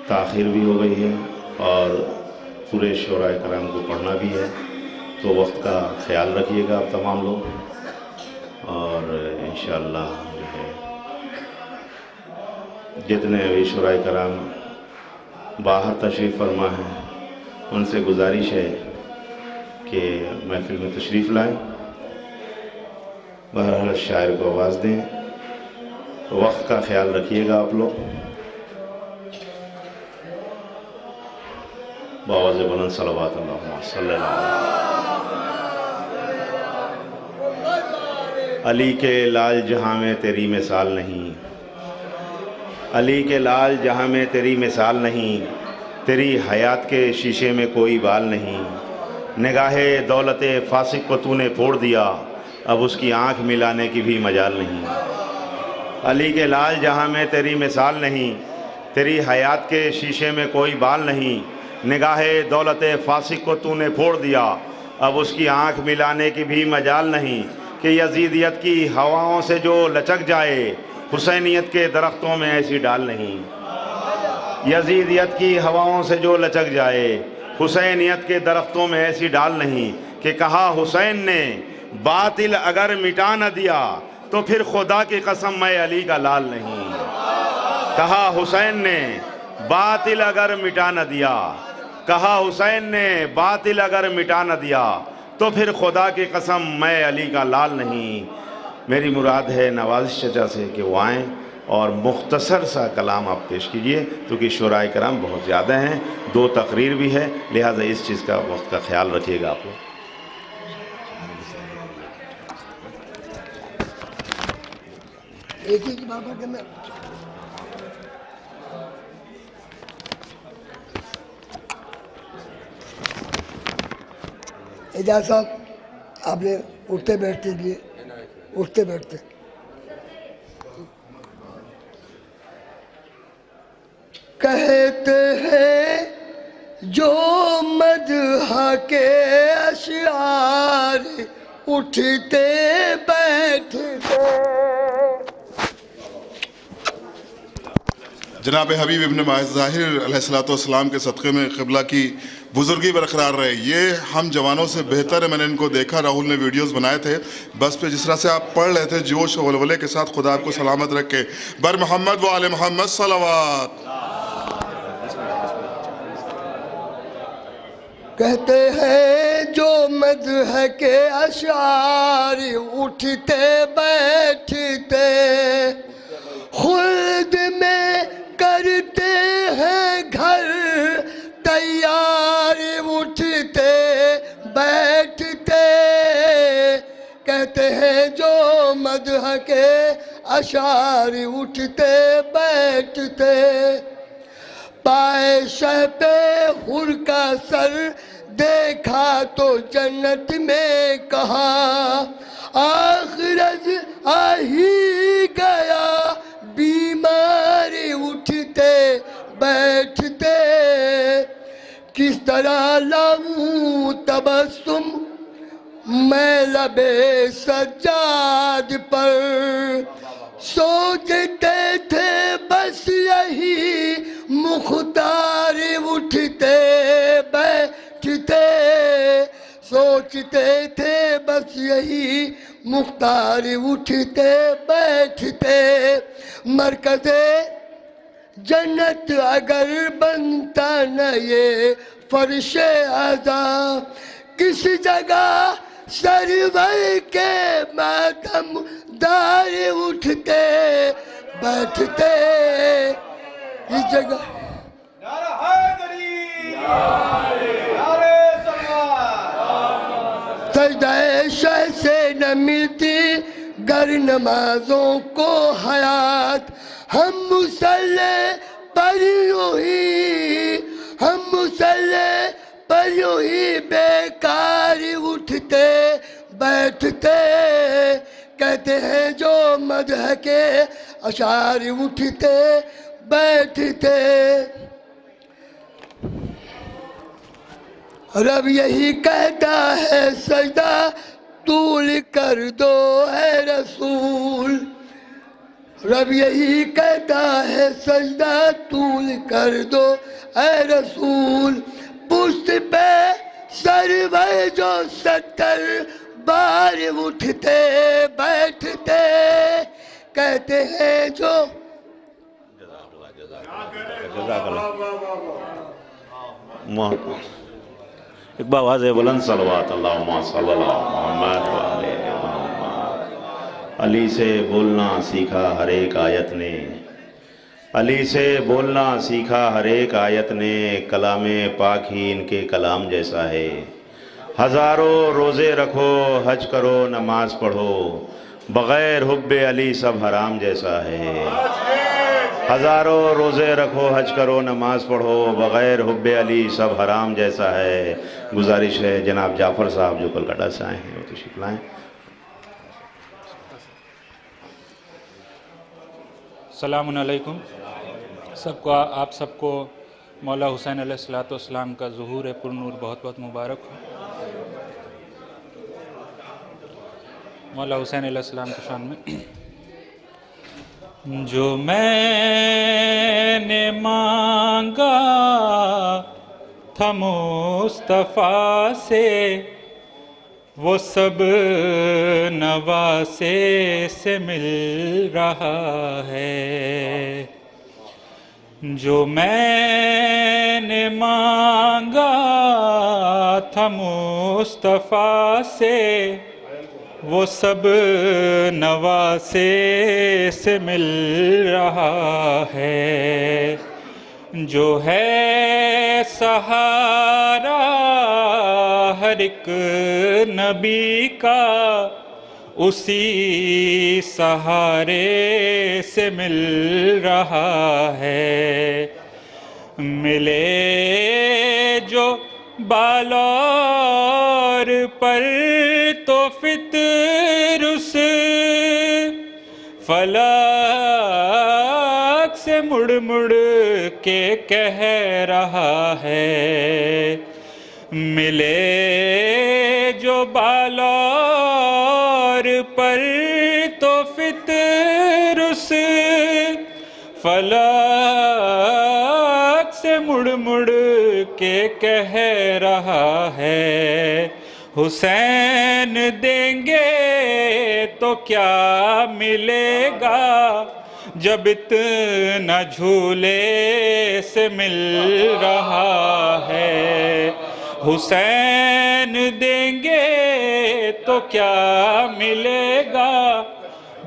ताख़ीर भी हो गई है और पूरे शोराए कराम को पढ़ना भी है, तो वक्त का ख्याल रखिएगा आप तमाम लोग। और इंशाअल्लाह जो है जितने अभी शोराए कराम बाहर तशरीफ़ फरमा हैं उनसे गुजारिश है कि महफिल में तशरीफ़ लाएँ, बहरहाल शायर को आवाज़ दें, तो वक्त का ख्याल रखिएगा आप लोग। बावाज़ बुलंद सलवात अल्लाहुम्मा सल्लल्लाहु अली के लाल जहाँ में तेरी मिसाल नहीं, अली के लाल जहाँ में तेरी मिसाल नहीं, तेरी हयात के शीशे में कोई बाल नहीं। निगाहे दौलते फासिक को तूने फोड़ दिया, अब उसकी आँख मिलाने की भी मजाल नहीं। अली के लाल जहाँ में तेरी मिसाल नहीं, तेरी हयात के शीशे में कोई बाल नहीं। निगाहे दौलते फासिक को तूने फोड़ दिया, अब उसकी आँख मिलाने की भी मजाल नहीं। कि यजीदियत की हवाओं से जो लचक जाए, हुसैनियत के दरख्तों में ऐसी डाल नहीं। यजीदियत की हवाओं से जो लचक जाए, हुसैनियत के दरख्तों में ऐसी डाल नहीं। कि कहा हुसैन ने बातिल अगर मिटा न दिया, तो फिर खुदा की कसम मैं अली का लाल नहीं। कहा हुसैन ने बातिल अगर मिटा न दिया, कहा हुसैन ने बातिल अगर मिटा न दिया, तो फिर खुदा की कसम मैं अली का लाल नहीं। मेरी मुराद है नवाज़िश चचा से कि वो आएँ और मुख्तसर सा कलाम आप पेश कीजिए, क्योंकि शुराए कराम बहुत ज़्यादा हैं, 2 तकरीर भी है, लिहाजा इस चीज़ का वक्त का ख्याल रखिएगा आप लोग। एक ही बाबा के में एजाज साहब, आपने उठते बैठते लिए उठते बैठते कहते हैं जो मदह के अशआर उठते बैठते। जनाब हबीब इब्न ज़ाहिर अलैहिस्सलाम के सदक़े में क़िबला की बुज़ुर्गी बरकरार रहे। ये हम जवानों से बेहतर है। मैंने इनको देखा, राहुल ने वीडियोस बनाए थे बस पे, जिस तरह से आप पढ़ रहे थे जोश और वलवले के साथ। खुदा आपको सलामत रखे। बर मोहम्मद व आले मोहम्मद सलवात। कहते हैं जो मदह के अशार उठते बैठते, खुद में करते हैं घर तैयार उठते बैठते। कहते हैं जो मदह के अशार उठते बैठते, पाए शह पे हुर का सर देखा तो जन्नत में कहा, आखिरत आ ही गया बीमार उठते बैठते। किस तरह लाऊं तबस्सुम मैं लबे सज्जाद पर, सोचते थे बस यही मुख्तार उठते बैठते। सोचते थे बस यही मुख्तार उठते बैठते। मरकज़े जन्नत अगर बनता न ये फर्शे आज़ा, किस जगह सरवर के मातम दार उठते बैठते। इस जगह सजदाए शह से न मिलती गर नमाजों को हयात, हम मुसल्ले पर यूं ही, हम मुसल्ले पर यूं ही बेकार उठते बैठते। कहते हैं जो मदह के अशार उठते बैठते। रब यही कहता है सजदा तूल कर दो है रसूल, रब यही कहता है सजदा तूल कर दो ऐ रसूल। पुश्त पे सरवर जो 70 बार उठते बैठते कहते हैं जो एक बार आवाज़ बुलंद सलवात अल्लाहुम्मा सल्लल्लाहु मुहम्मद व आले मुहम्मद। अली से बोलना सीखा हर एक आयत ने, अली से बोलना सीखा हर एक आयत ने, कलामे पाक ही इनके कलाम जैसा है। हज़ारों रोज़े रखो हज करो नमाज पढ़ो, बग़ैर हुब्बे अली सब हराम जैसा है। हज़ारों रोज़े रखो हज करो नमाज पढ़ो, बग़ैर हुब्बे अली सब हराम जैसा है। गुजारिश है जनाब जाफ़र साहब जो कोलकाता से आए हैं वो तशरीफ़ लाएँ। अस्सलामु अलैकुम। आप सबको मौला हुसैन अलैहिस्सलाम का ज़ुहूर पुरनूर बहुत बहुत मुबारक हो। मौला हुसैन अलैहिस्सलाम के शान में जो मैंने मांगा था मुस्तफ़ा से वो सब नवासे से मिल रहा है। जो मैंने मांगा था मुस्तफ़ा से वो सब नवासे से मिल रहा है। जो है सहारा हर एक नबी का उसी सहारे से मिल रहा है। मिले जो बालौर पर तो फितर उस फलक से मुड़ मुड़ के कह रहा है। मिले जो बालौर पर तो फितर उस फलक से मुड़ मुड़ के कह रहा है। हुसैन देंगे तो क्या मिलेगा जब इतना झूले से मिल रहा है। हुसैन देंगे तो क्या मिलेगा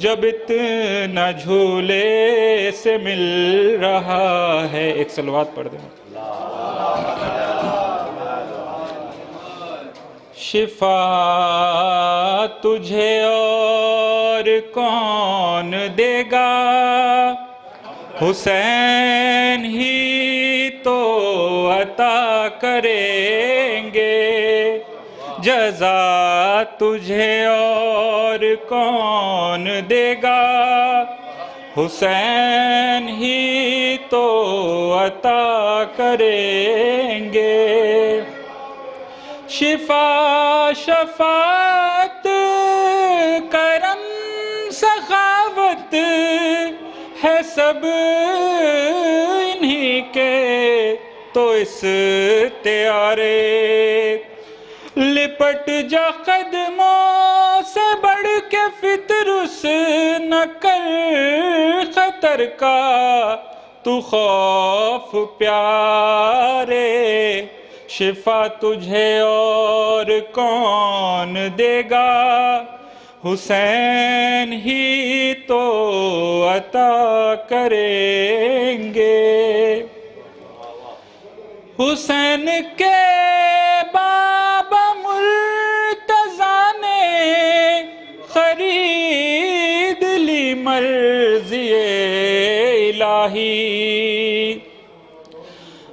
जब इतना झूले से मिल रहा है। एक सलवात पढ़ दें। शिफा तुझे और कौन देगा, हुसैन ही तो अता करेंगे। जज़ा तुझे और कौन देगा, हुसैन ही तो अता करेंगे। शिफा शफात करम सखावत है सब इन्हीं के तो इस त्यारे। लिपट जा कदमों से बढ़ के फितरुस न कर खतर का तू खौफ प्यारे। शिफा तुझे और कौन देगा, हुसैन ही तो अता करेंगे। हुसैन के बाबा मुर्तज़ा ने खरीद ली मर्ज़िए इलाही।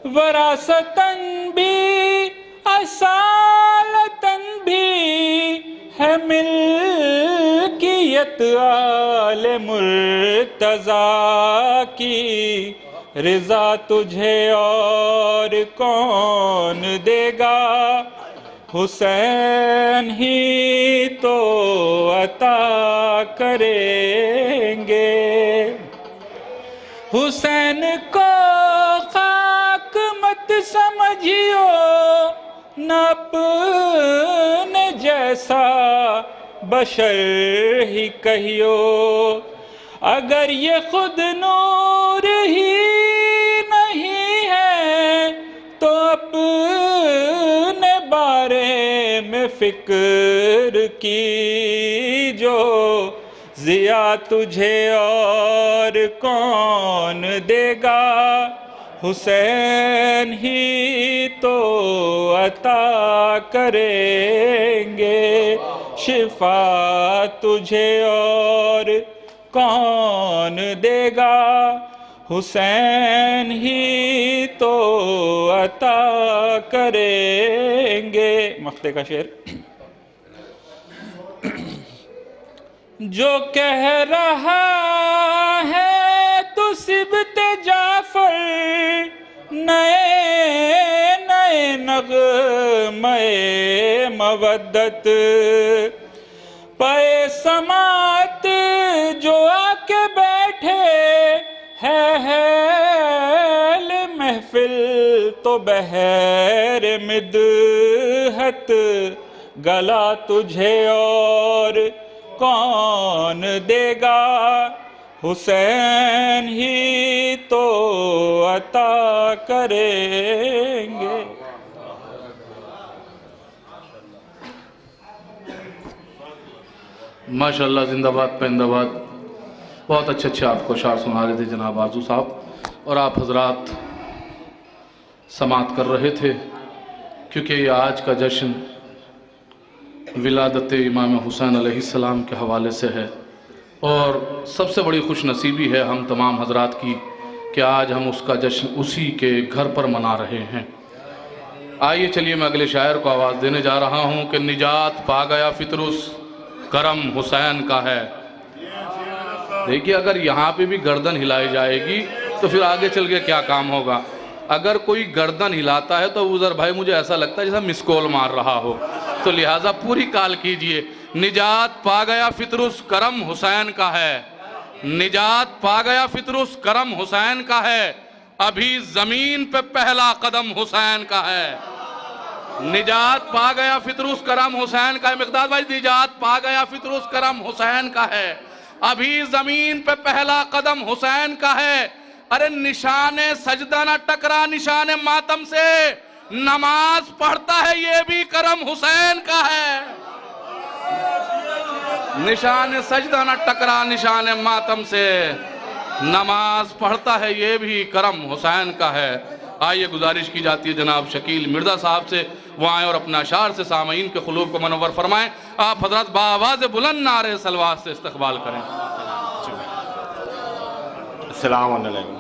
वरासतन भी असालतन भी है मिल्कियत आले मुर्तज़ा की। रिज़ा तुझे और कौन देगा, हुसैन ही तो अता करेंगे। हुसैन को खाक मत समझियो, न अपने जैसा बशर ही कहियो। अगर ये खुद नूर ही नहीं है तो अपने बारे में फिक्र की जो। ज़िया तुझे और कौन देगा, हुसैन ही तो अता करेंगे। शिफा तुझे और कौन देगा, हुसैन ही तो अता करेंगे। मक्ते का शेर। जो कह रहा है तो सिबते जाफर, नए नए नग़मे मवद्दत पे समात जो आके बैठे है महफिल तो बहर मिदहत। गला तुझे और कौन देगा, हुसैन ही तो अता करेंगे। माशाअल्लाह, जिंदाबाद पैंदाबाद। बहुत अच्छे आपको शार सुना रहे थे जनाब आरजू साहब, और आप हजरात समात कर रहे थे, क्योंकि ये आज का जश्न विलादत इमाम हुसैन अलैहिस्सलाम के हवाले से है। और सबसे बड़ी खुश नसीबी है हम तमाम हजरात की कि आज हम उसका जश्न उसी के घर पर मना रहे हैं। आइए चलिए मैं अगले शायर को आवाज़ देने जा रहा हूँ कि निजात पा गया फितरुस, करम हुसैन का है। देखिए, अगर यहाँ पे भी गर्दन हिलाई जाएगी तो फिर आगे चल के क्या काम होगा। अगर कोई गर्दन हिलाता है तो उज़र भाई मुझे ऐसा लगता है जैसा मिस कॉल मार रहा हो, तो लिहाजा पूरी काल कीजिए। निजात पा गया फितरुस, करम हुसैन का है। निजात पा गया फितरुस, करम हुसैन का है। अभी ज़मीन पे पहला कदम हुसैन का है। निजात पा गया फितरुस, करम हुसैन का है। मिक़दाद भाई, निजात पा गया फितरुस, करम हुसैन का है। अभी ज़मीन पे पहला कदम हुसैन का है। अरे निशाने सजदा न टकरा निशाने मातम से, नमाज पढ़ता है ये भी करम हुसैन का है। निशाने सजदा न टकरा निशाने मातम से, नमाज पढ़ता है ये भी करम हुसैन का है। आइए गुजारिश की जाती है जनाब शकील मिर्ज़ा साहब से, वो आएँ और अपना अशार से सामईन के क़ुलूब को मनव्वर फरमाएँ। आप हज़रत बावाज़ बुलंद नारे सलवात से इस्तक़बाल करें। अस्सलाम वालेकुम।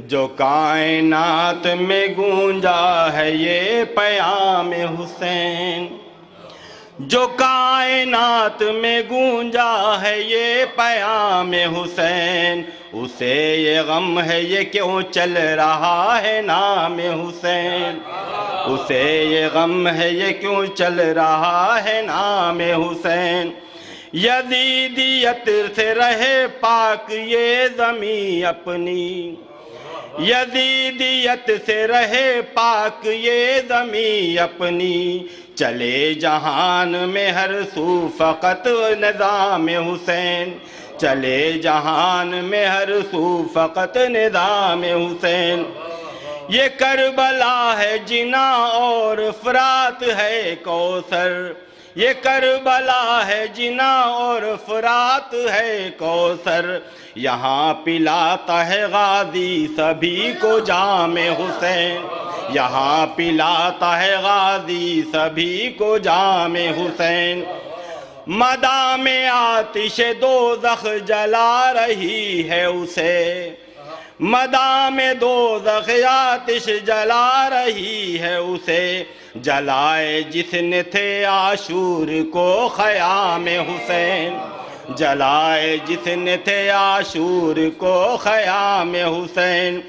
जो कायनात में गूंजा है ये पैगाम हुसैन, जो कायनात में गूंजा है ये पैगाम हुसैन, उसे ये गम है ये क्यों चल रहा है नाम हुसैन, उसे ये गम है ये क्यों चल रहा है नाम हुसैन। यजीदियत से रहे पाक ये ज़मी अपनी, यजीदियत से रहे पाक ये ज़मी अपनी, चले जहान में हर सू फ़क़त निज़ाम हुसैन, चले जहान में हर सू फ़क़त निज़ाम हुसैन। ये करबला है जिना और फ़रात है कौसर, ये करबला है जिना और फ़रात है कौसर, यहाँ पिलाता है गाज़ी सभी को जाम हुसैन, यहाँ पिलाता है गाज़ी सभी को जाम हुसैन। मदा में आतिश दोज़ख जला रही है उसे, मदा में दोज़ख आतिश जला रही है उसे, जलाए जिसने थे आशूर को ख़याम हुसैन, जलाए जिसने थे आशूर को ख़याम हुसैन।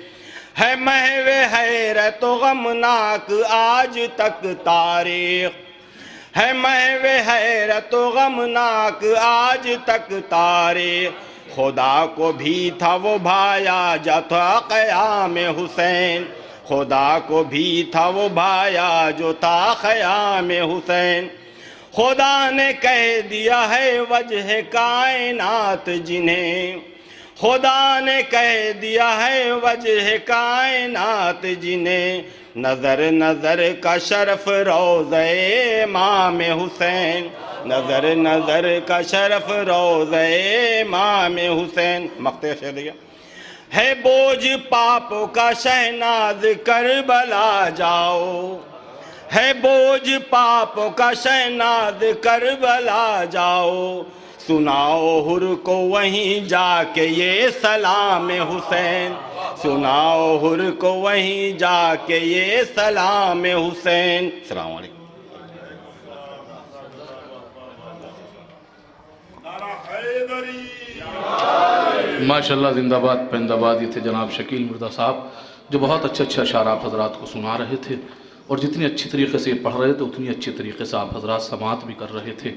है महवे हैरत गमनाक आज तक तारीख, है महवे हैरत गमनाक आज तक तारीख। खुदा को भी था वो भाया जो था क़याम हुसैन, खुदा को भी था वो भाया जो था क़याम हुसैन। खुदा ने कह दिया है वजह कायनात जिन्हें, खुदा ने कह दिया है वजह कायनात जिन्हें। नज़र नज़र का शरफ रोज़े इमाम हुसैन, नज़र नज़र का शरफ रोज़े इमाम हुसैन। मक़ते शेर दिया है बोझ पापों का शहनाज करबला जाओ, है बोझ पापों का शहनाज करबला जाओ। सुनाओ हुर को वहीं जाके ये सलाम हुसैन, सुनाओ हुर को वहीं जाके ये सलाम हुसैन। अस्सलाम वालेकुम। माशाल्लाह, जिंदाबाद पैंदाबाद। ये थे जनाब शकील मिर्ज़ा साहब, जो बहुत अच्छे अच्छे अशार आप हज़रात को सुना रहे थे, और जितनी अच्छी तरीके से पढ़ रहे थे उतनी अच्छी तरीके से आप हज़रात समात भी कर रहे थे।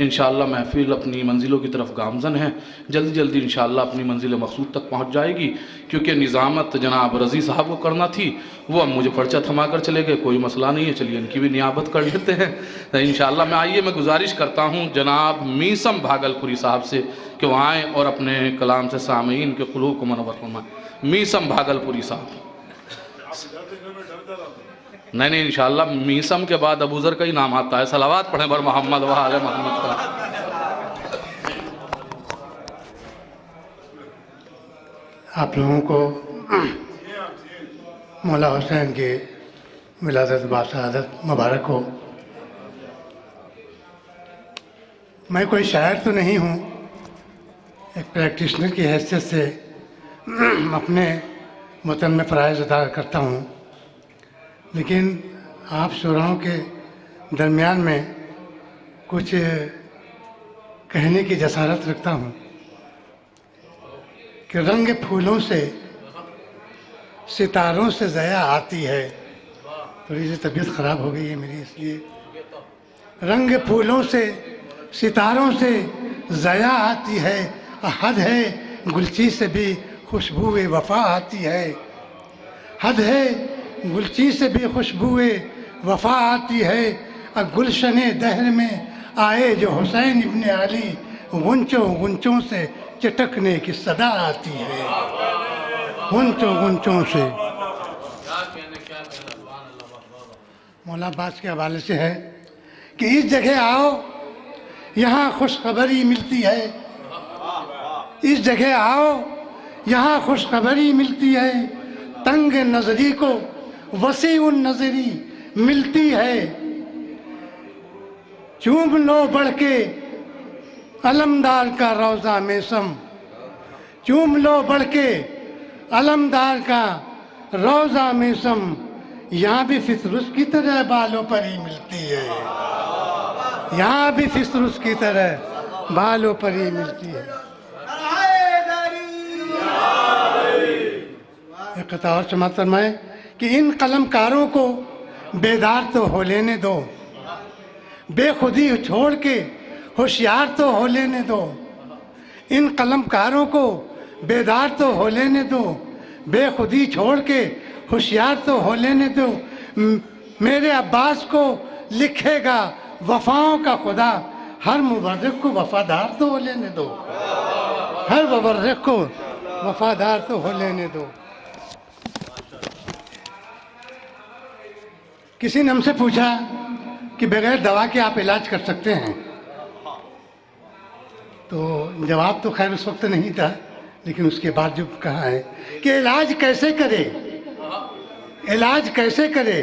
इंशाअल्लाह महफ़िल अपनी मंजिलों की तरफ गामज़न है, जल्दी जल्दी इंशाअल्लाह अपनी मंजिल मक़सूद तक पहुँच जाएगी। क्योंकि निज़ामत जनाब रज़ी साहब को करना थी, वो अब मुझे पर्चा थमा कर चले गए। कोई मसला नहीं है, चलिए इनकी भी नियाबत कर लेते हैं तो इंशाअल्लाह। मैं गुजारिश करता हूँ जनाब मीसम भागलपुरी साहब से कि वहाँ आएँ और अपने कलाम से सामीन के क़ुलूब को मनव्वर फरमाएं। मीसम भागलपुरी साहब। नहीं इंशाअल्लाह मीसम के बाद अबूज़र का ही नाम आता है। सलावात पढ़ें बर मोहम्मद व आले मोहम्मद का। आप लोगों को मौला हुसैन की विलादत बाशहादत मुबारक हो। मैं कोई शायर तो नहीं हूँ, एक प्रैक्टिशनर की हैसियत से अपने वतन में फ़राइज़ अदा करता हूँ, लेकिन आप शुराओं के दरमियान में कुछ कहने की जसारत रखता हूँ कि रंग फूलों से सितारों से ज़या आती है। थोड़ी सी तबीयत ख़राब हो गई है मेरी, इसलिए रंग फूलों से सितारों से ज़या आती है। हद है गुलची से भी खुशबू वफ़ा आती है, हद है गुलची से भी खुशबुए वफ़ा आती है। गुलशने दहर में आए जो हुसैन इब्ने अली, गुंचों गुंचों से चटकने की सदा आती है, गुंचों गुंचों से। मौला अब्बास के हवाले से है कि इस जगह आओ यहाँ खुशखबरी मिलती है, इस जगह आओ यहाँ खुशखबरी मिलती है। तंग नज़री को वसी उन नज़री मिलती है। चूम लो बढ़ के अलमदार का रोज़ा मेसम, चूम लो बढ़ के अलमदार का रोज़ा मेसम। यहाँ भी फिसरुस की तरह बालों पर ही मिलती है, यहाँ भी फिसरुस की तरह बालों पर ही मिलती है। एक कथा और समाप्त फरमाएं कि इन कलमकारों को बेदार तो हो लेने दो, बेखुदी छोड़ के होशियार तो हो लेने दो। इन कलमकारों को बेदार तो हो लेने दो, बेखुदी छोड़ के होशियार तो हो लेने दो। मेरे अब्बास को लिखेगा वफ़ाओं का खुदा, हर मुबर्रिक को वफ़ादार तो हो लेने दो, हर मुबर्रिक को वफ़ादार तो हो लेने दो। किसी ने हमसे पूछा कि बगैर दवा के आप इलाज कर सकते हैं, तो जवाब तो खैर उस वक्त नहीं था, लेकिन उसके बाद जो कहा है कि इलाज कैसे करे, इलाज कैसे करे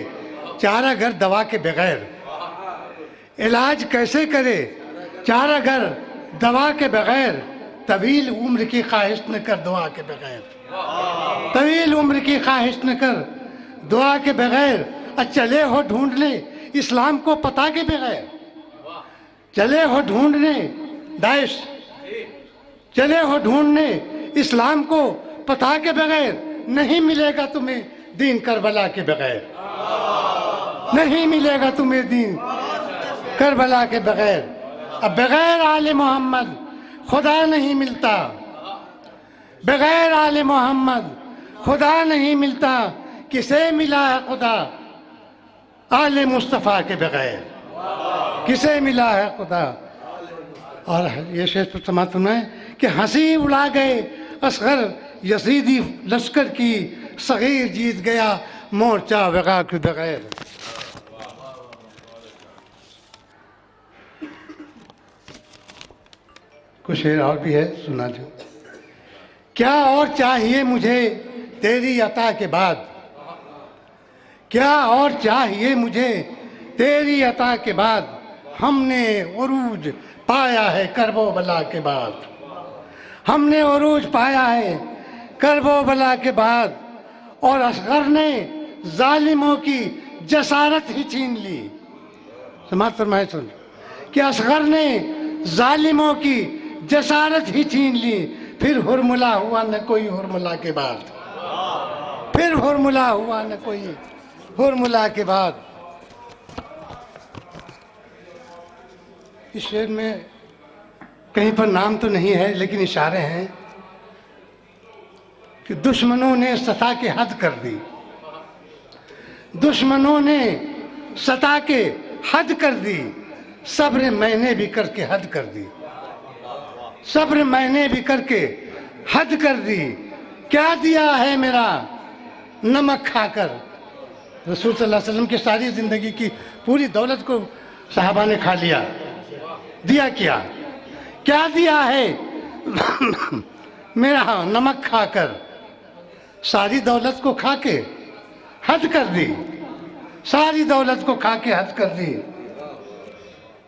चारागर दवा के बगैर, इलाज कैसे करे चारागर दवा के बगैर। तवील उम्र की ख्वाहिश न कर दुआ के बगैर, तवील उम्र की ख्वाहिश न कर दुआ के बगैर। चले हो ढूंढने इस्लाम को पता के बगैर, चले हो ढूंढने दाइश, चले हो ढूंढने इस्लाम को पता के बगैर। नहीं मिलेगा तुम्हें दीन करबला के बगैर, नहीं मिलेगा तुम्हें दीन करबला के बगैर। अब बगैर आले मोहम्मद खुदा नहीं मिलता, बगैर आले मोहम्मद खुदा नहीं मिलता। किसे मिला है खुदा आले मुस्तफ़ा के बगैर, किसे मिला है खुदा। और ये शेर समाप्त है कि हंसी उड़ा गए असगर यजीदी लश्कर की, सगीर जीत गया मोर्चा वगा के बगैर। कुछ शेर और भी है, सुना जो। क्या और चाहिए मुझे तेरी अता के बाद, क्या और चाहिए मुझे तेरी अता के बाद, हमने उरूज पाया है करबो बला के बाद, हमने उरूज पाया है करबो बला के बाद। और असगर ने जालिमों की जसारत ही छीन ली। समाप्त फरमाए सुन कि असगर ने जालिमों की जसारत ही छीन ली। फिर हुरमुला हुआ न कोई हुरमुला के बाद, फिर हुरमुला हुआ न कोई हुरमुला के बाद। इस शेर में कहीं पर नाम तो नहीं है लेकिन इशारे हैं कि दुश्मनों ने सता के हद कर दी, दुश्मनों ने सता के हद कर दी, सब्र मैंने भी करके हद कर दी, सब्र मैंने भी करके हद कर दी। क्या दिया है मेरा नमक खाकर, रसूल सल्लल्लाहु अलैहि वसल्लम की सारी ज़िंदगी की पूरी दौलत को साहबा ने खा लिया, दिया क्या दिया है मेरा नमक खाकर, सारी दौलत को खा के हद कर दी, सारी दौलत को खा के हद कर दी।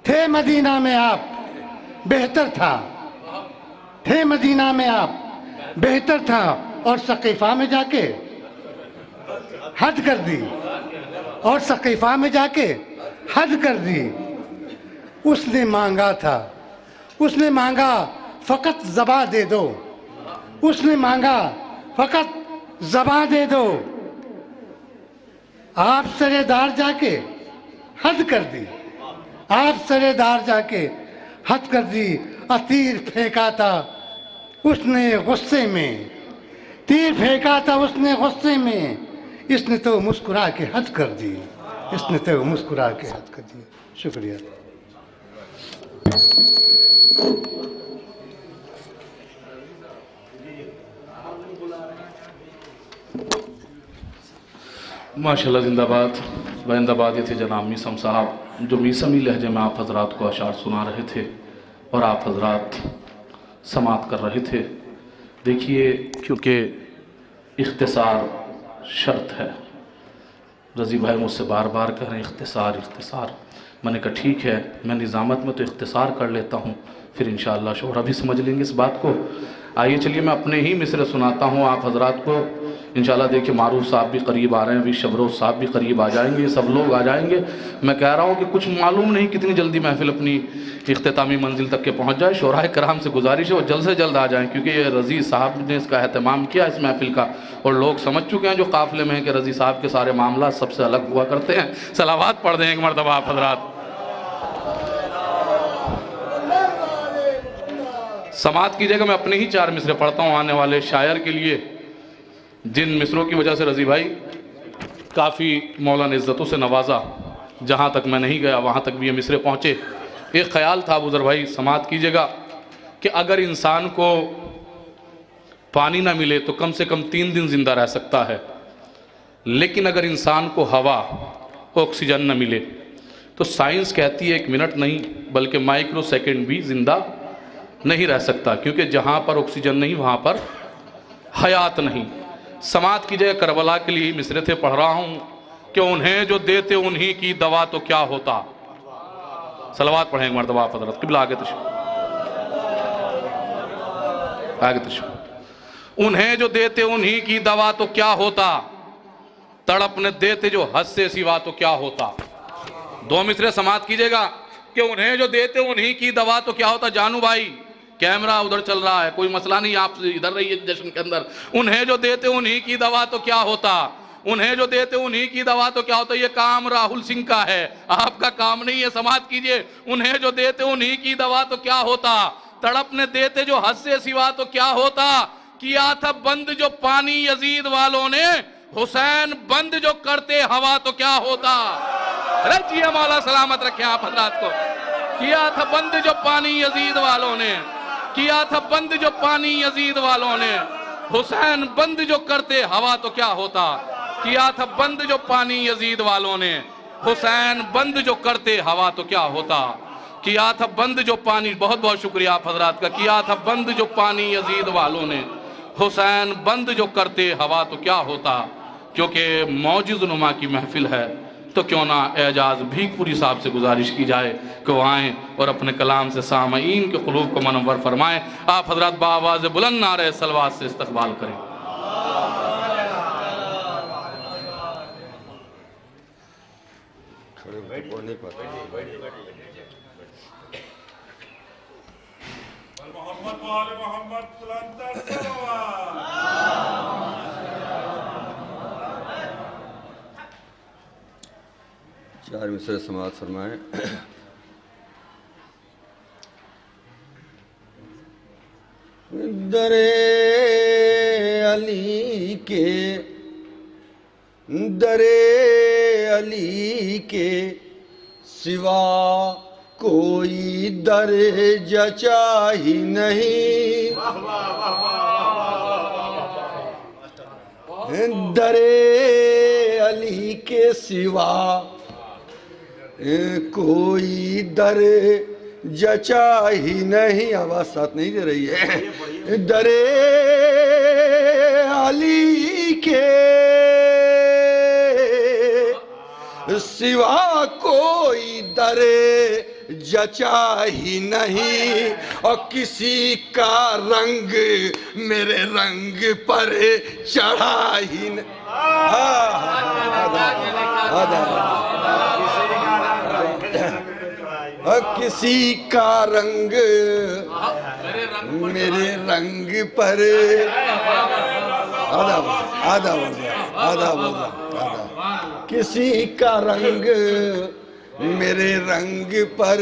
थे मदीना में आप बेहतर था, थे मदीना में आप बेहतर था, और सकीफा में जाके हद कर दी, और सकीफा में जाके हद कर दी। उसने मांगा था, उसने मांगा फ़कत ज़बा दे दो, उसने मांगा फ़कत ज़बा दे दो। आप सरेदार जाके हद कर दी, आप सरेदार जाके हद कर दी। तीर फेंका था उसने गुस्से में, तीर फेंका था उसने गुस्से में, इसने तो मुस्कुरा के हद कर दी, इसने तो मुस्कुरा के हद कर दी। शुक्रिया। माशाल्लाह, जिंदाबाद जिंदाबाद। ये थे जनाब मीसम साहब, जो मीसमी लहजे में आप हजरात को अशार सुना रहे थे और आप हजरात समात कर रहे थे। देखिए, क्योंकि इख्तिसार शर्त है, रज़ी भाई मुझसे बार बार कह रहे हैं इख्तिसार इख्तिसार। मैंने कहा ठीक है, मैं निज़ामत में तो इख्तिसार कर लेता हूँ, फिर इंशाअल्लाह शोहरा भी समझ लेंगे इस बात को। आइए चलिए मैं अपने ही मिसरे सुनाता हूँ आप हजरात को। इंशाल्लाह देखिए, मारूफ साहब भी करीब आ रहे हैं, अभी शबरोज साहब भी करीब आ जाएंगे, सब लोग आ जाएंगे। मैं कह रहा हूँ कि कुछ मालूम नहीं कितनी जल्दी महफिल अपनी इख्तितामी मंजिल तक के पहुँच जाए। शोराए कराम से गुजारिश है वो जल्द से जल्द आ जाएँ, क्योंकि ये रज़ी साहब ने इसका अहतमाम किया इस महफिल का, और लोग समझ चुके हैं जो काफ़िले में हैं कि रज़ी साहब के सारे मामला सबसे अलग हुआ करते हैं। सलावात पढ़ दें एक मरतबा आप हजरात। समात कीजिएगा, मैं अपने ही 4 मिसरे पढ़ता हूँ आने वाले शायर के लिए, जिन मिसरों की वजह से रज़ी भाई काफ़ी मौला ने इज़्ज़तों से नवाजा। जहाँ तक मैं नहीं गया वहाँ तक भी ये मिसरे पहुँचे। एक ख़याल था बुज़ुर्ग भाई, समात कीजिएगा, कि अगर इंसान को पानी ना मिले तो कम से कम 3 दिन ज़िंदा रह सकता है, लेकिन अगर इंसान को हवा ऑक्सीजन न मिले तो साइंस कहती है 1 मिनट नहीं बल्कि माइक्रो सेकेंड भी ज़िंदा नहीं रह सकता, क्योंकि जहाँ पर ऑक्सीजन नहीं वहाँ पर हयात नहीं। समात कीजिए, करबला के लिए मिसरे थे पढ़ रहा हूँ कि उन्हें जो देते उन्हीं की दवा तो क्या होता। सलवात पढ़ेंगे मरतबा आप हज़रत क़िबला आगे तशरीफ़। उन्हें जो देते उन्हीं की दवा तो क्या होता, तड़पने देते जो हद से सिवा तो क्या होता। 2 मिसरे समात कीजिएगा कि उन्हें जो देते उन्हीं की दवा तो क्या होता। जानू भाई कैमरा उधर चल रहा है, कोई मसला नहीं, आप इधर रहिए जश्न के अंदर। उन्हें जो देते उन्हीं की दवा तो क्या होता, उन्हें जो देते उन्हीं की दवा तो क्या होता। ये काम राहुल सिंह का है, आपका काम नहीं है, समाप्त कीजिए। उन्हें जो देते उन्हीं की दवा तो क्या होता, तड़पने देते जो हद से सिवा तो क्या होता। किया था बंद जो पानी यजीद वालों ने, हुसैन बंद जो करते हवा तो क्या होता। अरे जिया मौला सलामत रखे आप हजरात को। किया था बंद जो पानी यजीद वालों ने, किया था बंद जो पानी यजीद वालों ने, हुसैन बंद जो करते हवा तो क्या होता। किया था बंद जो पानी यजीद वालों ने, हुसैन बंद जो करते हवा तो क्या होता। किया था बंद जो पानी, बहुत बहुत शुक्रिया आप हजरात का। किया था बंद जो पानी यजीद वालों ने, हुसैन बंद जो करते हवा तो क्या होता। क्योंकि मौजिज़ नुमा की महफिल है तो क्यों ना एजाज भीखपुरी साहब से गुजारिश की जाए कि वो आएँ और अपने कलाम से सामईन के क़ुलूब को मनव्वर फरमाएँ। आप हजरात बाआवाज़ बुलंद नारे सलवात से इस्तक़बाल करें। चार मिसरे समाअत फरमाएं। दरे अली के सिवा कोई दर जचा ही नहीं। दरे अली के सिवा कोई दर जचा ही नहीं। आवाज साथ नहीं दे रही है। दरे अली के सिवा कोई दर जचा ही नहीं, और किसी का रंग मेरे रंग पर चढ़ा ही नहीं। किसी का रंग मेरे रंग पर आधा किसी का रंग मेरे रंग पर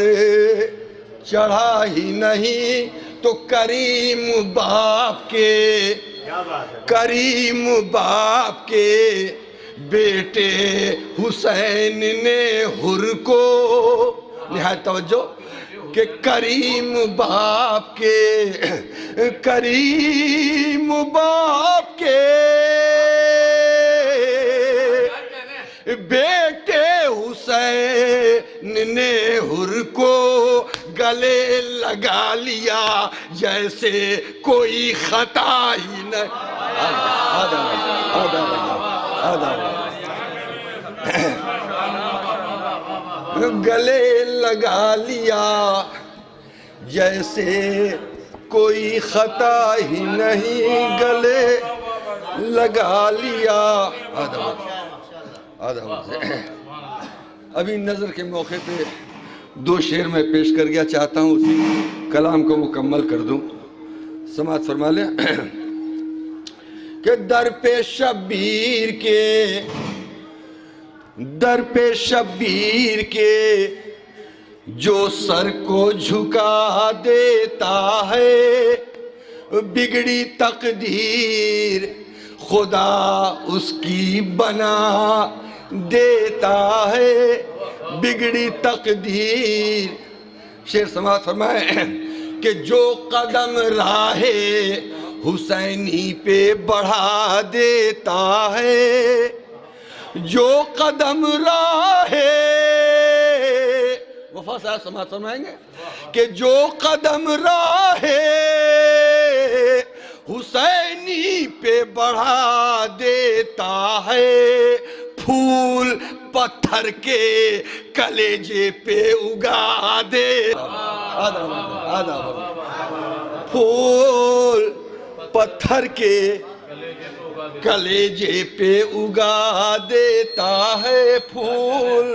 चढ़ा ही नहीं। तो करीम बाप के बेटे हुसैन ने हुर को, निहायत तवज्जो, कि करीम बाप के बेटे हुसैन ने हुर को गले लगा लिया जैसे कोई खता ही नहीं। गले लगा लिया जैसे कोई खता ही नहीं। गले लगा लिया। अभी नज़र के मौके पे दो शेर मैं पेश कर गया, चाहता हूँ उसी कलाम को मुकम्मल कर दूँ। समाअत फरमा लें कि दर पे शब्बीर के जो सर को झुका देता है, बिगड़ी तकदीर खुदा उसकी बना देता है। बिगड़ी तकदीर। शेर समाअत फरमाए कि जो कदम राहे हुसैनी पे बढ़ा देता है, जो कदम राहे, वफा साहब समाअत फरमाएंगे कि जो कदम राहे हुसैनी पे बढ़ा देता है, फूल पत्थर के कलेजे पे उगा दे। फूल पत्थर के कलेजे पे उगा देता है फूल।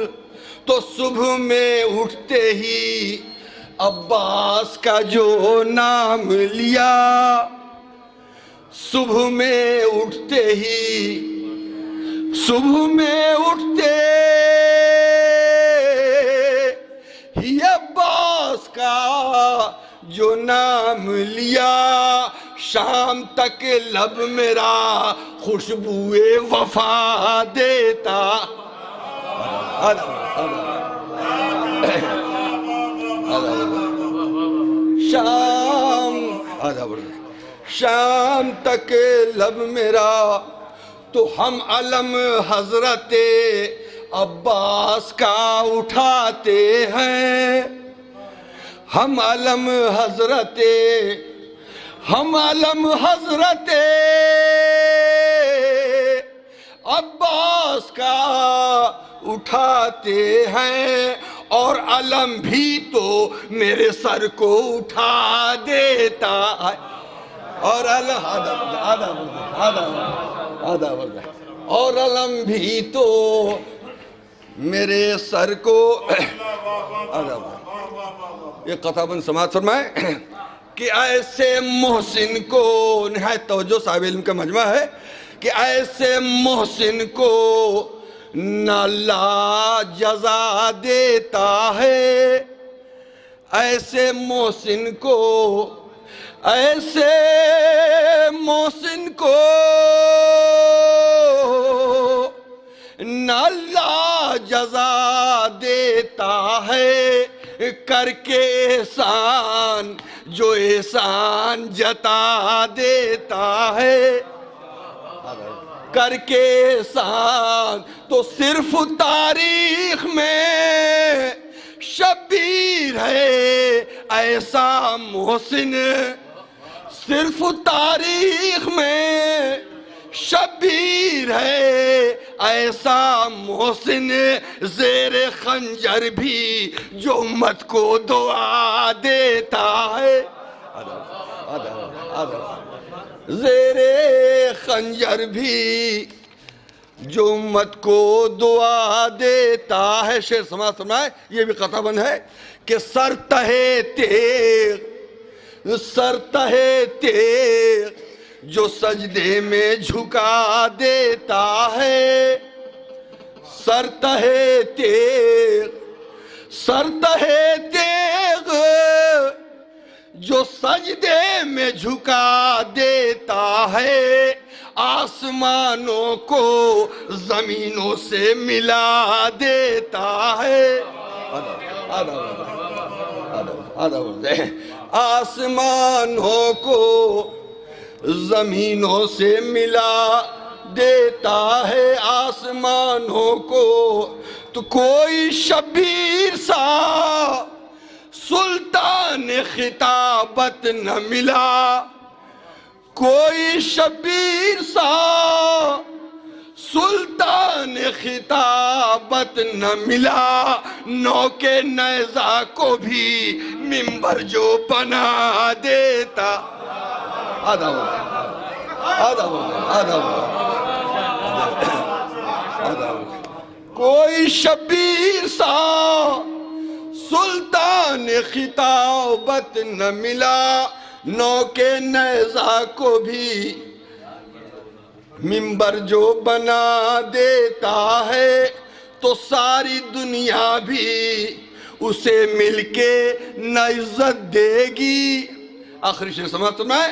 तो सुबह में उठते ही अब्बास का जो नाम लिया, सुबह में उठते ही अब्बास का जो नाम लिया, शाम तक लब मेरा खुशबुए वफा देता। शाम तक लब मेरा, तो हम अलम हजरते अब्बास का उठाते हैं। हम अलम हजरते अब्बास का उठाते हैं, और अलम भी तो मेरे सर को उठा देता है। और और अलम भी तो मेरे सर को ये कथाबंद समाज फरमाए कि ऐसे मोहसिन को, निहायत तवज्जो साहिब इल्म का मजमा है, कि ऐसे मोहसिन को न अल्लाह जज़ा देता है। ऐसे मोहसिन को न अल्लाह जज़ा देता है, करके एहसान जो एहसान जता देता है। करके एहसान तो सिर्फ तारीख में शब्बीर है ऐसा मोहसिन, सिर्फ तारीख में शब्बीर है ऐसा मोहसिन, ज़ेरे खंजर भी जो उम्मत को दुआ देता है। ज़ेरे खंजर भी जो उम्मत को दुआ देता है। शेर समाज सुनाए, ये भी कथाबंद है कि सर तहे तेग जो सजदे में झुका देता है। सर तहे तेग जो सजदे में झुका देता है, आसमानों को जमीनों से मिला देता है। आसमानों को जमीनों से मिला देता है, आसमानों को। तो कोई शबीर सा सुल्तान खिताबत न मिला, कोई शबीर सा सुल्तान खिताबत न मिला, नौके नैज़ा को भी मिंबर जो बना देता। कोई शबीर सा सुल्तान खिताबत न मिला, नौके नैज़ा को भी मिंबर जो बना देता है। तो सारी दुनिया भी उसे मिलके न इज्जत देगी। आखिरी शेर समझ में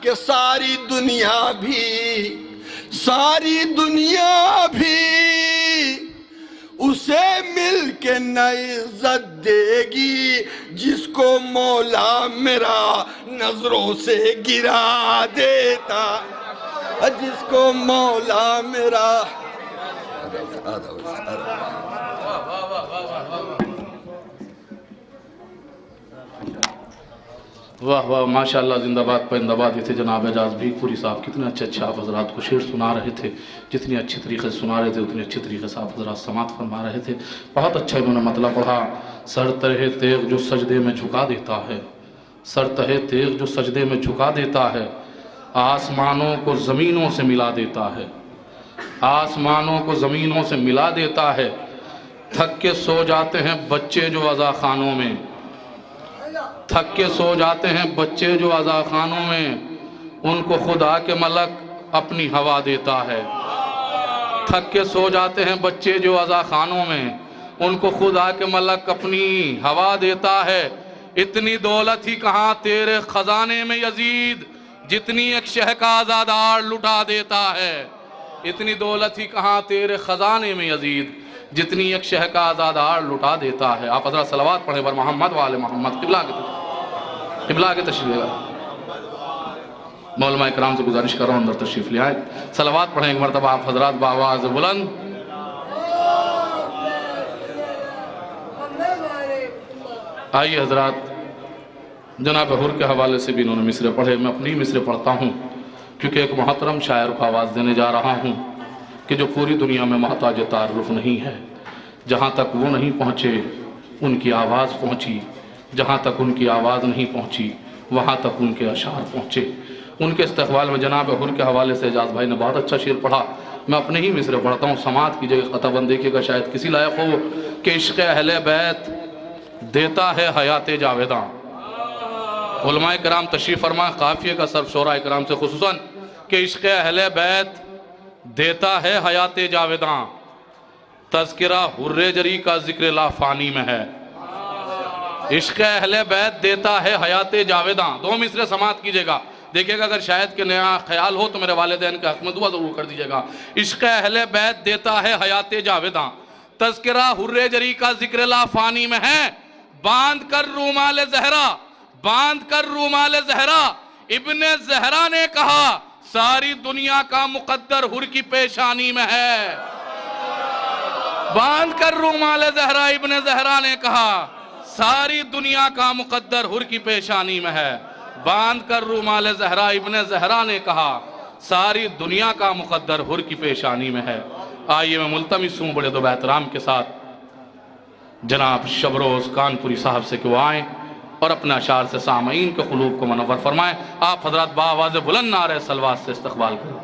कि सारी दुनिया भी उसे मिल के न इज्जत देगी, जिसको मौला मेरा नजरों से गिरा देता, जिसको मौला मेरा। वाह वाह, माशाल्लाह, जिंदाबाद परिंदाबाद। ये थे जनाब एजाज भीखपुरी साहब, कितने अच्छे आप हजरात को शेर सुना रहे थे। जितनी अच्छी तरीके से सुना रहे थे उतनी अच्छी तरीके से आप हजरात समात फरमा रहे थे। बहुत अच्छा इन्होंने मतलब पढ़ा। सर तहे तेग जो सजदे में झुका देता है, सर तहे तेग जो सजदे में झुका देता है, आसमानों को ज़मीनों से मिला देता है, आसमानों को ज़मीनों से मिला देता है। थक के सो जाते हैं बच्चे जो अज़ा खानों में, थक के सो जाते हैं बच्चे जो अज़ाखानों में, उनको खुदा के मलक अपनी हवा देता है। थक के सो जाते हैं बच्चे जो अज़ाखानों में, उनको खुदा के मलक अपनी हवा देता है। इतनी दौलत ही कहाँ तेरे खजाने में यजीद, जितनी एक शह का आज़ादार लुटा देता है। इतनी दौलत ही कहाँ तेरे खजाने में यजीद, जितनी एक शह का आज़ादार लुटा देता है। आप हज़रत सलावत पढ़े बर मोहम्मद वाले मोहम्मद। किबला के तशरीफ़ मौलमा इकराम से गुजारिश कर रहा हूँ अंदर तशरीफ़ ले आए, सलावत पढ़ें एक मरतबा आप हज़रात बावाज़ बुलंद। आइए हज़रात, जनाब हुर के हवाले से भी इन्होंने मिसरे पढ़े, मैं अपनी मिसरे पढ़ता हूँ क्योंकि एक मोहतरम शायर को आवाज़ देने जा रहा हूँ कि जो पूरी दुनिया में मोहताज तारुफ नहीं है। जहाँ तक वो नहीं पहुँचे उनकी आवाज़ पहुँची, जहाँ तक उनकी आवाज़ नहीं पहुँची वहाँ तक उनके अशार पहुँचे। उनके इस्तक़बाल में जनाब हुर के हवाले से एजाज़ भाई ने बहुत अच्छा शेर पढ़ा, मैं अपने ही मिसरे पढ़ता हूँ। समात कीजिएगा, ख़ताबंद देखिएगा, शायद किसी लायक हो कि इश्क़ अहले बैत देता है हयात जावेदां। उलमाए कराम तशरीफ़ फरमा, काफ़िए का सर्फ शोरा कराम से खुसूसन कि इश्क़ अहले बैत देता है हयात जावेदां, तज़किरा हुर्रे जरी का ज़िक्र ला फ़ानी में है। इश्क़ अहले बैत देता है हयात जावेदां। दो मिसरे समात कीजिएगा, देखिएगा अगर शायद के नया ख्याल हो तो मेरे वालिदैन के हक़ में दुआ ज़रूर कर दीजिएगा। इश्क़ अहले बैत देता है हयात जावेदां, तज़किरा हुर्रे जरी का ज़िक्र ला फ़ानी में है। बांध कर रूमाल ज़हरा, बांध कर रूमाल ज़हरा, इब्ने ज़हरा ने कहा सारी दुनिया का मुक़द्दर हुर की पेशानी में है। बांध कर रूमाल ज़हरा, इब्ने ज़हरा ने कहा सारी दुनिया का मुक़द्दर हुर की पेशानी में है। बांध कर रूमाल ज़हरा, इब्ने ज़हरा ने कहा सारी दुनिया का मुक़द्दर हुर की पेशानी में है। आइए मैं मुल्तमिस हूँ बड़े दो एहतराम के साथ जनाब शबरोज़ कानपुरी साहब से कि वो आएँ और अपने अशार से सामईन के क़ुलूब को मनव्वर फरमाएँ। आप हज़रात बावाज़ बुलंद नारे सलवात से इस्तक़बाल करें।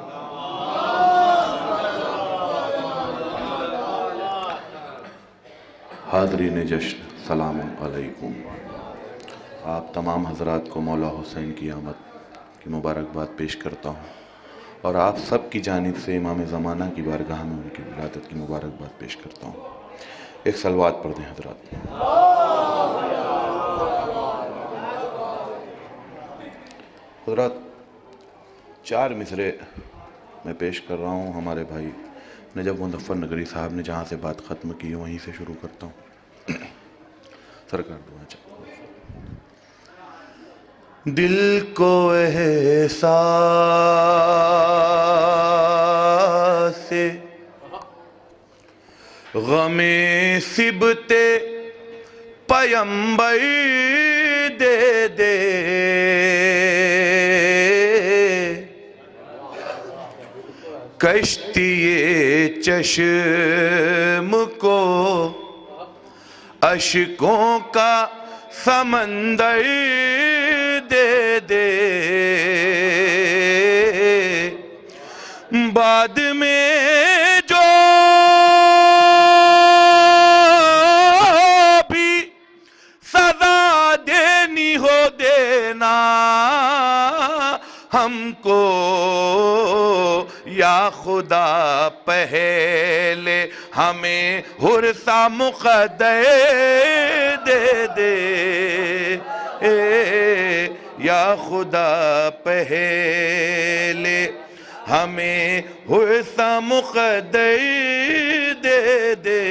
हाज़रीन जश्न, सलाम अलैकुम। आप तमाम हज़रात को मौला हुसैन की आमद की मुबारकबाद पेश करता हूँ और आप सब की जानिब से इमाम ज़माना की बारगाह में उनकी विलादत की मुबारकबाद पेश करता हूँ। एक सलवात पढ़ दें हज़रात। हज़रात, 4 मिसरे मैं पेश कर रहा हूँ। हमारे भाई नजब मुज़फ़्फ़र नगरी साहब ने जहाँ से बात ख़त्म की वहीं से शुरू करता हूँ। सरकार दुआ चाहता हूँ। दिल को एहसास से गमे सिबते पयंबर दे दे, कश्तिए चश्म को अशकों का समंदर दे दे, बाद में जो भी सजा देनी हो देना हमको, या खुदा पहले हमें हुर्सा मुक़द्दर दे दे, या खुदा पहले हमें हुर्सा मुक़द्दर दे दे,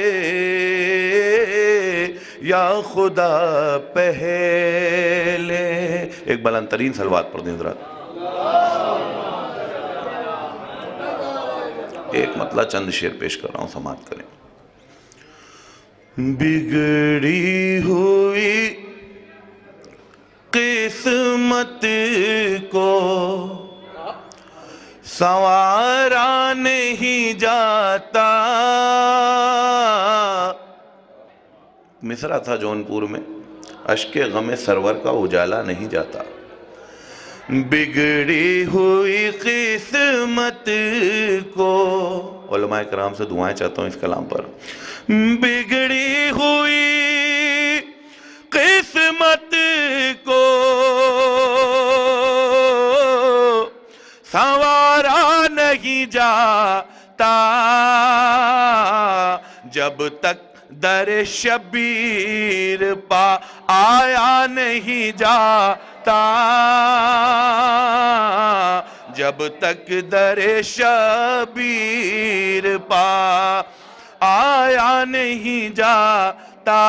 या खुदा पहले। एक बुलंद तरीन सलवात पढ़ दें हज़रात। एक मतला चंद शेर पेश कर रहा हूँ, समात करें। बिगड़ी हुई किस्मत को संवारा नहीं जाता। मिसरा था जौनपुर में, अश्के गमे सरवर का उजाला नहीं जाता। बिगड़ी हुई किस्मत को, उलमाए कराम से दुआएं चाहता हूँ इस कलाम पर। बिगड़ी हुई किस्मत को संवारा नहीं जाता जब तक दर शबीर पा आया नहीं जाता, जब तक दर शबीर पा आया नहीं जाता।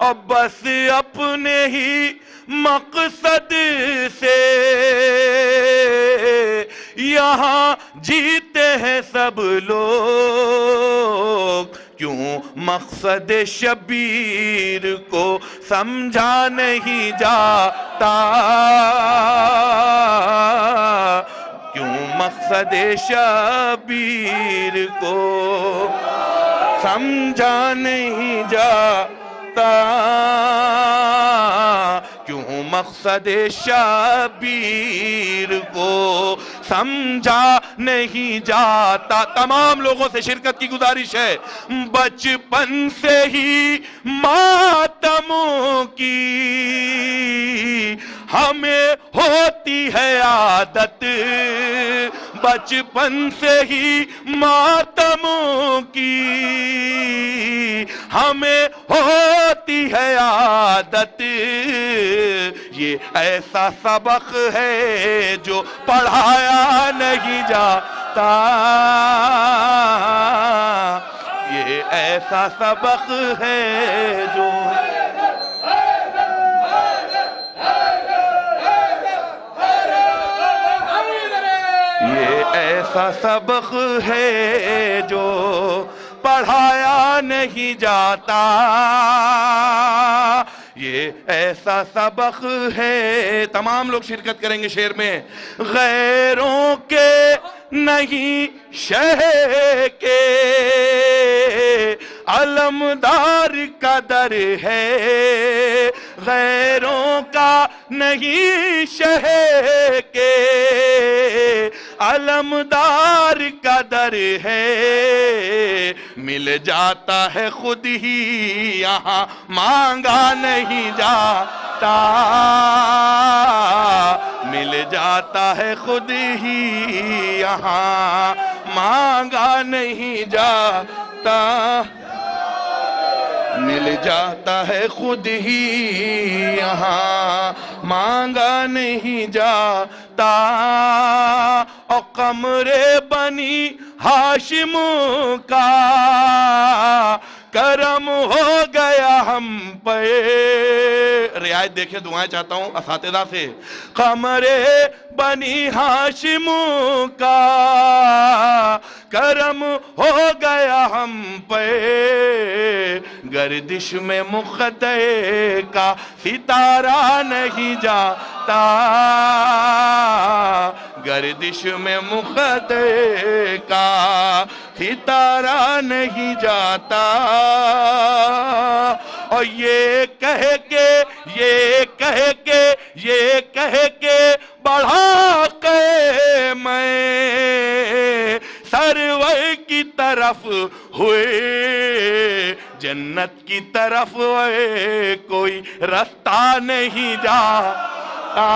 और बस अपने ही मकसद से यहाँ जीते हैं सब लोग, क्यों मकसद शबीर को समझा नहीं जाता, क्यों मकसद शबीर को समझा नहीं जाता, क्यों मकसद शबीर को समझा नहीं जाता। तमाम लोगों से शिरकत की गुजारिश है, बचपन से ही मातमों की हमें होती है आदत, बचपन से ही मातमों की हमें होती है आदत। ये ऐसा सबक है जो पढ़ाया नहीं जाता, ये ऐसा सबक है जो ऐसा सबक है जो पढ़ाया नहीं जाता, ये ऐसा सबक है। तमाम लोग शिरकत करेंगे शेर में। गैरों के नहीं शहर के अलमदार का दर है, गैरों का नहीं शहर के अलमदार का दर है, मिल जाता है खुद ही यहाँ मांगा नहीं जाता, मिल जाता है खुद ही यहाँ मांगा नहीं जाता, मिल जाता है खुद ही यहाँ मांगा नहीं जाता। और कमरे बनी हाशिम का करम हो गया हम पे, रियायत देखे दुआएं चाहता हूं असातिज़ा से। कमरे बनी हाशिम का करम हो गया हम पे, गर्दिश में मुक़द्दे का सितारा नहीं जाता, गर्दिश में मुक़द्दे का सितारा नहीं जाता। और ये कह के बढ़ा के मैं सरवर की तरफ हुए, जन्नत की तरफ कोई रास्ता नहीं जाता,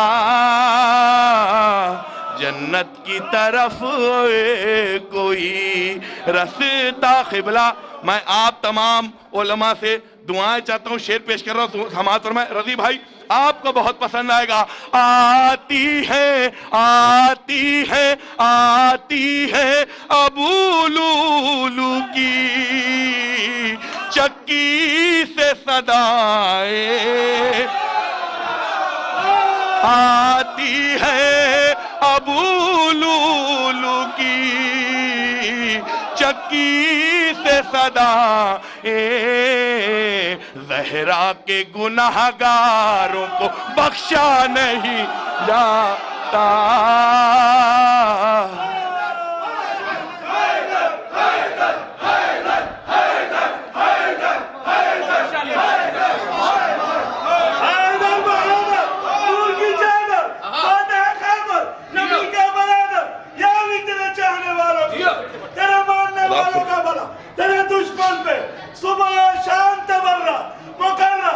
जन्नत की तरफ कोई रास्ता। क़िबला मैं आप तमाम उलमा से दुआएं चाहता हूँ, शेर पेश कर रहा हूँ, समाअत फरमाएं। रज़ी भाई आपको बहुत पसंद आएगा। आती है आती है आती है अबू लूलू की चक्की से सदाएं, आती है अबू लूलू की चक्की से सदा, ज़हरा के गुनाहगारों को बख्शा नहीं जाता। तेरे दुश्मन पे सुबह शाम तबर्रा मुकर्रा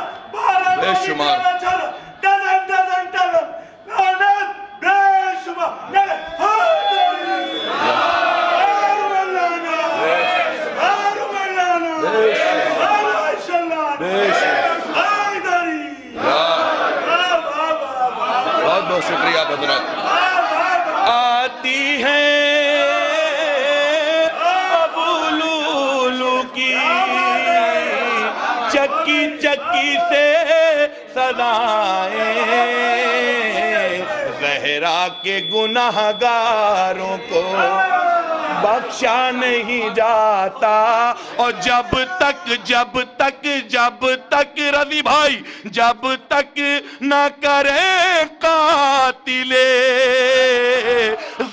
की से सदाएं, ज़हरा के गुनाहगारों को बख्शा नहीं जाता। और जब तक रवि भाई, जब तक ना करे कातिले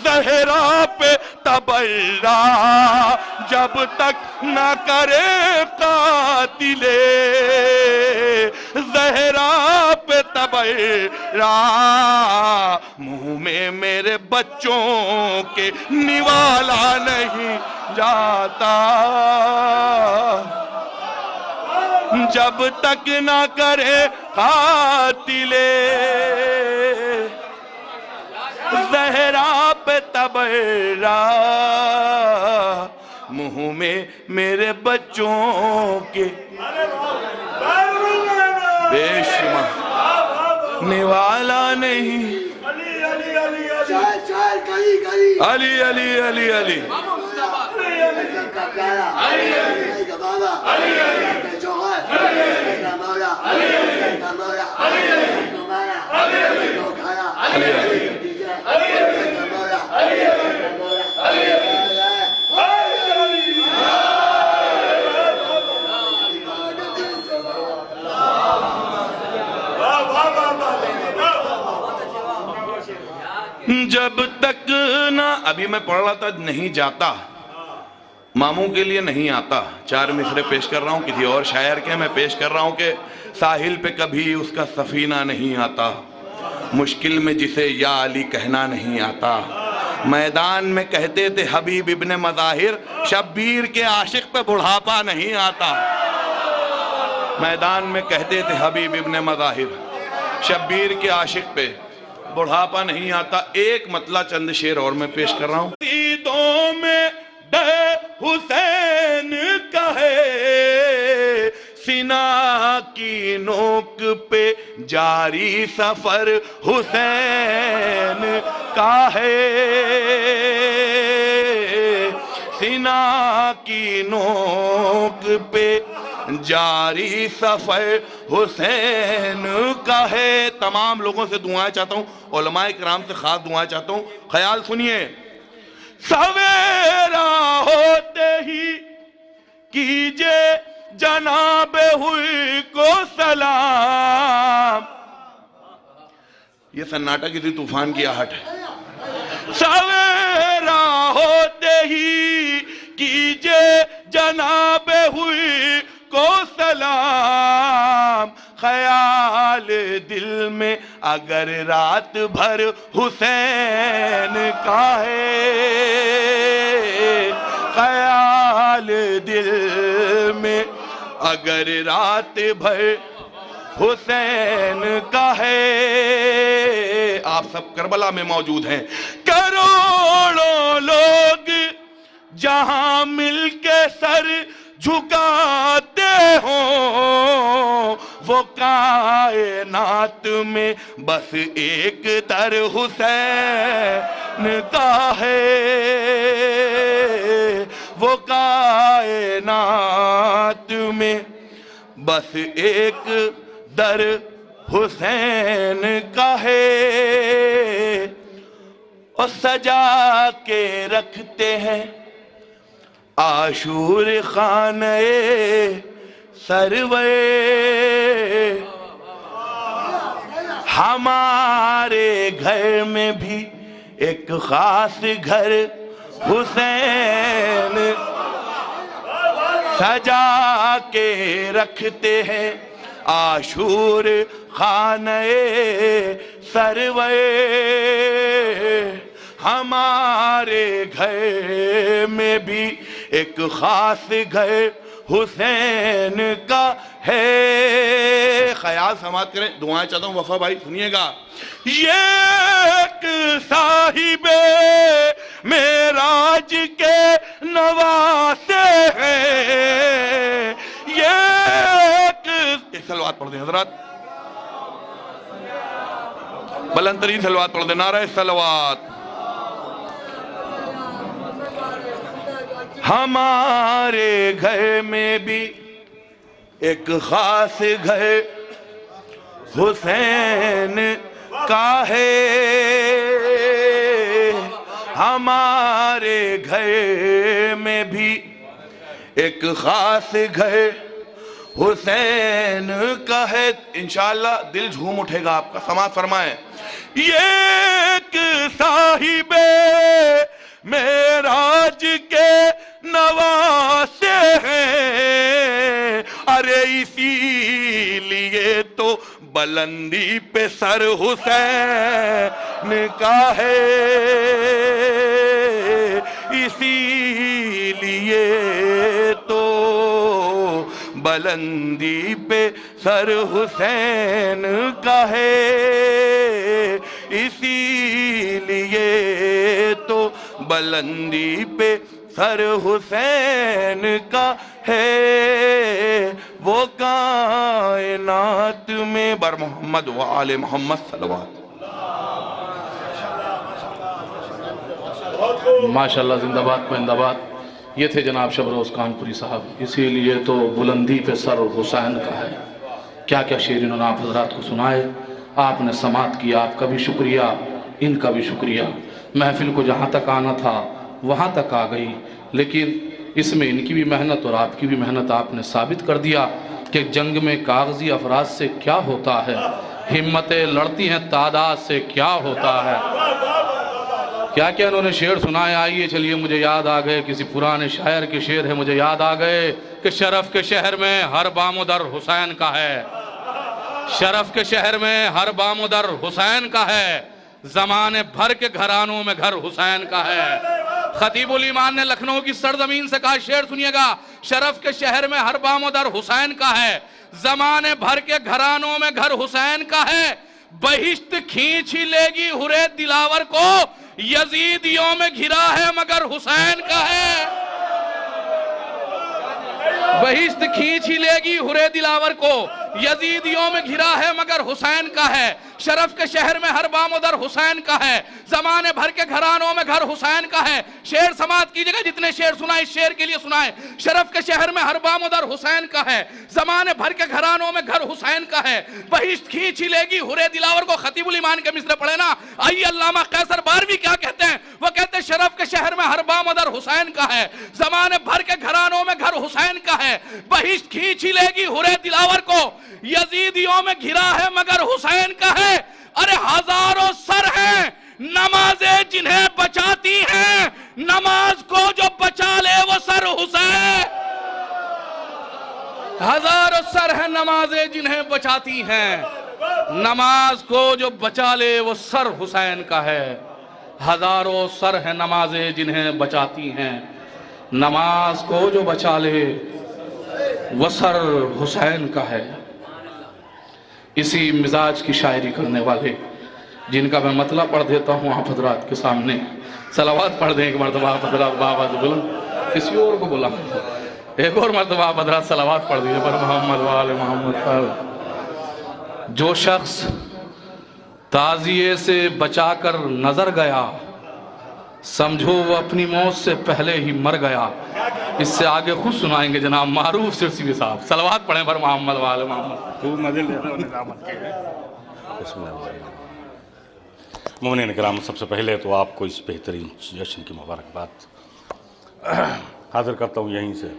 ज़हरा पे तबर्रा, जब तक ना करे कातिले ज़हरा पे तबर्रा, मुंह में मेरे बच्चों के निवाला नहीं जाता। जब तक ना करे कातिले ज़हरा पे तबर्रा, मुंह में मेरे बच्चों के बेशुमार निवाला नहीं। अली अली अली अली जब तक ना, अभी मैं पढ़ रहा था, नहीं जाता मामू के लिए नहीं आता। 4 मिसरे पेश कर रहा हूँ किसी और शायर के, मैं पेश कर रहा हूँ कि साहिल पे कभी उसका सफीना नहीं आता, मुश्किल में जिसे या अली कहना नहीं आता। मैदान में कहते थे हबीब इब्ने मज़ाहिर, शब्बीर के आशिक पे बुढ़ापा नहीं आता। मैदान में कहते थे हबीब इब्ने मज़ाहिर, शब्बीर के आशिक पे बुढ़ापा नहीं आता। एक मतला चंद शेर और मैं पेश कर रहा हूँ। ईदों में दे हुसैन कहे, सीना की नोक पे जारी सफर हुसैन का है, सीना की नोक पे जारी सफर हुसैन का है। तमाम लोगों से दुआएं चाहता हूँ, उलमाए किराम से खास दुआएं चाहता हूँ। ख्याल सुनिए, सवेरा होते ही कीजिए जनाब हुई को सलाम। ये सन्नाटा किसी तूफान की आहट है। सवेरा होते ही कीजिए जनाब हुई को सलाम, ख्याल दिल में अगर रात भर हुसैन का है, ख्याल दिल में अगर रात भर हुसैन का है। आप सब करबला में मौजूद हैं, करोड़ों लोग जहां मिलके सर झुकाते हो, वो कायनात में बस एक दर हुसैन का है, वो कायनात में बस एक दर हुसैन का है। और सजा के रखते हैं आशूर खाने सरवे, हमारे घर में भी एक खास घर हुसैन सजा के रखते हैं आशूर खाने सरवे, हमारे घर में भी एक खास घर हुसैन का है। ख्याल समाप्त करें, दुआएं चाहता हूँ वफा भाई सुनिएगा। ये एक साहिबे मेराज के नवासे हैं, ये एक सलवात पढ़ दें हजरात, बुलंद तरीन सलवात पढ़ दें, नारा सलवात। हमारे घर में भी एक खास घर हुसैन का है, हमारे घर में भी एक खास घर हुसैन का है। इंशाअल्लाह दिल झूम उठेगा आपका। समाज फरमाए, ये एक साहिबे मेराज के नवासे हैं, अरे इसीलिए तो बुलंदी पे सर हुसैन का है, इसीलिए तो बुलंदी पे सर हुसैन का है, इसीलिए तो बुलंदी पे सर हुसैन का है। वो कायनात में बर मोहम्मद व आले मोहम्मद सल्लल्लाहु माशाल्लाह, जिंदाबाद जिंदाबाद। ये थे जनाब शबरोज कानपुरी साहब। इसीलिए तो बुलंदी पे सर हुसैन का है। क्या क्या शेर इन्होंने आप हजरात को सुनाए, आपने समात किया, आपका भी शुक्रिया, इनका भी शुक्रिया। महफिल को जहाँ तक आना था वहाँ तक आ गई, लेकिन इसमें इनकी भी मेहनत और आपकी भी मेहनत आपने साबित कर दिया कि जंग में कागजी अफराद से क्या होता है, हिम्मतें लड़ती हैं तादाद से क्या होता है। क्या क्या इन्होंने शेर सुनाए। आइए चलिए, मुझे याद आ गए, किसी पुराने शायर के शेर है, मुझे याद आ गए कि शरफ के शहर में हर बामुदर हुसैन का है, शरफ के शहर में हर बामुदर हुसैन का है, जमाने भर के घरानों में घर हुसैन का है। खतीबुल ईमान ने लखनऊ की सरजमीन से कहा, शेर सुनिएगा, शरफ के शहर में हर बामुदर हुसैन का है, जमाने भर के घरानों में घर हुसैन का है, बहिश्त खींच ही लेगी हुरे दिलावर को, यजीदियों में घिरा है मगर हुसैन का है। बहिश्त खींच ही लेगी हुरे दिलावर को, यजीदियों में घिरा है मगर हुसैन का है। शरफ के शहर में हर बामुदर हुसैन का है, जमाने भर के घरानों में घर हुसैन का है। शेर समात कीजिएगा, जितने शेर सुनाए शेर के लिए सुनाए। शरफ के शहर में हर बामुदर हुसैन का है, जमाने भर के घरानों में घर हुसैन का है, बहिश्त खींच ही लेगी हुरे दिलावर को। खतीबुल ईमान के मिसरे पढ़े ना। आइए अल्लामा कैसर बारवी क्या कहते हैं, वो कहते हैं शरफ के शहर में हर बामुदर हुसैन का है, जमाने भर के घरानों में घर हुसैन का है, बहिश्त खींच ही लेगी हुरे दिलावर को, यजीदियों में घिरा है मगर हुसैन का है। अरे हजारों सर हैं नमाजें जिन्हें बचाती हैं, नमाज को जो बचा ले वो सर हुसैन। हजारों सर हैं नमाजें जिन्हें बचाती हैं, नमाज को जो बचा ले वो सर हुसैन का है। हजारों सर हैं नमाजें जिन्हें बचाती हैं, नमाज को जो बचा ले वो सर हुसैन का है। इसी मिजाज की शायरी करने वाले जिनका मैं मतलब पढ़ देता हूँ आप हजरात के सामने। सलावत पढ़ दें एक मरतबा आप हजरात, बाबा बुलंद किसी और को बुला, एक और मरतबा आप हजरात सलावत पढ़ दीजिए पर मोहम्मद वाले मोहम्मद पर। जो शख्स ताजिए से बचाकर नजर गया, समझो वो अपनी मौत से पहले ही मर गया। इससे आगे खुद सुनाएंगे जनाब मारूफ सिरसी साहब। सलावत पढ़ें पर मोहम्मद वाले मोहम्मद। खूब मजे ले मोमिन कराम, सबसे पहले तो आपको इस बेहतरीन जश्न की मुबारकबाद हाजिर करता हूँ यहीं से।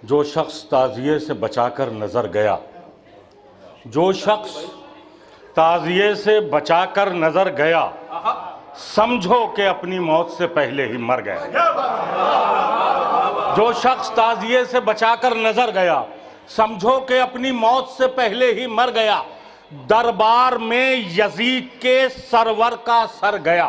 जो शख्स ताज़िए से बचाकर नज़र गया, जो शख्स ताज़िए से बचाकर नज़र गया, समझो कि अपनी मौत से पहले ही मर गया। जो शख्स ताज़िए से बचाकर नज़र गया, समझो कि अपनी मौत से पहले ही मर गया। दरबार में यजीद के सरवर का सर गया।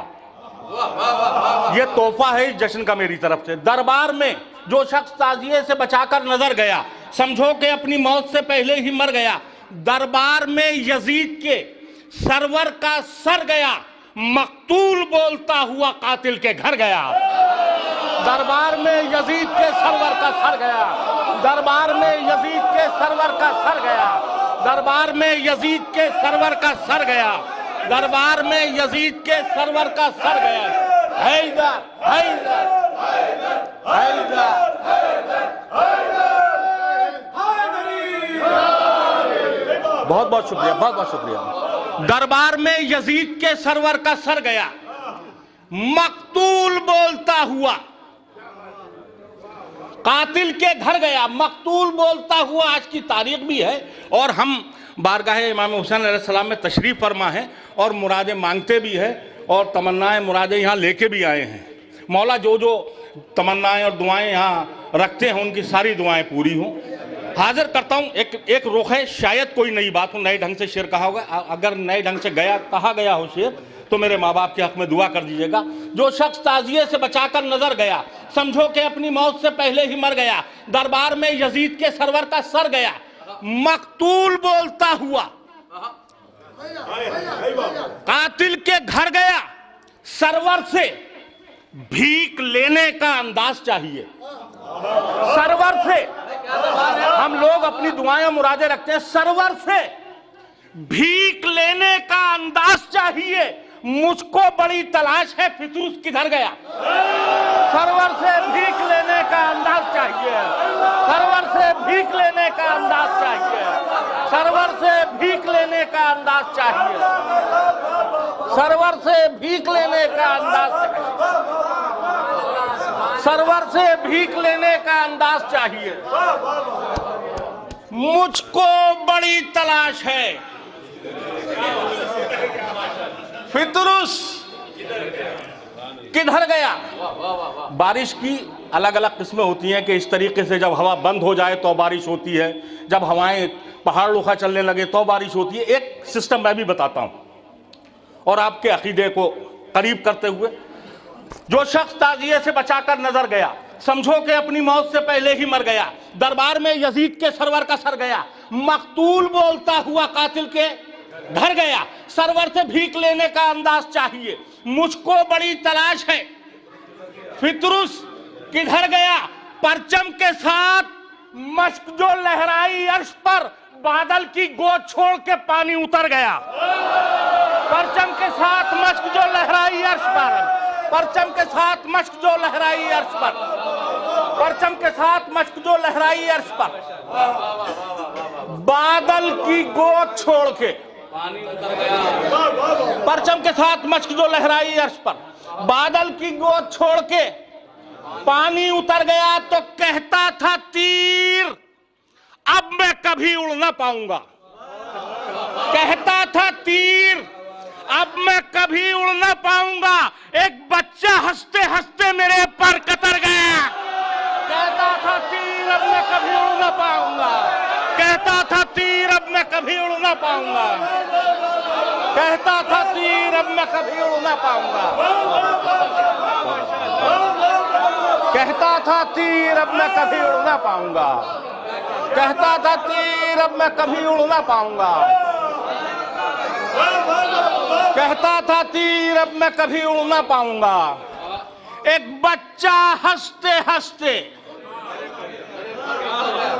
ये तोहफा है इस जश्न का मेरी तरफ से। दरबार में जो शख्स ताजिए से बचाकर नजर गया, समझो कि अपनी मौत से पहले ही मर गया। दरबार में यजीद के सरवर का सर गया, मकतूल बोलता हुआ कातिल के घर गया। दरबार में यजीद के सरवर का सर गया, दरबार में यजीद के सरवर का सर गया, दरबार में यजीद के सरवर का सर गया, दरबार में यजीद के सरवर का सर गया। हैदर हैदर हैदर हैदर हैदर बहुत बहुत शुक्रिया, बहुत बहुत शुक्रिया। दरबार में यजीद के सरवर का सर गया, मकतूल बोलता हुआ, कातिल के घर गया, मकतूल बोलता हुआ। आज की तारीख भी है और हम बारगाह इमाम हुसैन अलैहिस्सलाम में तशरीफ़ फरमा है और मुरादें मांगते भी है और तमन्नाएं मुरादें यहाँ लेके भी आए हैं। मौला जो जो तमन्नाएं और दुआएं यहाँ रखते हैं उनकी सारी दुआएं पूरी हों। हाजिर करता हूँ एक रुख है, शायद कोई नई बात हो, नए ढंग से शेर कहा होगा, अगर नए ढंग से कहा गया हो शेर तो मेरे माँ बाप के हक में दुआ कर दीजिएगा। जो शख्स ताजिए से बचाकर नजर गया, समझो कि अपनी मौत से पहले ही मर गया। दरबार में यजीद के सरवर का सर गया, मकतूल बोलता हुआ। कातिल के घर गया, सरवर से भीख लेने का अंदाज चाहिए। सरवर से हम लोग अपनी दुआएं मुरादें रखते हैं, सरवर से भीख लेने का अंदाज चाहिए। मुझको बड़ी तलाश है, फितरूस किधर गया? सरवर से भीख लेने का अंदाज चाहिए, सरवर से भीख लेने का अंदाज चाहिए, सरवर से भीख लेने का अंदाज चाहिए, सरवर से भीख लेने का अंदाज चाहिए, सरवर से भीख लेने का अंदाज चाहिए। मुझको बड़ी तलाश है, फितरूस किधर गया? बारिश की अलग अलग किस्में होती हैं कि इस तरीके से जब हवा बंद हो जाए तो बारिश होती है, जब हवाएं पहाड़ रुखा चलने लगे तो बारिश होती है। एक सिस्टम मैं भी बताता हूं और आपके अकीदे को करीब करते हुए। जो शख्स ताजिए से बचाकर नजर गया, समझो कि अपनी मौत से पहले ही मर गया। दरबार में यजीद के सरवर का सर गया, मकतूल बोलता हुआ कातिल के घर गया। सरवर से भीख लेने का अंदाज चाहिए। मुझको बड़ी तलाश है, फितरूस किधर गया? परचम के साथ मश्क जो लहराई अर्श पर, बादल की गोद छोड़ के पानी उतर गया। परचम के साथ मश्क जो लहराई अर्श पर, परचम के साथ मश्क जो लहराई अर्श पर, परचम के साथ मश्क जो लहराई अर्श पर, बादल की गोद छोड़ के परचम के साथ मश्क जो लहराई अर्श पर, बादल की गोद छोड़ के पानी उतर गया। तो कहता था तीर अब मैं कभी उड़ ना पाऊंगा, कहता था तीर अब मैं कभी उड़ ना पाऊंगा। एक बच्चा हंसते हंसते मेरे पर कतर गया, कहता था तीर अब मैं कभी उड़ ना पाऊंगा, कहता था तीर अब मैं कभी उड़ ना पाऊंगा, कहता था तीर अब मैं कभी उड़ ना पाऊंगा, कहता था तीर अब मैं कभी उड़ ना पाऊंगा, कहता था तीर अब मैं कभी उड़ ना पाऊंगा, कहता था तीर अब मैं कभी उड़ ना पाऊंगा। एक बच्चा हंसते हंसते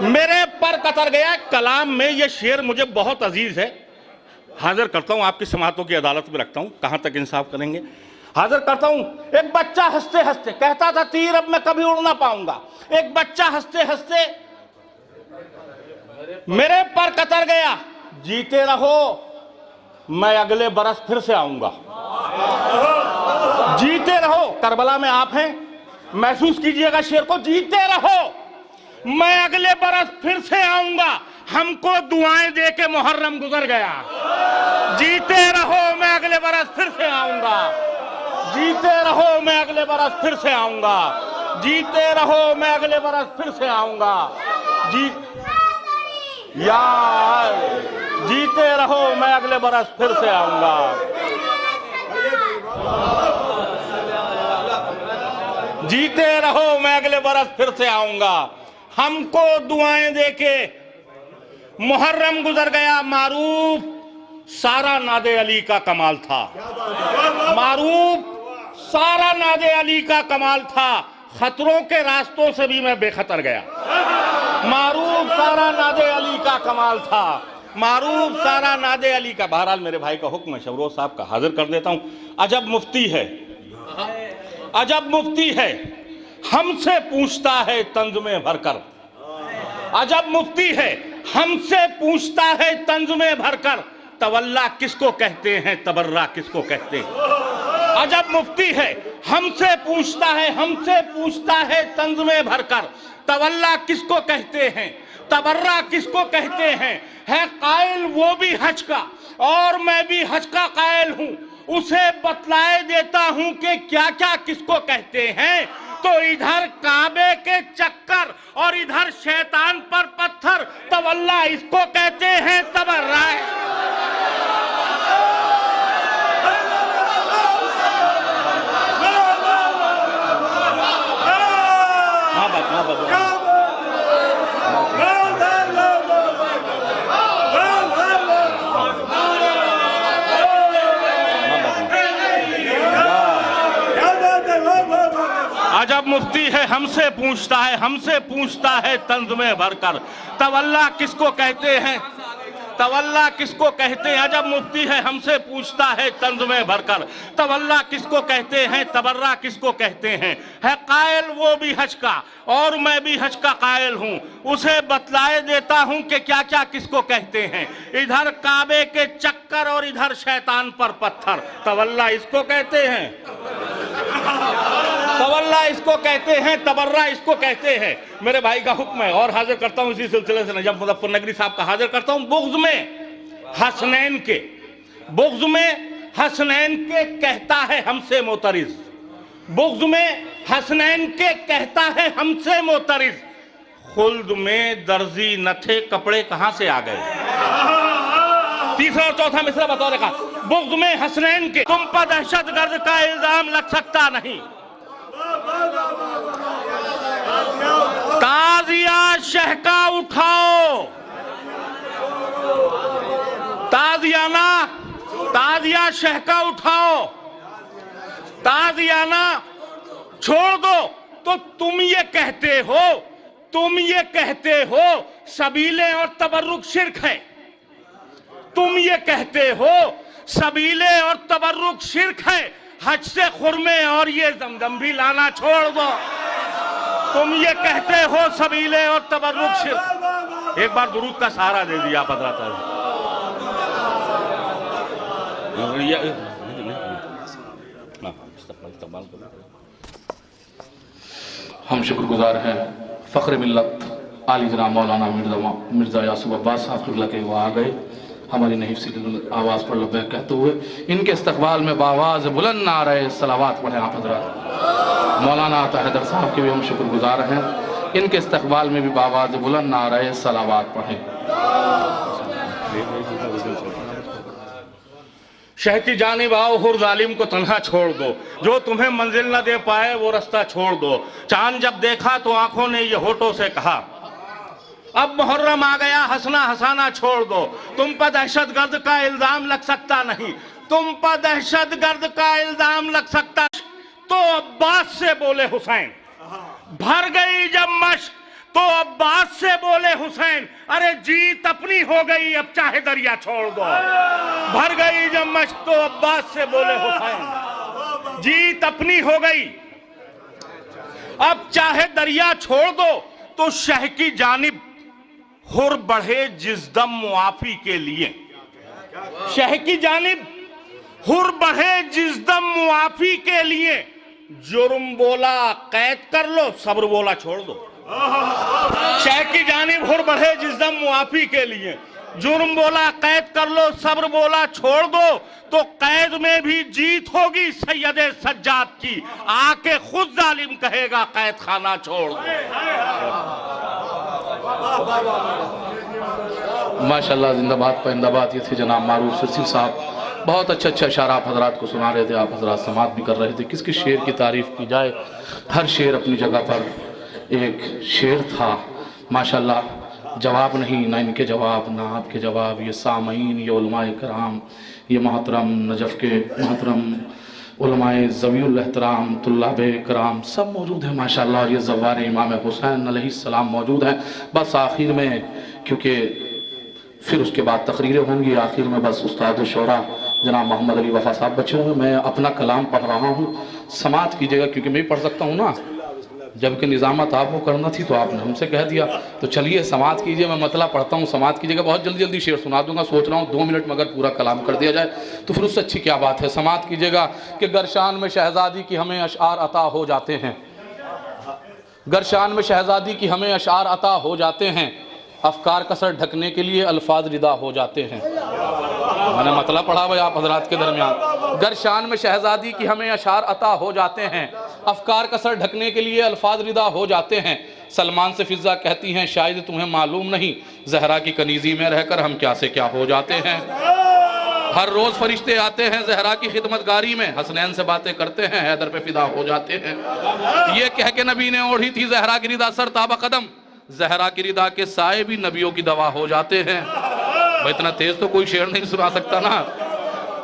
मेरे पर कतर गया। कलाम में ये शेर मुझे बहुत अजीज है, हाजिर करता हूं, आपकी समातों की अदालत में रखता हूं, कहां तक इंसाफ करेंगे। हाजिर करता हूं। एक बच्चा हंसते हंसते कहता था तीर अब मैं कभी उड़ ना पाऊंगा। एक बच्चा हंसते हंसते मेरे पर कतर गया। जीते रहो मैं अगले बरस फिर से आऊंगा, जीते रहो। करबला में आप हैं, महसूस कीजिएगा शेर को। जीते रहो मैं अगले बरस फिर से आऊंगा, हमको दुआएं दे के मुहर्रम गुजर गया। जीते रहो मैं अगले बरस फिर से आऊंगा, जीते रहो मैं अगले बरस फिर से आऊंगा, जीते रहो मैं अगले बरस फिर से आऊंगा। यार जीते रहो मैं अगले बरस फिर से आऊंगा। जीते रहो मैं अगले बरस फिर से आऊंगा। हमको दुआएं देके मुहर्रम गुजर गया। मारूफ सारा नादे अली का कमाल था, मारूफ सारा नादे अली का कमाल था। खतरों के रास्तों से भी मैं बेखतर गया। मारूफ सारा नादे अली का कमाल था, मारूफ सारा नादे अली का। बहरहाल मेरे भाई का हुक्म है, शबरोज साहब का हाजिर कर देता हूं। अजब मुफ्ती है, अजब मुफ्ती है, हमसे पूछता है तंज में भरकर। अजब मुफ्ती है, हमसे पूछता है तंज में भरकर, तवल्ला किसको कहते हैं, तबर्रा किसको कहते हैं। अजब मुफ्ती है, हमसे पूछता है तंज में भरकर, तवल्ला किसको कहते हैं, तबर्रा किसको कहते हैं। है कायल वो भी हज का और मैं भी हज का कायल हूं, उसे बतलाए देता हूं कि क्या क्या किसको कहते हैं। तो इधर काबे के चक्कर और इधर शैतान पर पत्थर, तवल्ला इसको कहते हैं, तबर्रा। अजब मुफ्ती है, हमसे पूछता है तंज में भरकर, तवल्ला किसको कहते हैं, तवल्ला किसको कहते हैं। अजब मुफ्ती है, हमसे पूछता है तंज में भरकर, तवल्ला किसको कहते हैं, तबर्रा किसको कहते हैं। है कायल वो भी हज का और मैं भी हज का कायल हूं, उसे बतलाए देता हूं कि क्या क्या किसको कहते हैं। इधर काबे के चक्कर और इधर शैतान पर पत्थर, तवल्ला इसको कहते हैं, तवल्ला इसको कहते हैं, तबर्रा इसको कहते हैं। मेरे भाई का हुक्म है और हाजिर करता हूं इसी सिलसिले से नजफ मुजफ्फर नगरी साहब का हाजिर करता हूं। बुग़्ज़ में हसनैन के कहता है हमसे मोतरिज़, बुग़्ज़ में हसनैन के कहता है हमसे मोतरिज़। खुल्द में दर्जी न थे, कपड़े कहां से आ गए। तीसरा और चौथा मिसरा बतौर देखा, बुग़्ज़ में हसनैन के, तुम पर दहशतगर्द का इल्जाम लग सकता नहीं। ताजिया शहका उठाओ, ताजिया शहका उठाओ, ताजियाना छोड़ दो। तो तुम ये कहते हो सबीले और तबर्रुक शिर्क है, तुम ये कहते हो सबीले और तबर्रुक शिर्क है। हज से खुरमे और ये जमजम भी लाना छोड़ दो। तुम ये कहते हो सबीले और तबर्रुक शिर्क। एक बार दुरूद का सहारा दे दिया आप हज़रात। हम शुक्रगुजार हैं फ़ख्र मिल्लत आली जनाब मौलाना मिर्ज़ा यासूब अब्बास साहब क़िबला के, वो आ गए हमारी नहीफ सी आवाज़ पर लब्बैक कहते हुए। इनके इस्तक़बाल में बावाज़ बुलंद नारे सलावात पढ़ें आप हज़रात। मौलाना अता हैदर साहब के भी हम शुक्रगुजार हैं, इनके इस्तक़बाल में भी बावाज़ बुलंद नारे सलावात पढ़ें। शह की जानिब आओ, हुर जालिम को तन्हा छोड़ दो, जो तुम्हें मंजिल न दे पाए वो रास्ता छोड़ दो। चांद जब देखा तो आंखों ने ये होठों से कहा, अब मुहर्रम आ गया, हंसना हंसाना छोड़ दो। तुम पर दहशतगर्द का इल्जाम लग सकता नहीं, तुम पर दहशतगर्द का इल्जाम लग सकता। तो अब्बास से बोले हुसैन, भर गई जब मश्क तो अब्बास से बोले हुसैन, अरे जीत अपनी हो गई अब चाहे दरिया छोड़ दो। भर गई जब मश्क तो अब्बास से बोले हुसैन, जीत अपनी हो गई अब चाहे दरिया छोड़ दो। तो शह की जानिब हुर बढ़े जिस दम मुआफी के लिए, शह की जानिब हुर बढ़े जिस दम मुआफी के लिए। जुर्म बोला कैद कर लो, सब्र बोला छोड़ दो। शह की जानिब हुर बढ़े जिस दम मुआफी के लिए, जुर्म बोला कैद कर लो, सब्र बोला छोड़ दो। तो कैद में भी जीत होगी सैयदे सज्जाद की, आके खुद जालिम कहेगा कैद खाना छोड़ दो। माशाल्लाह, जिंदाबाद परिंदाबाद। ये थे जनाब मारूफ सिरसी साहब, बहुत अच्छा अशारा आप हजरात को सुना रहे थे, आप हजरात समात भी कर रहे थे। किसके शेर की तारीफ़ की जाए, हर शेर अपनी जगह पर एक शेर था माशाल्लाह। जवाब नहीं, ना इनके जवाब ना आपके जवाब, ये सामईन, ये उलमाए कराम, ये मोहतरम नजफ़ के मोहतरम उलमाए ज़वीउल एहतराम तुल्लाबे कराम सब मौजूद हैं माशाल्लाह। और ये ज़वार इमाम हुसैन अलैहिस्सलाम मौजूद हैं। बस आखिर में, क्योंकि फिर उसके बाद तकरीरें होंगी, आखिर में बस उस्ताद शोरा जनाब मोहम्मद अली वफ़ा साहब बचे होंगे। मैं अपना कलाम पढ़ रहा हूँ, समात कीजिएगा क्योंकि मैं भी पढ़ सकता हूँ ना। जबकि निज़ामत आपको करना थी तो आपने हमसे कह दिया। तो चलिए समात कीजिए, मैं मतला पढ़ता हूँ, समात कीजिएगा। बहुत जल्दी जल्दी शेर सुना दूंगा, सोच रहा हूँ 2 मिनट में अगर पूरा कलाम कर दिया जाए तो फिर उससे अच्छी क्या बात है। समात कीजिएगा कि गरशान में शहज़ादी की हमें अशआर अता हो जाते हैं, गरशान में शहज़ादी की हमें अशआर अता हो जाते हैं, अफकार कसर ढकने के लिए अल्फाज रिदा हो जाते हैं। मैंने मतला पढ़ा भाई आप हजरात के दरमियान। गरशान में शहज़ादी की हमें अशार अता हो जाते हैं, अफकार कसर ढकने के लिए अल्फाज रिदा हो जाते हैं। सलमान से फिज़ा कहती हैं शायद तुम्हें मालूम नहीं, जहरा की कनीज़ी में रहकर हम क्या से क्या हो जाते हैं। हर रोज़ फरिश्ते आते हैं जहरा की खिदमतगारी में, हसनैन से बातें करते हैं, हैदर पे फिदा हो जाते हैं। ये कह के नबी ने ओढ़ी थी जहरा की रिदा सर ताबा कदम, जहरा की रिदा के साए भी नबियों की दवा हो जाते हैं। भाई इतना तेज तो कोई शेर नहीं सुना सकता ना।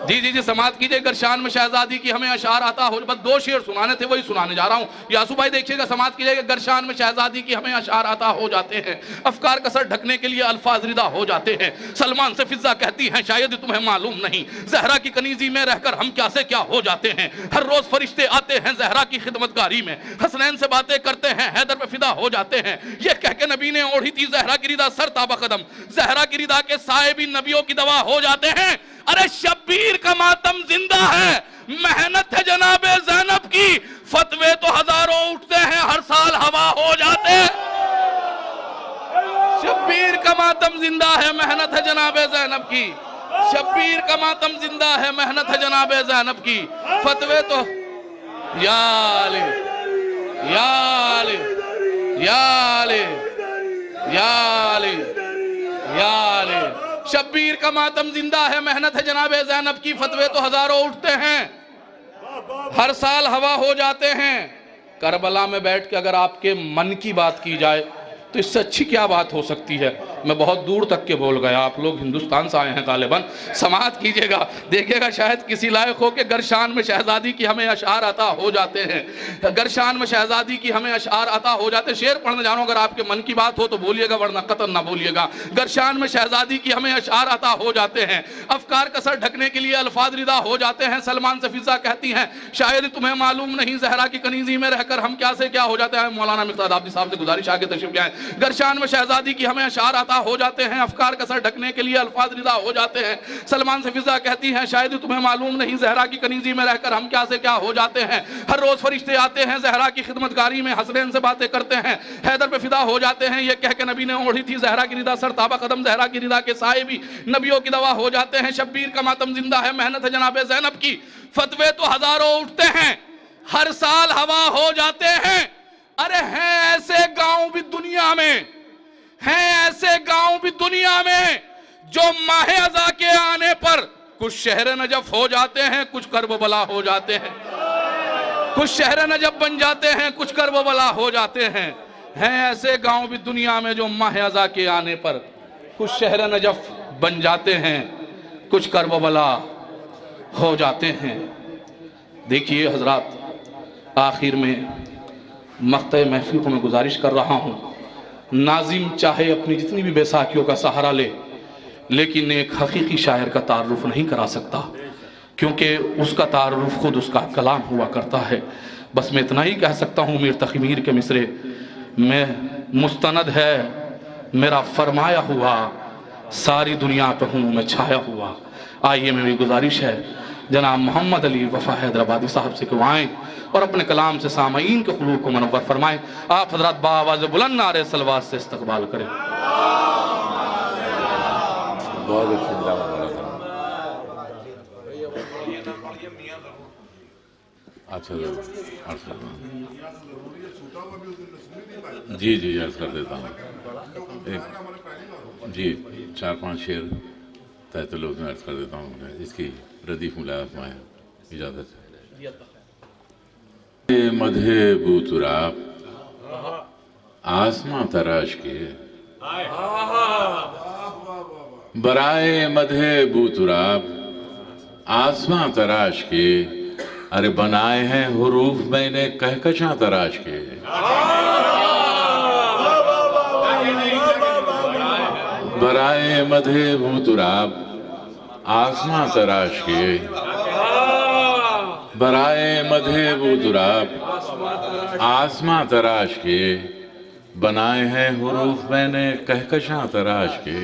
जी जी जी समात कीजिए। गरशान में शहज़ादी की हमें अशार आता हो, बस 2 शेर सुनाने थे वही सुनाने जा रहा हूँ। यासू भाई देखिएगा, समात कीजिएगा। गरशान में शहज़ादी की हमें अशार आता हो जाते हैं, अफकार कसर ढकने के लिए अल्फाज रिदा हो जाते हैं। सलमान से फिज़ा कहती हैं शायद तुम्हें मालूम नहीं, जहरा की कनीज़ी में रहकर हम क्या से क्या हो जाते हैं। हर रोज़ फरिश्ते आते हैं जहरा की खिदमतगारी में, हसनैन से बातें करते हैं, हैदर पे फिदा हो जाते हैं। ये कह के नबी ने ओढ़ी थी जहरा की रिदा सर ताबा कदम, जहरा की रिदा के साए भी नबियों की दवा हो जाते हैं। अरे शब्बीर का मातम जिंदा है, मेहनत है जनाबे ज़ैनब की, फतवे तो हजारों उठते हैं, हर साल हवा हो जाते। शब्बीर का मातम जिंदा है, मेहनत है जनाबे ज़ैनब की, शब्बीर का मातम जिंदा है, मेहनत है जनाबे ज़ैनब की, फतवे तो या अली या अली या अली या अली या अली। शब्बीर का मातम जिंदा है, मेहनत है जनाबे ज़ैनब की, फतवे तो हजारों उठते हैं, हर साल हवा हो जाते हैं। करबला में बैठ के अगर आपके मन की बात की जाए तो इससे अच्छी क्या बात हो सकती है। मैं बहुत दूर तक के बोल गया, आप लोग हिंदुस्तान से आए हैं गालिबन। समात कीजिएगा, देखिएगा शायद किसी लायक हो के गरशान में शहज़ादी की हमें अशार अता हो जाते हैं, गरशान में शहज़ादी की हमें अशार अता हो जाते हैं। शेर पढ़ने जा रहा हूं, अगर आपके मन की बात हो तो बोलिएगा वरना कतन ना बोलिएगा। गरशान में शहज़ादी की हमें अशार अता हो जाते हैं, अफकार कसर ढकने के लिए अल्फाज रिदा हो जाते हैं। सलमान से फिज़ा कहती हैं शायद तुम्हें मालूम नहीं, जहरा की कनीज़ी में रहकर हम क्या से क्या हो जाते हैं। मौलाना मिक़दाद आबदी साहब से गुजारिश आगे तशरीफ ले आए। गरशान में शहज़ादी की हमें अशार अता हो जाते हैं, अफकार कसर ढकने के लिए अल्फाज रिदा हो जाते हैं। सलमान से फिज़ा कहती हैं शायद तुम्हें मालूम नहीं, जहरा की कनीज़ी में रहकर हम क्या से क्या हो जाते हैं। हर रोज़ फरिश्ते आते हैं जहरा की खिदमतगारी में, हसनैन से बातें करते हैं, हैदर पे फिदा हो जाते हैं। ये कह के नबी ने ओढ़ी थी जहरा की रिदा सर ताबा कदम, जहरा की रिदा के साए भी नबियों की दवा हो जाते हैं। शब्बीर का मातम जिंदा है, मेहनत है जनाबे ज़ैनब की, फतवे तो हजारों उठते हैं, हर साल हवा हो जाते हैं। अरे हैं ऐसे गांव भी दुनिया में, हैं ऐसे गांव भी दुनिया में जो माहे अज़ा के आने पर कुछ शहर नजफ हो जाते हैं, कुछ करबला हो जाते हैं, कुछ शहर नजफ बन जाते हैं, कुछ करबला हो जाते हैं। हैं ऐसे गांव भी दुनिया में जो माहे अज़ा के आने पर कुछ शहर नजफ बन जाते हैं, कुछ करबला हो जाते हैं। देखिए हजरात, आखिर में मक़ते महफिल को मैं गुजारिश कर रहा हूँ, नाजिम चाहे अपनी जितनी भी बैसाखियों का सहारा ले, लेकिन एक हकीकी शायर का तारुफ नहीं करा सकता, क्योंकि उसका तारुफ खुद उसका कलाम हुआ करता है। बस मैं इतना ही कह सकता हूँ, मीर तखमीर के मिसरे मैं मुस्तनद है मेरा फरमाया हुआ, सारी दुनिया पे हूँ मैं छाया हुआ। आइए मेरी गुजारिश है जनाब मोहम्मद अली वफ़ा हैदराबादी साहब से कि वो आएँ और अपने कलाम से सामईन के क़ुलूब को मनव्वर फरमाएं। आप हज़रात बाआवाज़ बुलंद नारे सलवात से इस्तक़बाल करें। बहुत अच्छी अच्छा जी जी अर्ज़ कर देता हूँ। एक जी 4-5 शेर तहत-ए-लुफ़्ज़ में अर्ज़ कर देता हूँ, इसकी रदीफ़ मुलायम फरमाएं इजाज़त है। मधे बूतुराब आसमां तराश के, बराए मधे बूतुराब आसमां तराश के, अरे बनाए हैं हुरूफ मैंने कहकशां तराश के। बराए मधे बूतुराब आसमां तराश के, बराए मधे बूतुराब आसमां तराश के बनाए हैं हुरूफ मैंने कहकशां तराश के।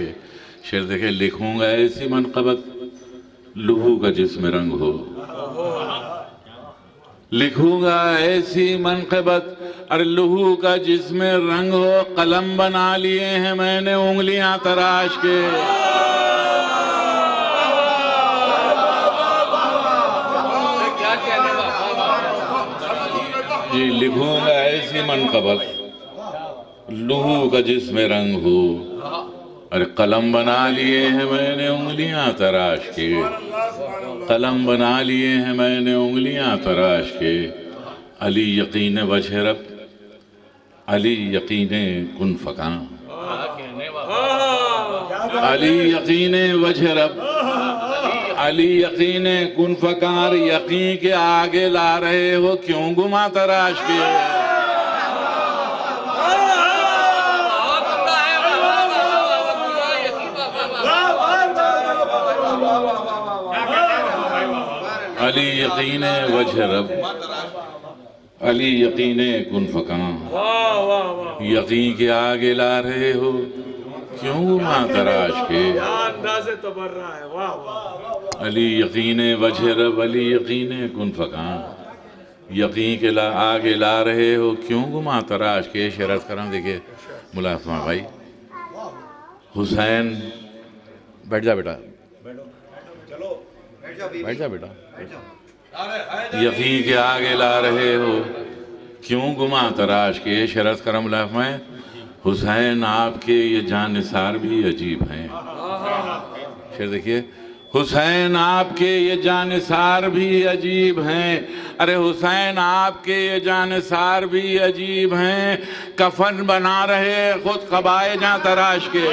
शेर देखे, लिखूंगा ऐसी मनक़बत लहू का जिस्म रंग हो, लिखूंगा ऐसी मनक़बत अरे लहू का जिस्म रंग हो। कलम बना लिए हैं मैंने उंगलियां तराश के। जी लिखूंगा ऐसी मनक़बत लहू का जिस्म रंग हो, अरे कलम बना लिए हैं मैंने उंगलियां तराश के। कलम बना लिए हैं मैंने उंगलियां तराश के। अली यकीन वजह रब, अली यकीन कुन फ़कां, अली यकीन वजह रब, अली यकीन कुन फ़कां। यकीन के आगे ला रहे हो क्यों गुमा तराश के। अली यकीन वजह रब, अली यकीन कुन फ़कां। यकीन के आगे ला रहे हो क्यों गुमा तराश के। अली यकीन वजह रब, अली यकीन कुन फ़कां। यकीन के आगे ला रहे हो क्यों गुमा तराश के। शेरत करम देखिए मुलाज़मा भाई हुसैन, बैठ जा बेटा, बैठ जा बेटा। यकीन के आगे ला रहे हो क्यों गुमा तराश के। शरत करम में हुसैन आपके ये जानिसार भी अजीब हैं। शेर देखिए, हुसैन आपके ये जानिसार भी अजीब हैं। अरे हुसैन आपके ये जानिसार भी अजीब हैं। कफन बना रहे खुद कबाए जा तराश के।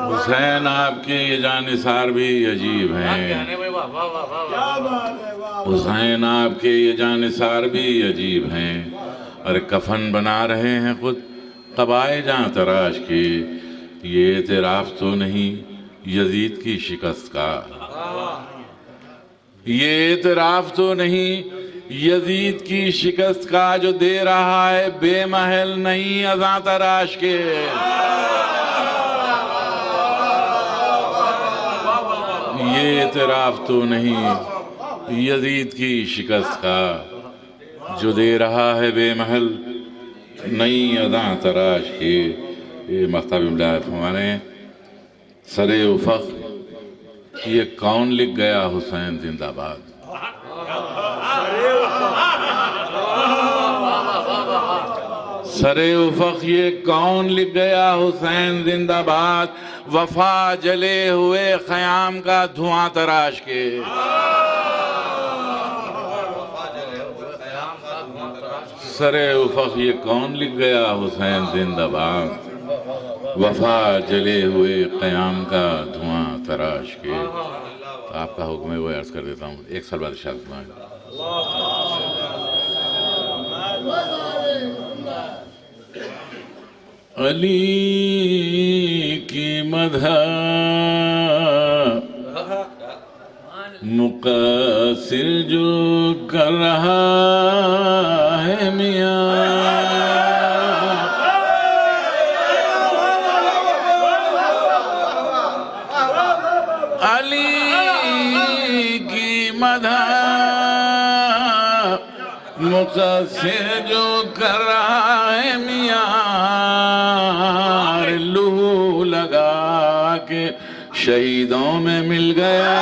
हुसैन आपके ये जानिसार भी अजीब हैं। हुसैन आपके ये जानिसार भी अजीब हैं। अरे कफन बना रहे हैं खुद कबाए जां तराश के। ये एतराफ़ तो नहीं यजीद की शिकस्त का, ये एतराफ़ तो नहीं यजीद की शिकस्त का। जो दे रहा है बेमहल नहीं अज़ां तराश के। ये एतराफ़ तो नहीं यजीद की शिकस्त का। जो दे रहा है बेमहल नई अदां तराश के। ये मख्ताब फरमाने सरे उफ़क़ ये कौन लिख गया हुसैन जिंदाबाद। सरे उफ़क़ ये कौन लिख गया हुसैन जिंदाबाद। वफा जले हुए ख़याम का धुआं तराश के। सरे उफ़क़ ये कौन लिख गया हुसैन जिंदाबाद। वफा जले हुए क़याम का धुआं तराश के। तो आपका हुक्म है वो अर्ज़ कर देता हूँ। एक साल बाद इरशाद फरमाएं। अली की मदह मुक़स्सिर जो कर रहा है मियाँ। अली की मदह मुक़स्सिर जो कर रहा है मियाँ। लहू लगा के शहीदों में मिल गया।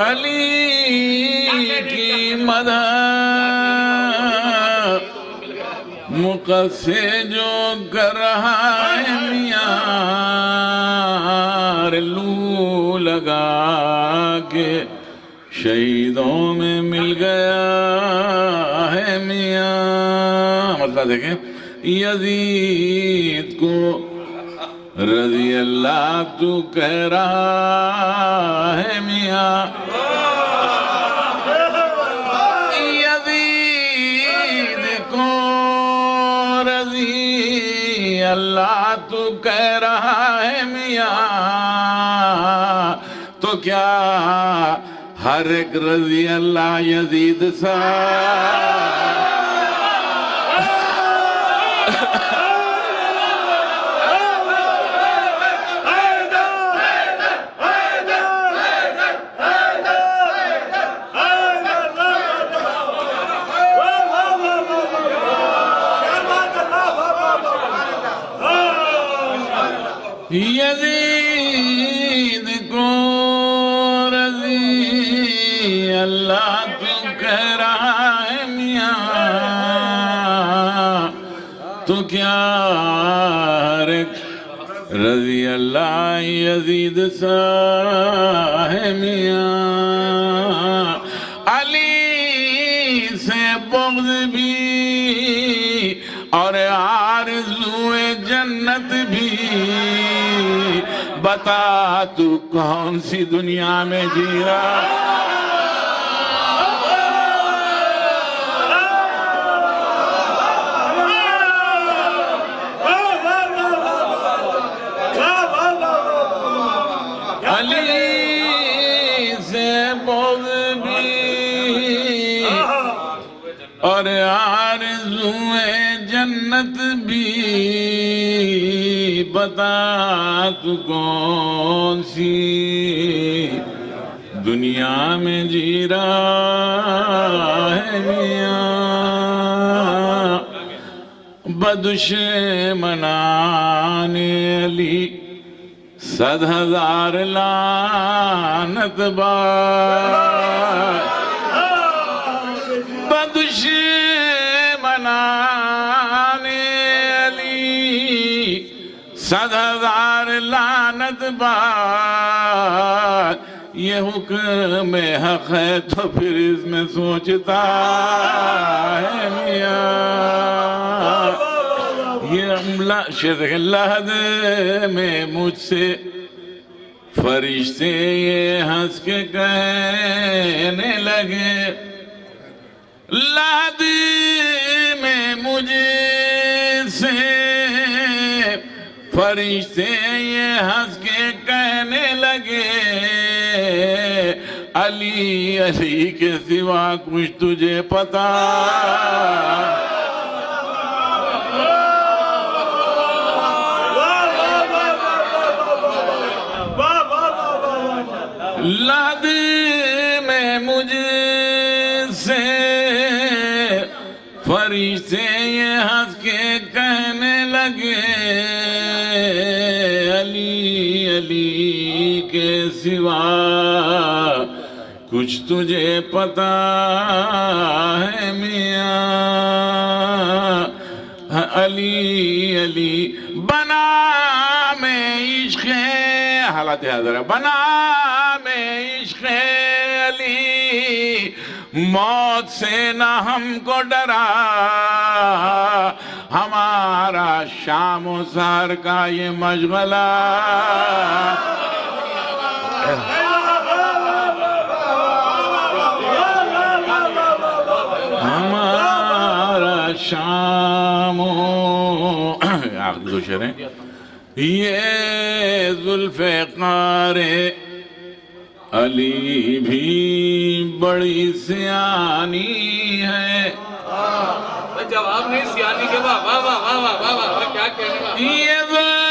अली की मदह मुक़स्सिर जो कर रहा है मियाँ। लू लगा के शहीदों में मिल गया है मियाँ। मतलब देखें, यजीद को रज़ी अल्लाह तू कह रहा है मियाँ। अल्लाह तू कह रहा है मियाँ, तो क्या हर एक रजी अल्लाह यजीद सा यजीद को रजी अल्लाह तू कह रहा है मियाँ, तो क्या हर एक रजी अल्लाह यजीद सा है मियाँ। अली से बुग़्ज़ भी और आरज़ूए जन्नत भी, बता तू कौन सी दुनिया में जी रहा। अली से बुग़्ज़ भी और आरज़ूए जन्नत भी, बता तू कौन सी दुनिया में जी रहा है मियाँ। बदुश्मनाने अली 100,000 लानत बार, बदुश्मनाने अली 100,000 लानत बार। ये हुक्म हक है तो फिर इसमें सोचता है मियाँ। ये अमला शेर लहद में मुझसे फरिश्ते ये हंस के कहने लगे, लहद में मुझसे फरिश्ते ये हंस के कहने लगे, अली अली के सिवा कुछ तुझे पता। लहद में मुझसे फरिश्ते ये हंस के कहने लगे, अली अली के सिवा कुछ तुझे पता है मियाँ। अली अली बना में इश्क़ हालत हाज़िर बना में इश्क़ अली, मौत से न हमको डरा, हमारा शाम और सहर का ये मशगला। हमारा शाम आखिरी दो शेर हैं। ये ज़ुल्फ़िकार अली भी बड़ी सियानी है। जवाब नहीं सियानी के वाह वाह वाह वाह वाह वाह वाह क्या कहने वाला। ये ज़ुल्फ़िकार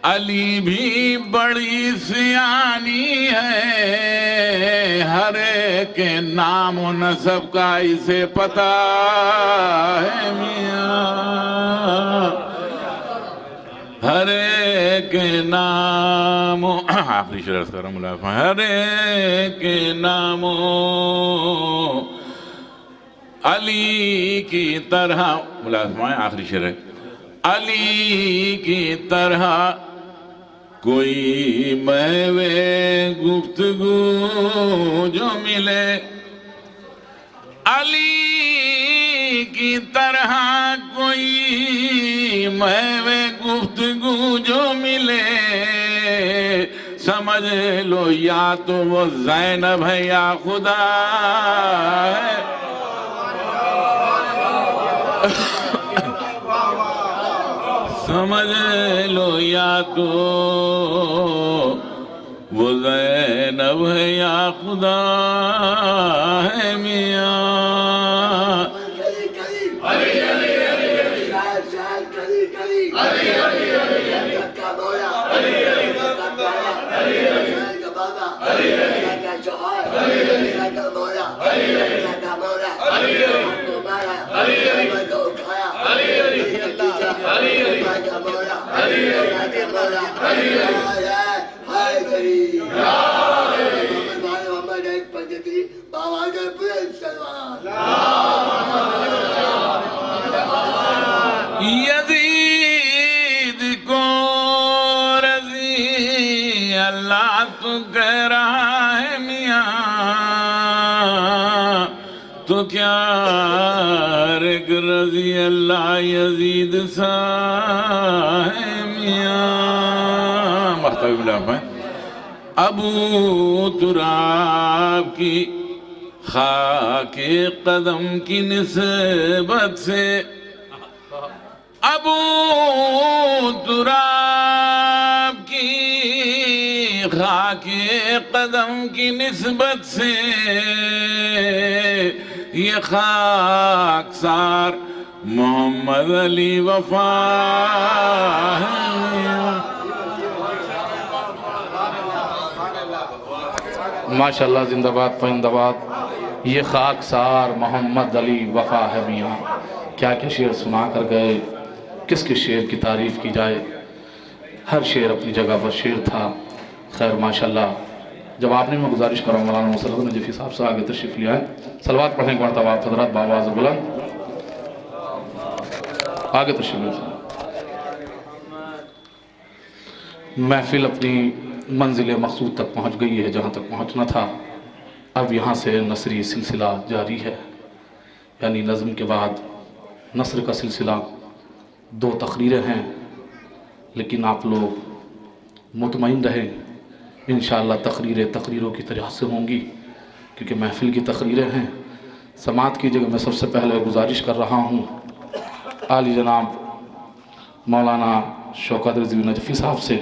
अली भी बड़ी सियानी है, हर एक के नाम और नसब का इसे पता है मियाँ। हर एक नामों आखिरी शेर अर्ज़ कर रहा हूँ मुलाज़िम, हर एक नामों अली की तरह मुलाज़िम आखिरी शेर है, अली की तरह कोई महवे गुफ्तगू जो मिले, अली की तरह कोई महवे गुफ्तगू जो मिले, समझ लो या तो वो ज़ैनब है या खुदा है। समझ लो या तो वो ज़ैनब है या खुदा है मियाँ। यज़ीद को रज़ी अल्लाह तो कह रहा है मियाँ, तो क्या रज़ी अल्लाह यज़ीद सा है मियाँ। अबू तुराब की खाके कदम की निस्बत से, अबू तुराब की खाके कदम की निस्बत से ये खाकसार मोहम्मद अली वफा है। माशाल्लाह, जिंदाबाद परिंदाबाद। ये खाकसार मोहम्मद अली वफा है मियाँ। क्या क्या शेर सुना कर गए, किसके शेर की तारीफ़ की जाए। हर शेर अपनी जगह पर शेर था। खैर माशाल्लाह, जब आपने मैं गुजारिश कर रहा हूँ मौलाना मुसर्रफ नजफ़ी साहब से आगे तशरीफ़ ले आए, सलवात पढ़ने के मरतबा आप हज़रात बावाज़ बुलंद आगे तशरीफ़ ले। महफिल अपनी मंजिल मक़सूद तक पहुँच गई है, जहाँ तक पहुँचना था। अब यहाँ से नसरी सिलसिला जारी है, यानी नज़्म के बाद नस्र का सिलसिला। 2 तकरीरें हैं, लेकिन आप लोग मुतमईन रहें, इंशाअल्लाह तकरीरों की तरह से होंगी, क्योंकि महफिल की तकरीरें हैं। समात की जगह मैं सबसे पहले गुजारिश कर रहा हूँ आली जनाब मौलाना शौकत रिज़वी नजफ़ी साहब से,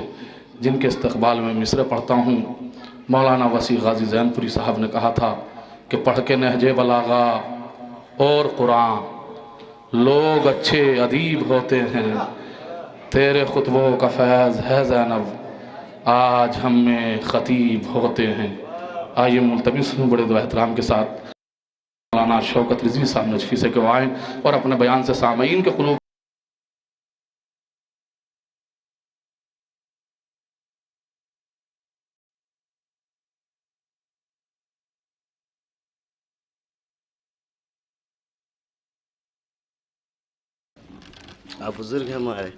जिनके इस्तक़बाल में मिसरे पढ़ता हूँ। मौलाना वसी गाज़ी ज़ैनपुरी साहब ने कहा था कि पढ़ के नहजे बलागा और कुरान लोग अच्छे अदीब होते हैं, तेरे खुतबों का फैज़ है ज़ैनब, आज हम में ख़तीब होते हैं। आइए मुल्तमिस हूँ बड़े दुआ एहतराम के साथ मौलाना शौकत रिज़वी साहब नजफ़ी से आएँ और अपने बयान से सामईन के क़ुलूब आप बुजुर्ग हैं हमारे।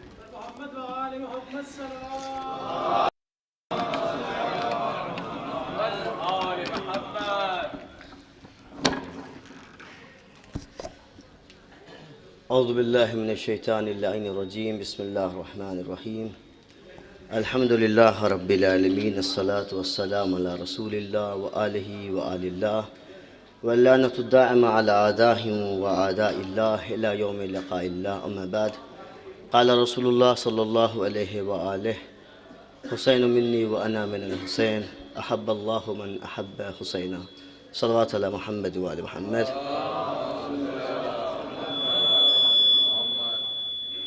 औज़ु बिल्लाहि मिनश शैतानिर रजीम, बिस्मिल्लाहिर रहमानिर रहीम। अल्हम्दुलिल्लाह रब्बिल आलमीन, अस्सलातु वस्सलामु अला रसूलिल्लाह व आलिहि व आलिल्लाह व लानतु दाइमा अला आदाहिम व आदाइल्लाह इला यौमि लिक़ाइल्लाह। अम्मा बाद, क़ाला रसूलुल्लाह सल्लल्लाहु अलैहि व आलिहि, हुसैन मिन्नी व अना मिनल हुसैन, अहब्बल्लाहु मन अहब्ब हुसैना। सल्लल्लाहु अला मुहम्मद व आलि मुहम्मद।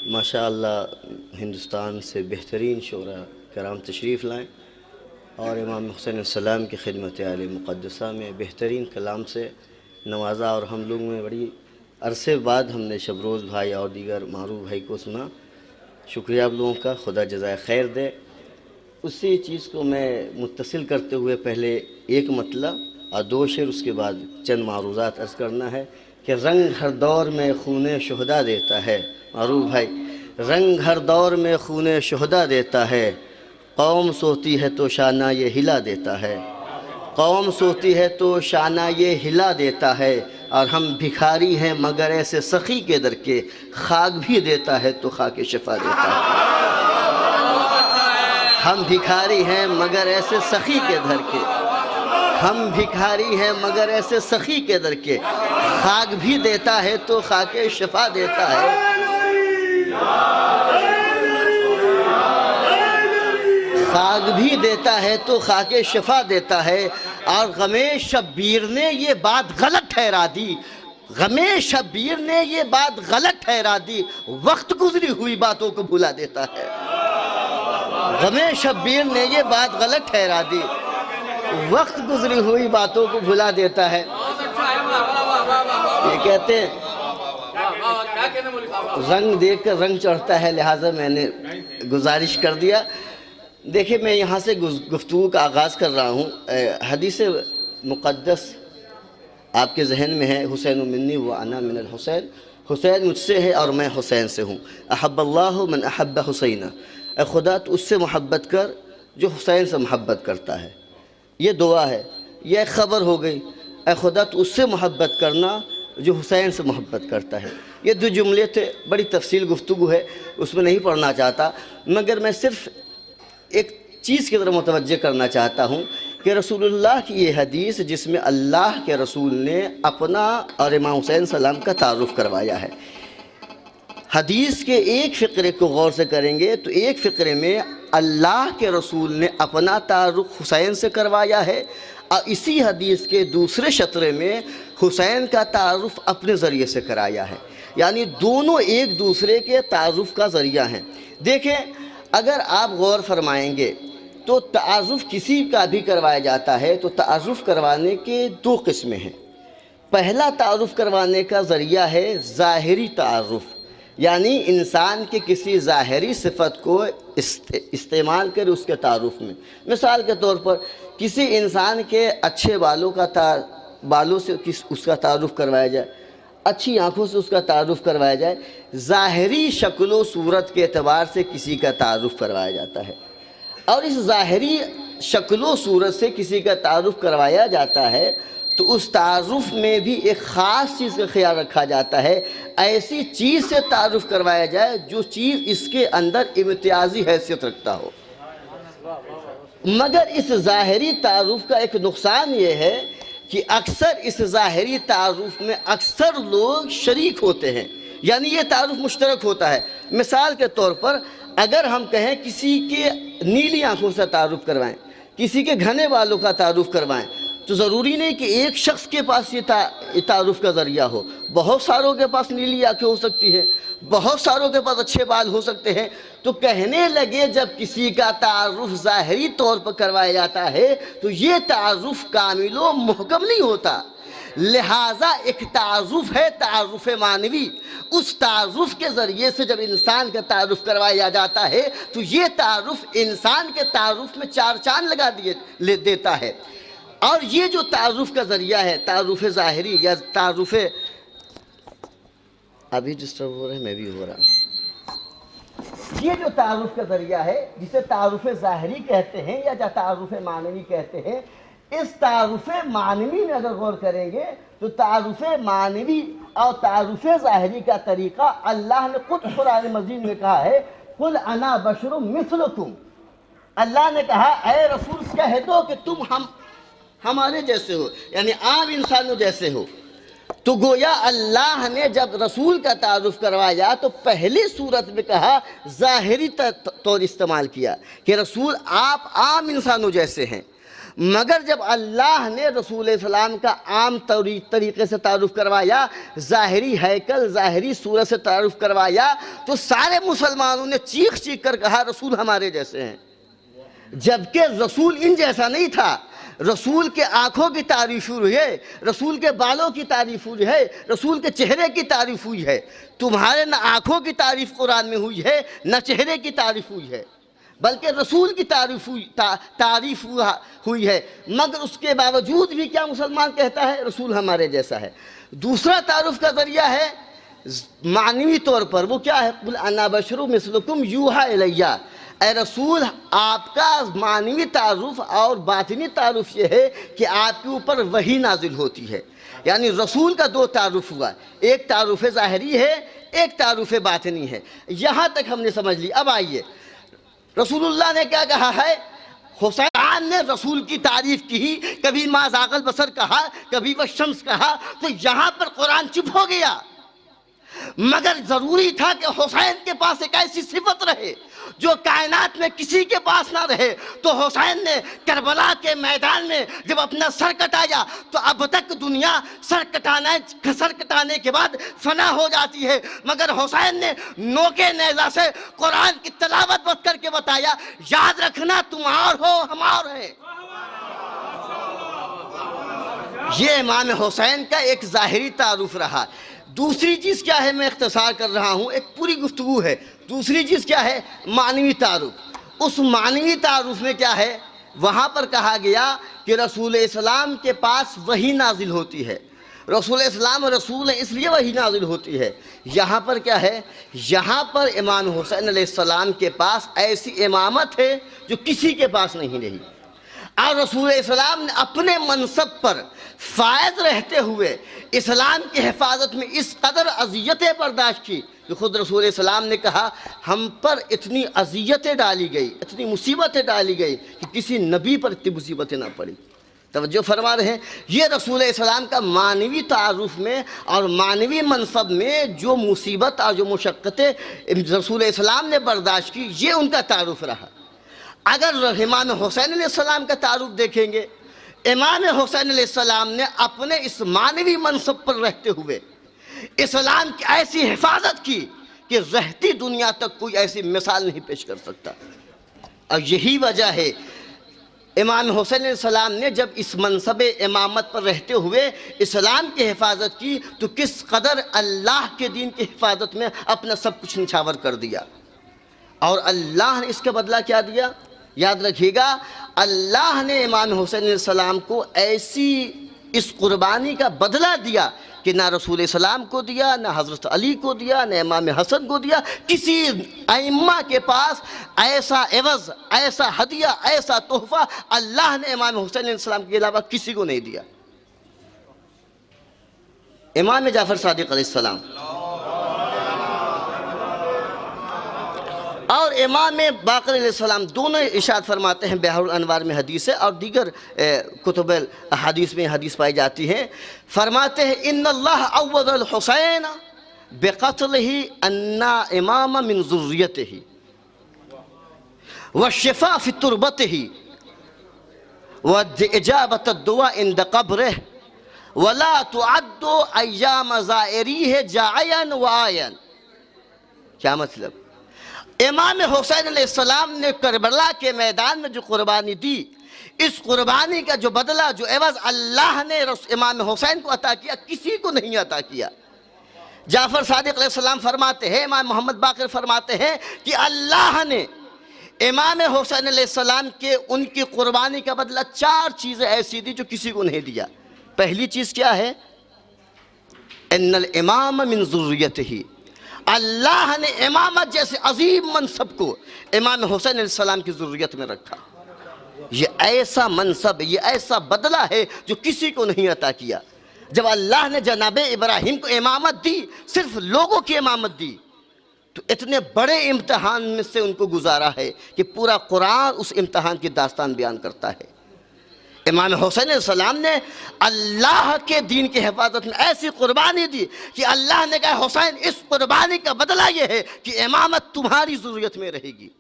माशाअल्लाह, हिंदुस्तान से बेहतरीन शोरा कराम तशरीफ़ लाएँ और इमाम हुसैन अलैहिस्सलाम की खिदमत आले मुक़द्दसा में बेहतरीन कलाम से नवाजा। और हम लोग में बड़ी अरसे बाद हमने शबरोज़ भाई और दीगर मारूफ भाई को सुना। शुक्रिया आप लोगों का, खुदा जज़ाए खैर दे। उसी चीज़ को मैं मुत्तसिल करते हुए पहले एक मतला और 2 शेर, उसके बाद चंद मारूज़ात अर्ज़ करना है कि रंग हर दौर में खूने शुहदा देता है। मारूफ भाई, रंग हर दौर में खूने शुहदा देता है, कौम सोती है तो शाना ये हिला देता है, कौम सोती है तो शाना ये हिला देता है। और हम भिखारी हैं मगर ऐसे सखी के दर के, खाक भी देता है तो खाके शिफा देता है। हम भिखारी हैं मगर ऐसे सखी के दर के, हम भिखारी हैं मगर ऐसे सखी के दर के, खाक भी देता है तो खाके शिफा देता है। खाक भी देता है तो खाके शफा देता है। और गमे शब्बीर ने ये बात गलत ठहरा दी, गमे शब्बीर ने ये बात गलत ठहरा दी, वक्त गुजरी हुई बातों को भुला देता है। गमे शब्बीर ने ये बात गलत ठहरा दी, वक्त गुजरी हुई बातों को भुला देता है। ये कहते हैं रंग देख कर रंग चढ़ता है, लिहाजा मैंने गुजारिश कर दिया। देखिए, मैं यहाँ से गुफ्तगू का आगाज़ कर रहा हूँ। हदीस मुक़द्दस आपके जहन में है, हुसैन मिन्नी व अना मिनल हुसैन, हुसैन मुझसे है और मैं हुसैन से हूँ। अहब्बल्लाहु मन अहब्ब हुसैना, ए खुदा तो उससे मोहब्बत कर जो हुसैन से मोहब्बत करता है। ये दुआ है, ये एक ख़बर हो गई। ए खुदा तो उससे मोहब्बत करना जो हुसैन से मोहब्बत करता है। ये दो जुमले थे, बड़ी तफसील गुफ्तगू है, उसमें नहीं पढ़ना चाहता, मगर मैं सिर्फ़ एक चीज़ की तरफ मुतवज्जे करना चाहता हूँ कि रसूलुल्लाह की ये हदीस जिसमें अल्लाह के रसूल ने अपना और इमाम हुसैन सलाम का तारुफ़ करवाया है। हदीस के एक फ़िक्रे को गौर से करेंगे तो एक फ़िक्रे में अल्लाह के रसूल ने अपना तारुफ़ हुसैन से करवाया है और इसी हदीस के दूसरे शतरे में हुसैन का तारुफ़ अपने ज़रिए से कराया है। यानी दोनों एक दूसरे के तारुफ़ का ज़रिया हैं। देखें, अगर आप गौर फरमाएंगे तो तारुफ़ किसी का भी करवाया जाता है तो तारुफ़ करवाने के दो किस्में हैं। पहला तारुफ़ करवाने का ज़रिया है ज़ाहिरी तारुफ़, यानी इंसान के किसी ज़ाहिरी सिफ़त को इस्तेमाल कर उसके तारुफ़ में। मिसाल के तौर पर किसी इंसान के अच्छे बालों से उसका तारुफ़ करवाया जाए, अच्छी आँखों से उसका तारुफ़ करवाया जाए, ज़ाहिरी शक्ल सूरत के एतबार से किसी का तारुफ़ करवाया जाता है। और इस ज़ाहिरी शक्ल सूरत से किसी का तारुफ़ करवाया जाता है तो उस तारुफ़ में भी एक ख़ास चीज़ का ख्याल रखा जाता है। ऐसी चीज़ से तारुफ़ करवाया जाए जो चीज़ इसके अंदर इम्तियाज़ी हैसियत रखता हो। मगर इस ज़ाहिरी तारुफ़ का एक नुकसान ये है कि अक्सर इस ज़ाहिरी तारुफ़ में अक्सर लोग शरीक होते हैं, यानी ये तारुफ़ मुश्तरक होता है। मिसाल के तौर पर अगर हम कहें किसी के नीली आँखों से तारुफ़ करवाएं, किसी के घने बालों का तारुफ़ करवाएं, तो ज़रूरी नहीं कि एक शख्स के पास ये तारुफ़ का ज़रिया हो। बहुत सारों के पास नीली आँखें हो सकती है, बहुत सारों के पास अच्छे बाल हो सकते हैं। तो कहने लगे जब किसी का तारुफ़ ज़ाहिरी तौर पर करवाया जाता है तो ये तारुफ़ कामिलो मुहकम नहीं होता। लिहाजा एक तारुफ़ है तारुफ़ मानवी, उस तारुफ़ के ज़रिए से जब इंसान का तारुफ़ करवाया जाता है तो ये तारुफ़ इंसान के तारुफ़ में चार चांद लगा देता है। और ये जो तारुफ़ का ज़रिया है, तारुफ़ ज़ाहिरी या तारुफ़, अभी डिस्टर्ब हो रहे हैं, मैं भी हो रहा हूँ। ये जो तारुफ़ का ज़रिया है जिसे तारुफ़ ज़ाहिरी कहते हैं या तारुफ़ मानवी कहते हैं, इस तारुफ़ मानवी में अगर गौर करेंगे तो तारुफ़ मानवी और तारुफ़ ज़ाहिरी का तरीक़ा अल्लाह ने खुद कुरान मजीद में कहा है, कुल अना बशरुम मिस्लुकुम। अल्लाह ने कहा, ऐ रसूल कह दो कि तुम हमारे जैसे हो, यानी आम इंसानों जैसे हो। तो गोया अल्लाह ने जब रसूल का तारुफ़ करवाया तो पहली सूरत में कहा, ज़ाहिरी तौर इस्तेमाल किया कि रसूल आप आम इंसानों जैसे हैं। मगर जब अल्लाह ने रसूल सलाम का आम तरीक़े से तारुफ़ करवाया, ज़ाहिरी हैकल ज़ाहिरी सूरत से तारुफ़ करवाया, तो सारे मुसलमानों ने चीख चीख कर कहा रसूल हमारे जैसे हैं। जबकि रसूल इन जैसा नहीं था। रसूल के आँखों की तारीफ़ हुई है, रसूल के बालों की तारीफ़ हुई है, रसूल के चेहरे की तारीफ़ हुई है। तुम्हारे न आँखों की तारीफ़ कुरान में हुई है न चेहरे की तारीफ़ हुई है, बल्कि रसूल की तारीफ़ हुई है। मगर उसके बावजूद भी क्या मुसलमान कहता है, रसूल हमारे जैसा है। दूसरा तारुफ़ का ज़रिया है मानवी तौर पर, वो क्या है, कुल अना बशरुम मिस्लुकुम यूहा इलैया। ऐ रसूल, आपका मानवी तारुफ़ और बातिनी तारुफ़ ये है कि आपके ऊपर वही नाजिल होती है। यानी रसूल का दो तारुफ़ हुआ, एक तारुफ़ ज़ाहिरी है, एक तारुफ़ बातिनी है। यहाँ तक हमने समझ ली। अब आइए, रसूलुल्लाह ने क्या कहा है, हुसैन ने रसूल की तारीफ़ की, कभी मा ज़ाग़ल बसर कहा, कभी वह शम्स कहा, तो यहाँ पर कुरान चुप हो गया। मगर ज़रूरी था कि हुसैन के पास एक ऐसी सिफत रहे, जो कायनात में किसी के पास ना रहे। तो हुसैन ने करबला के मैदान में जब अपना सर कटाया तो अब तक दुनिया सर कटाने के बाद फना हो जाती है, मगर हुसैन ने नोके नेज़ा से कुरान की तिलावत बस करके बताया, याद रखना तुम और हो हम और हैं। ये इमाम हुसैन का एक ज़ाहिरी तारुफ रहा। दूसरी चीज़ क्या है, मैं इख्तिसार कर रहा हूँ, एक पूरी गुफ्तगू है। दूसरी चीज़ क्या है, मानवी तारुफ। उस मानवी तारुफ में क्या है, वहाँ पर कहा गया कि रसूल इस्लाम के पास वही नाजिल होती है। रसूल इस्लाम रसूल है इसलिए वही नाजिल होती है। यहाँ पर क्या है, यहाँ पर इमाम हुसैन अलैहिस्सलाम के पास ऐसी इमामत है जो किसी के पास नहीं रही। और रसूल इस्लाम ने अपने मनसब पर फायद रहते हुए इस्लाम की हिफाजत में इस कदर अज़ियतें बर्दाश्त की कि खुद रसूल इस्लाम ने कहा, हम पर इतनी अज़ियतें डाली गई, इतनी मुसीबतें डाली गई कि किसी नबी पर इतनी मुसीबतें ना पड़ी। तवज्जो फरमा रहे हैं, ये रसूल इस्लाम का मानवी तारुफ में और मानवी मनसब में जो मुसीबत और जो मुशक्क़तें रसूल इस्लाम ने बर्दाश्त की, ये उनका तारुफ रहा। अगर इमाम हुसैन अलैहिस्सलाम का तारुफ देखेंगे, इमाम हुसैन अलैहिस्सलाम ने अपने इस मानवी मनसब पर रहते हुए इस्लाम की ऐसी हिफाजत की कि रहती दुनिया तक कोई ऐसी मिसाल नहीं पेश कर सकता। और यही वजह है इमाम हुसैन अलैहिस्सलाम ने जब इस मनसब इमामत पर रहते हुए इस्लाम की हिफाजत की तो किस कदर अल्लाह के दीन की हिफाजत में अपना सब कुछ निछावर कर दिया। और अल्लाह ने इसका बदला क्या दिया, याद रखिएगा, अल्लाह ने इमाम हुसैन अलैहिस्सलाम को ऐसी इस कुर्बानी का बदला दिया कि ना रसूल इस्लाम को दिया, ना हज़रत अली को दिया, ना इमाम हसन को दिया। किसी अइम्मा के पास ऐसा एवज़, ऐसा हदिया, ऐसा तोहफ़ा अल्लाह ने इमाम हुसैन अलैहिस्सलाम के अलावा किसी को नहीं दिया। इमाम जाफ़र सादिक़ अलैहिस्सलाम और इमाम बाक़र अलैहिस्सलाम दोनों इरशाद फरमाते हैं, बिहारुल अन्वार में हदीस है और दीगर कुतुबुल हदीस में हदीस पाई जाती हैं। फरमाते हैं, इन्नल्लाह अव्वदल हुसैन बिक़त्लिही अन्ना इमाम मिन ज़ुर्रियतिही व शिफ़ा फ़ी तुरबतिही व इजाबत दुआ इंद क़ब्रिही वला तुअद्दु अय्याम ज़ाइरिही जायन व आयन। क्या मतलब, इमाम हुसैन अलैहिस्सलाम ने करबला के मैदान में जो कुर्बानी दी, इस कुर्बानी का जो बदला, जो एवज़ अल्लाह ने इमाम हुसैन को अता किया, किसी को नहीं अता किया। जाफ़र सादिक़ अलैहिस्सलाम फरमाते हैं, इमाम मोहम्मद बाक़िर फरमाते हैं कि अल्लाह ने इमाम हुसैन अलैहिस्सलाम के उनकी कुर्बानी का बदला 4 चीज़ें ऐसी दी जो किसी को नहीं दिया। पहली चीज़ क्या है, इन्नल इमाम मिन ज़ुर्रियतिही, अल्लाह ने इमामत जैसे अजीम मनसब को इमाम हुसैन अलैहिस्सलाम की ज़ुर्रियत में रखा। ये ऐसा मनसब, ये ऐसा बदला है जो किसी को नहीं अता किया। जब अल्लाह ने जनाब इब्राहिम को इमामत दी, सिर्फ लोगों की इमामत दी, तो इतने बड़े इम्तहान में से उनको गुजारा है कि पूरा कुरान उस इम्तहान की दास्तान बयान करता है। इमाम हुसैन अलैहिस्सलाम ने अल्लाह के दीन की हिफाजत में ऐसी कुर्बानी दी कि अल्लाह ने कहा, हुसैन इस कुर्बानी का बदला ये है कि इमामत तुम्हारी ज़रूरत में रहेगी।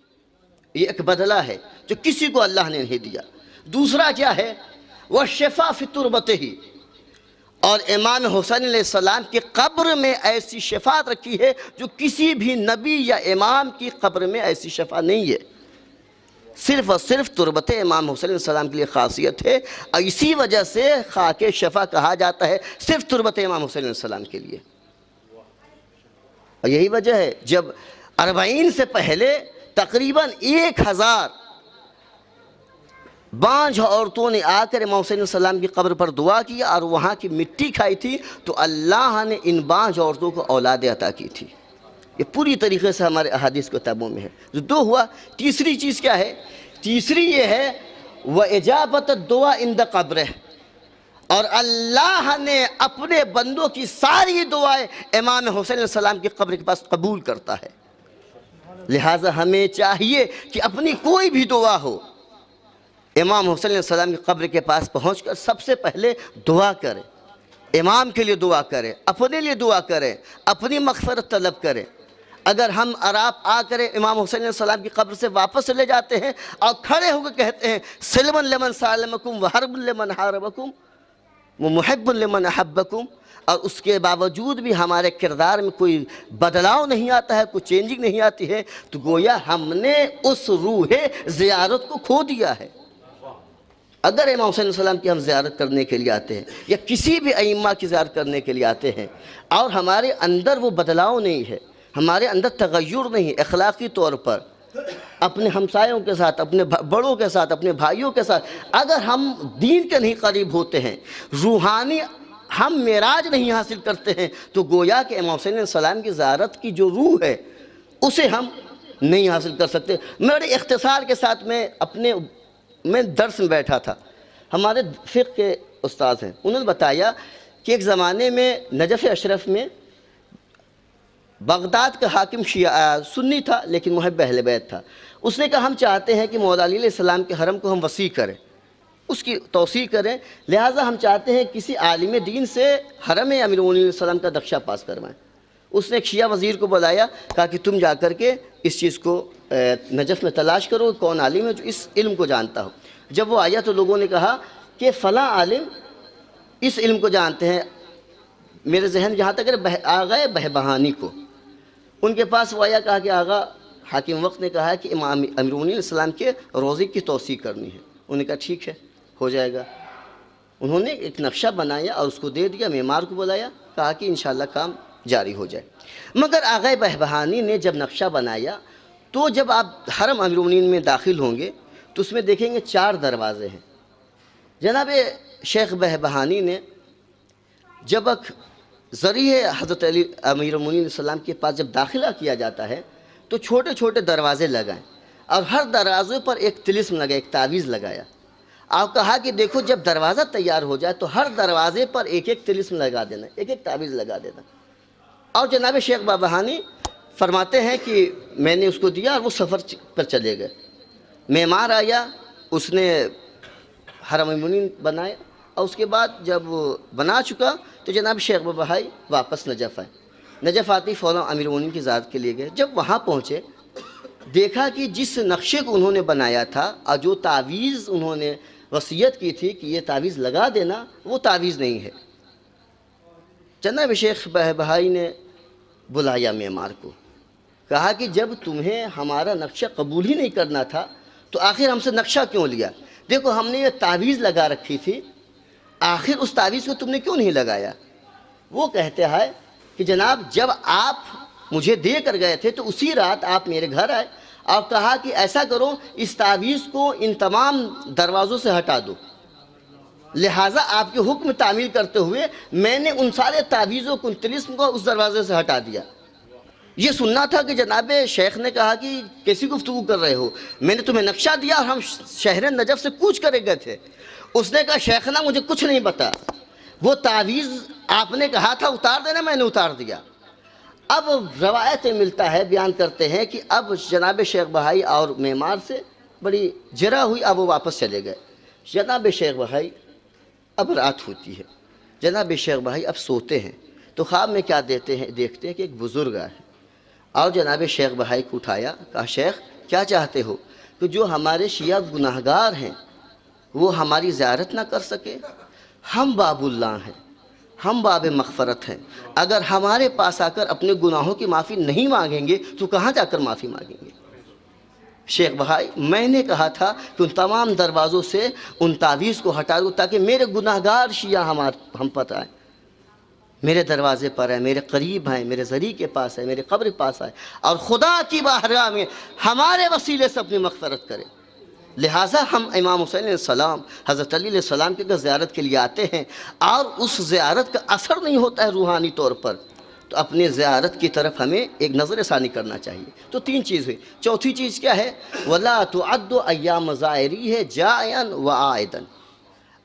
ये एक बदला है जो किसी को अल्लाह ने नहीं दिया। दूसरा क्या है, वह शिफ़ा फ़ी तुरबतिही, और इमाम हुसैन अलैहिस्सलाम की कब्र में ऐसी शफ़ाअत रखी है जो किसी भी नबी या इमाम की कब्र में ऐसी शफ़ा नहीं है। सिर्फ़ और सिर्फ तुरबत इमाम हुसैन अलैहिस्सलाम के लिए ख़ासियत है और इसी वजह से खाके शफ़ा कहा जाता है, सिर्फ तुरबत इमाम हुसैन अलैहिस्सलाम के लिए। और यही वजह है जब 40 से पहले तकरीबन 1000 बांझ औरतों ने आकर इमाम हुसैन अलैहिस्सलाम की कब्र पर दुआ किया और वहाँ की मिट्टी खाई थी, तो अल्लाह ने इन बांझ औरतों को औलाद अता की थी। ये पूरी तरीके से हमारे अहादीस किताबों में है। जो 2 हुआ, तीसरी चीज़ क्या है, तीसरी ये है व इजाबत दुआ इंद क़ब्र, और अल्लाह ने अपने बंदों की सारी दुआएं इमाम हुसैन अलैहिस्सलाम की कब्र के पास कबूल करता है। लिहाजा हमें चाहिए कि अपनी कोई भी दुआ हो, इमाम हुसैन अलैहिस्सलाम की कब्र के पास पहुंचकर सबसे पहले दुआ करें, इमाम के लिए दुआ करें, अपने लिए दुआ करें, अपनी मग़फ़िरत तलब करें। अगर हम और आप आकर इमाम हुसैन अलैहिस्सलाम की कब्र से वापस चले जाते हैं और खड़े होकर कहते हैं सलमन लिमन सालमकुम व हरबुल लिमन हारबकुम व मुहिब्बुल लिमन अहब्बकुम, और उसके बावजूद भी हमारे किरदार में कोई बदलाव नहीं आता है, कोई चेंजिंग नहीं आती है, तो गोया हमने उस रूह ज़ियारत को खो दिया है। अगर इमाम हुसैन अलैहिस्सलाम की हम ज़ियारत करने के लिए आते हैं या किसी भी अइम्मा की ज़ियारत करने के लिए आते हैं और हमारे अंदर वो बदलाव नहीं है, हमारे अंदर तगय्युर नहीं है अखलाक़ी तौर पर, अपने हमसायों के साथ, अपने बड़ों के साथ, अपने भाइयों के साथ अगर हम दीन के नहीं करीब होते हैं, रूहानी हम मेराज नहीं हासिल करते हैं, तो गोया कि इमाम हुसैन अलैहिस्सलाम की ज़ियारत की जो रूह है उसे हम नहीं हासिल कर सकते। मेरे इख्तिसार के साथ मैं दर्स में बैठा था, हमारे फ़िक़्ह के उस्ताद हैं, उन्होंने बताया कि एक ज़माने में नजफ़ अशरफ में बगदाद का हाकिम सुन्नी था लेकिन मुहिब्ब अहले बैत था। उसने कहा हम चाहते हैं कि मौला अली अलैहिस्सलाम के हरम को हम वसी करें, उसकी तौसी करें, लिहाजा हम चाहते हैं किसी आलिम दीन से हरम अमीरुल मोमिनीन अलैहिस्सलाम का नक्शा पास करवाएं। उसने एक शिया वज़ीर को बुलाया, कहा कि तुम जा कर के इस चीज़ को नजफ़ में तलाश करो, कौन आलिम है जो इस इल्म को जानता हो। जब वो आया तो लोगों ने कहा कि फ़लाँ आलिम इस इल्म को जानते हैं। मेरे जहन जहाँ तक आगा बहबहानी को, उनके पास वो आया, कहा कि आगा हाकिम वक्त ने कहा है कि इमाम अमीरुल मोमिनीन अलैहिस्सलाम के रोज़े की तौसी करनी है। उन्होंने कहा ठीक है, हो जाएगा। उन्होंने एक नक्शा बनाया और उसको दे दिया, मेमार को बुलाया, कहा कि इंशाअल्लाह काम जारी हो जाए। मगर आगा बहबहानी ने जब नक्शा बनाया तो जब आप हरम अमीरुल मोमिनीन में दाखिल होंगे तो उसमें देखेंगे 4 दरवाज़े हैं। जनाब शेख बहबहानी ने जब ज़रिए हज़रत अली अमीरुल मोमिनीन सलाम के पास जब दाखिला किया जाता है तो छोटे छोटे दरवाज़े लगाएं और हर दरवाज़े पर एक तिलिस्म लगाया, एक तावीज़ लगाया। आप कहा कि देखो जब दरवाज़ा तैयार हो जाए तो हर दरवाज़े पर एक एक तिलिस्म लगा देना, एक एक तावीज़ लगा देना। और जनाब शेख बहबहानी फरमाते हैं कि मैंने उसको दिया और वो सफ़र पर चले गए। मेमार आया, उसने हरम मोमिनीन बनाया और उसके बाद जब बना चुका तो जनाब शेख बहबहानी वापस नजफ़ आए। नजफ़ आती फ़ौरन अमीरुल मोमिनीन की ज़ात के लिए गए। जब वहाँ पहुँचे देखा कि जिस नक्शे को उन्होंने बनाया था और जो तावीज़ उन्होंने वसीयत की थी कि ये तावीज़ लगा देना, वो तावीज़ नहीं है। जनाब शेख बहबहानी ने बुलाया मेमार को, कहा कि जब तुम्हें हमारा नक्शा कबूल ही नहीं करना था तो आखिर हमसे नक्शा क्यों लिया? देखो हमने ये तावीज़ लगा रखी थी, आखिर उस तावीज़ को तुमने क्यों नहीं लगाया? वो कहते हैं कि जनाब जब आप मुझे दे कर गए थे तो उसी रात आप मेरे घर आए और कहा कि ऐसा करो इस तावीज़ को इन तमाम दरवाज़ों से हटा दो। लिहाजा आपके हुक्म तामील करते हुए मैंने उन सारे तावीज़ों को, तिलिस्म को उस दरवाज़े से हटा दिया। ये सुनना था कि जनाब शेख ने कहा कि कैसी गुफ्तगू कर रहे हो, मैंने तुम्हें नक्शा दिया और हम शहर नजफ़ से कूच करे गए थे। उसने कहा शेख ना मुझे कुछ नहीं पता, वो तावीज़ आपने कहा था उतार देना, मैंने उतार दिया। अब रवायतें मिलता है, बयान करते हैं कि अब जनाब शेख बहाई और मेमार से बड़ी जरा हुई, अब वो वापस चले गए। जनाब शेख बहाई, अब रात होती है, जनाब शेख बहाई अब सोते हैं तो ख्वाब में क्या देखते हैं कि एक बुज़ुर्ग है और जनाब शेख बहाई को उठाया, कहा शेख क्या चाहते हो कि जो हमारे शिया गुनाहगार हैं वो हमारी ज़ियारत ना कर सके? हम बाबुल्लाह हैं, हम बाब मग़फ़रत हैं, अगर हमारे पास आकर अपने गुनाहों की माफ़ी नहीं मांगेंगे तो कहाँ जाकर माफ़ी मांगेंगे? शेख बहाई मैंने कहा था कि उन तमाम दरवाज़ों से उन तावीज़ को हटा दो ताकि मेरे गुनाहगार शिया हम पर आए, मेरे दरवाज़े पर है, मेरे करीब हैं, मेरे ज़री के पास है, मेरे कब्र पास आए और खुदा की बारगाह में हमारे वसीले से अपनी मग़फ़रत करें। लिहाजा हम इमाम हुसैन अलैहिस्सलाम, हज़रत अली अलैहिस्सलाम की ज़ियारत के लिए आते हैं और उस ज़ियारत का असर नहीं होता है रूहानी तौर पर, तो अपने ज़ियारत की तरफ हमें एक नज़र सानी करना चाहिए। तो 3 चीज़ हुई। चौथी चीज़ क्या है? वला तुअद्दु अय्याम ज़ाइरी है जायन व आइदन।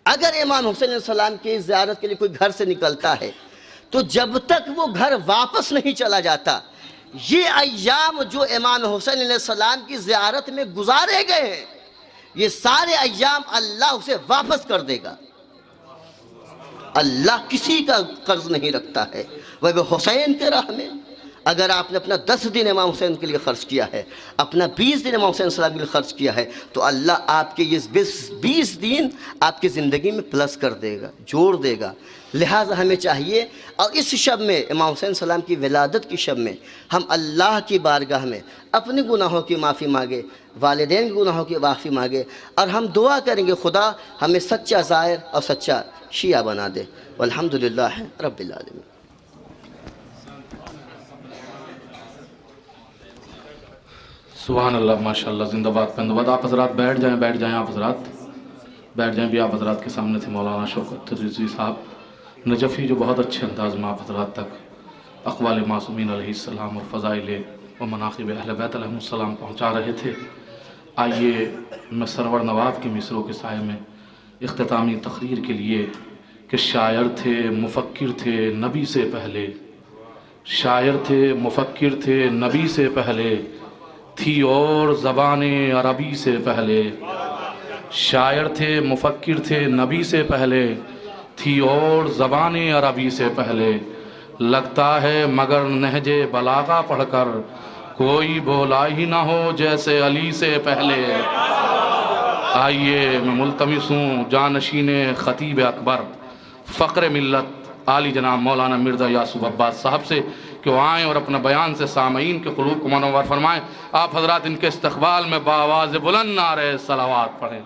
अगर इमाम हुसैन अलैहिस्सलाम की ज़ियारत के लिए कोई घर से निकलता है तो जब तक वो घर वापस नहीं चला जाता, ये अय्याम जो इमाम हुसैन अलैहिस्सलाम की ज़ियारत में गुजारे गए हैं, ये सारे अय्याम अल्लाह उसे वापस कर देगा। अल्लाह किसी का कर्ज नहीं रखता है। वह हुसैन के राह में अगर आपने अपना 10 दिन इमाम हुसैन के लिए ख़र्च किया है, अपना 20 दिन इमाम हुसैन सलाम के लिए ख़र्च किया है, तो अल्लाह आपके ये 20 दिन आपकी ज़िंदगी में प्लस कर देगा, जोड़ देगा। लिहाजा हमें चाहिए और इस शब में, इमाम हुसैन सलाम की विलादत की शब में, हम अल्लाह की बारगाह में अपने गुनाहों की माफ़ी मांगे, वालिदैन के गुनाहों की माफ़ी मांगे, और हम दुआ करेंगे खुदा हमें सच्चा ज़ाहिर और सच्चा शिया बना दे। वल्हम्दुलिल्लाह रब्बिल आलमीन। सुभान अल्लाह, माशाअल्लाह, जिंदाबाद जिंदाबाद। आप हजरात बैठ जाएं आप हजरात बैठ जाएं। भी आप हजरात के सामने थे मौलाना शौकत रिजवी साहब नजफ़ी, जो बहुत अच्छे अंदाज में आप हजरात तक अक़वाल मासूमीन अलैहिस्सलाम और फ़ज़ाइल व मनाक़िब अहले बैत अलैहिमुस्सलाम पहुँचा रहे थे। आइए मैं सरवर नवाब के मिसरों के साए में इख्तितामी तकरीर के लिए कि शायर थे, मुफ़क्किर थे नबी से पहले, शायर थे, मुफ़क्किर थे नबी से पहले, थी और ज़बाने अरबी से पहले। शायर थे, मुफ़क्किर थे नबी से पहले, थी और ज़बाने अरबी से पहले। लगता है मगर नहजे बलागा पढ़कर कोई बोला ही ना हो जैसे अली से पहले। आइए मैं मुल्तमिस हूँ जानशीने ख़तीब अकबर फ़क्र मिल्लत आली जनाब मौलाना मिर्ज़ा यासूफ अब्बास साहब से कि वो आएँ और अपना बयान से सामईन के क़ुलूब को मनव्वर फरमाएँ। आप हज़रात इनके इस्तक़बाल में बाआवाज़ बुलंद नारे सलावात पढ़ें।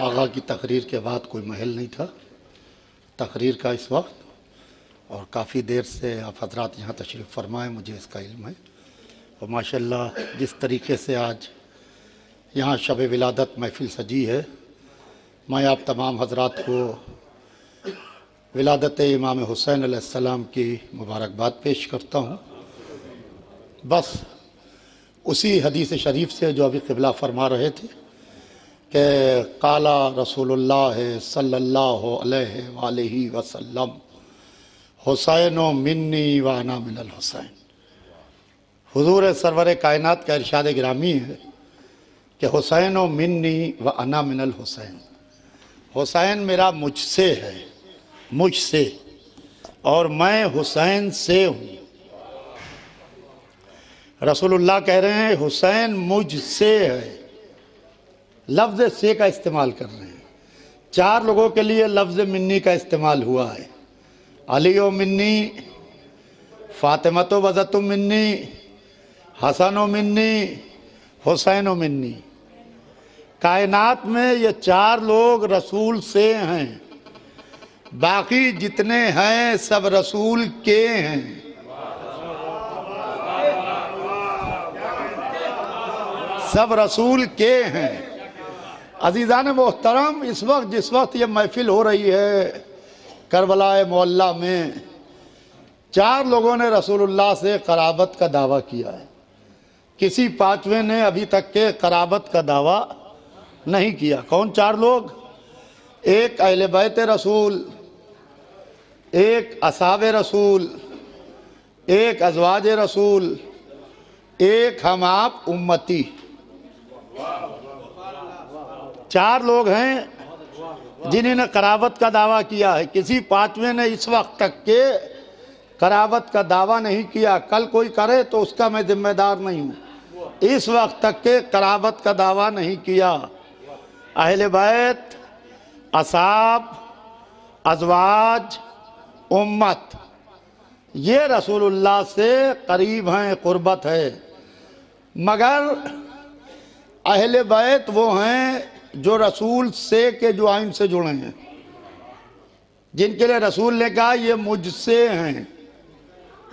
आगा की तकरीर के बाद कोई महल नहीं था तकरीर का इस वक्त, और काफ़ी देर से आप हजरात यहाँ तशरीफ़ फरमाएँ, मुझे इसका इल्म है। और माशाअल्लाह जिस तरीके से आज यहाँ शब विलादत महफ़िल सजी है, मैं आप तमाम हजरात को विलादत इमाम हुसैन अलैहिस्सलाम की मुबारकबाद पेश करता हूँ। बस उसी हदीस शरीफ से जो अभी क़िबला फरमा रहे थे कि काला रसूलुल्लाह सल्लल्लाहु अलैहि वसल्लम हुसैन मिन्नी व अना मिनल हुसैन। हुजूर सरवर कायनात का इरशाद गिरामी है कि हुसैन मिन्नी व अना मिनल हुसैन। हुसैन मेरा मुझसे है, मुझसे, और मैं हुसैन से हूँ। रसूलुल्लाह कह रहे हैं हुसैन मुझसे है, लफ्ज़ से का इस्तेमाल कर रहे हैं। 4 लोगों के लिए लफ्ज़ मिन्नी का इस्तेमाल हुआ है, अली ओ मिन्नी, फ़ातिमा तो वज़तु मिन्नी, हसन ओ मिन्नी, हुसैन ओ मिन्नी। कायनात में ये 4 लोग रसूल से हैं, बाकी जितने हैं सब रसूल के हैं। सब रसूल के हैं। अज़ीज़ान मोहतरम, इस वक्त जिस वक्त ये महफ़िल हो रही है करबला मोहल्ला में, 4 लोगों ने रसूलुल्लाह से क़राबत का दावा किया है। किसी 5वें ने अभी तक के क़राबत का दावा नहीं किया। कौन 4 लोग? एक अहले बैत रसूल, एक असहाब रसूल, एक अज़वाज रसूल, एक हम आप उम्मती। 4 लोग हैं जिन्होंने क़राबत का दावा किया है। किसी 5वें ने इस वक्त तक के क़राबत का दावा नहीं किया। कल कोई करे तो उसका मैं जिम्मेदार नहीं हूँ। इस वक्त तक के क़राबत का दावा नहीं किया। अहले बैत, असहाब, अज़वाज, उम्मत, ये रसूलुल्लाह से करीब हैं, क़ुर्बत है। मगर अहले बैत वो हैं जो रसूल से के जो आइन से जुड़े हैं, जिनके लिए रसूल ने कहा ये मुझसे हैं,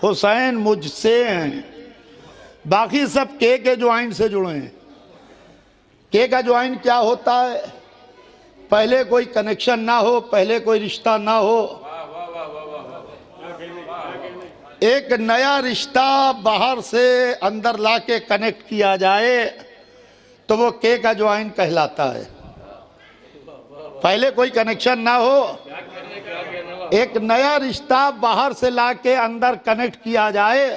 हुसैन मुझसे हैं। बाकी सब के जो आइन से जुड़े हैं। के का जो आइन क्या होता है? पहले कोई कनेक्शन ना हो, पहले कोई रिश्ता ना हो, एक नया रिश्ता बाहर से अंदर लाके कनेक्ट किया जाए तो वो के का जो आइन कहलाता है। पहले कोई कनेक्शन ना हो, एक नया रिश्ता बाहर से लाके अंदर कनेक्ट किया जाए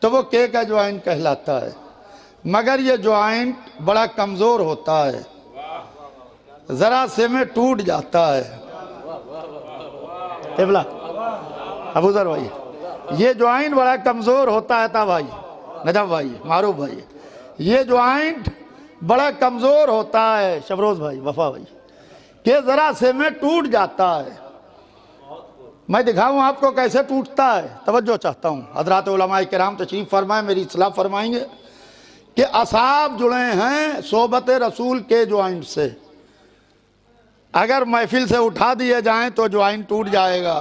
तो वो केक का ज्वाइंट कहलाता है, मगर ये ज्वाइंट बड़ा कमज़ोर होता है, ज़रा से में टूट जाता है। टेबला अबूजर भाई, ये ज्वाइंट बड़ा कमज़ोर होता है था भाई, नजब भाई, मारूफ भाई, ये ज्वाइंट बड़ा कमज़ोर होता है शबरोज़ भाई, वफा भाई, कि ज़रा से में टूट जाता है। मैं दिखाऊं आपको कैसे टूटता है, तवज्जो चाहता हूँ। हज़रात उलमाए किराम तशरीफ़ फरमाए, मेरी इस्लाह फरमाएंगे कि असाब जुड़े हैं सोबत रसूल के ज्वाइंट से, अगर महफिल से उठा दिए जाएं तो ज्वाइंट टूट जाएगा।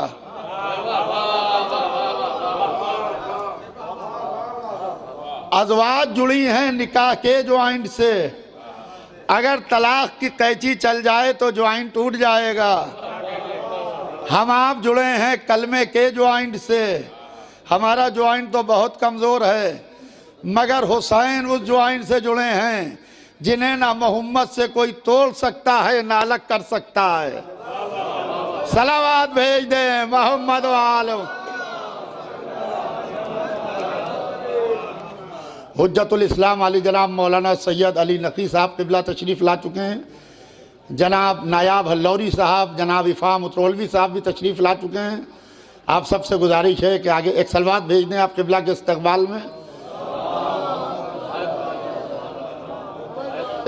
अज़वाज जुड़ी हैं निकाह के ज्वाइंट से, अगर तलाक की कैंची चल जाए तो ज्वाइंट टूट जाएगा। हम आप जुड़े हैं कलमे के ज्वाइंट से, हमारा ज्वाइंट तो बहुत कमज़ोर है, मगर हुसैन उस ज्वाइंट से जुड़े हैं जिन्हें ना मोहम्मद से कोई तोड़ सकता है ना अलग कर सकता है। सलावत भेज दें मोहम्मद वालों। हुज्जतुल इस्लाम अली जनाब मौलाना सैयद अली नकी साहब क़िबला तशरीफ़ ला चुके हैं, जनाब नायाब हल्लौरी साहब, जनाब इफ़ाम उतरौलवी साहब भी तशरीफ़ ला चुके हैं। आप सबसे गुजारिश है कि आगे एक सलवात भेज दें आप क़िबला के इस्तक़बाल में।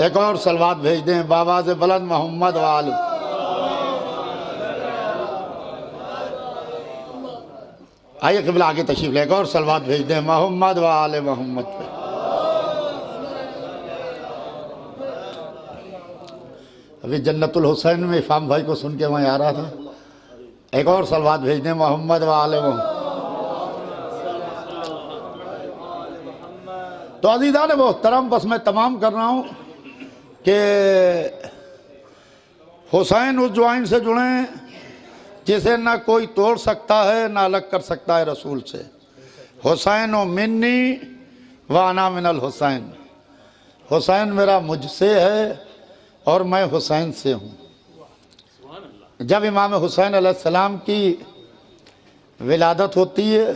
एक और सलवात भेज दें बाबा से बुलंद मोहम्मद वाल। आइए क़िबला आगे तशरीफ़ ले, एक और सलवात भेज दें मोहम्मद वाल मोहम्मद पे। अभी जन्नतुल हुसैन में इफ़ाम भाई को सुन के मैं आ रहा था, एक और सलवात भेज दें मोहम्मद वाले मोहम्मद। तो अज़ीज़ान मोहतरम, बस मैं तमाम कर रहा हूँ कि हुसैन उस ज्वाइंट से जुड़े हैं जिसे ना कोई तोड़ सकता है ना अलग कर सकता है रसूल से। हुसैन व मिन्नी व अना मिनल हुसैन, हुसैन मेरा मुझसे है और मैं हुसैन से हूँ। जब इमाम हुसैन अलैहिस्सलाम की विलादत होती है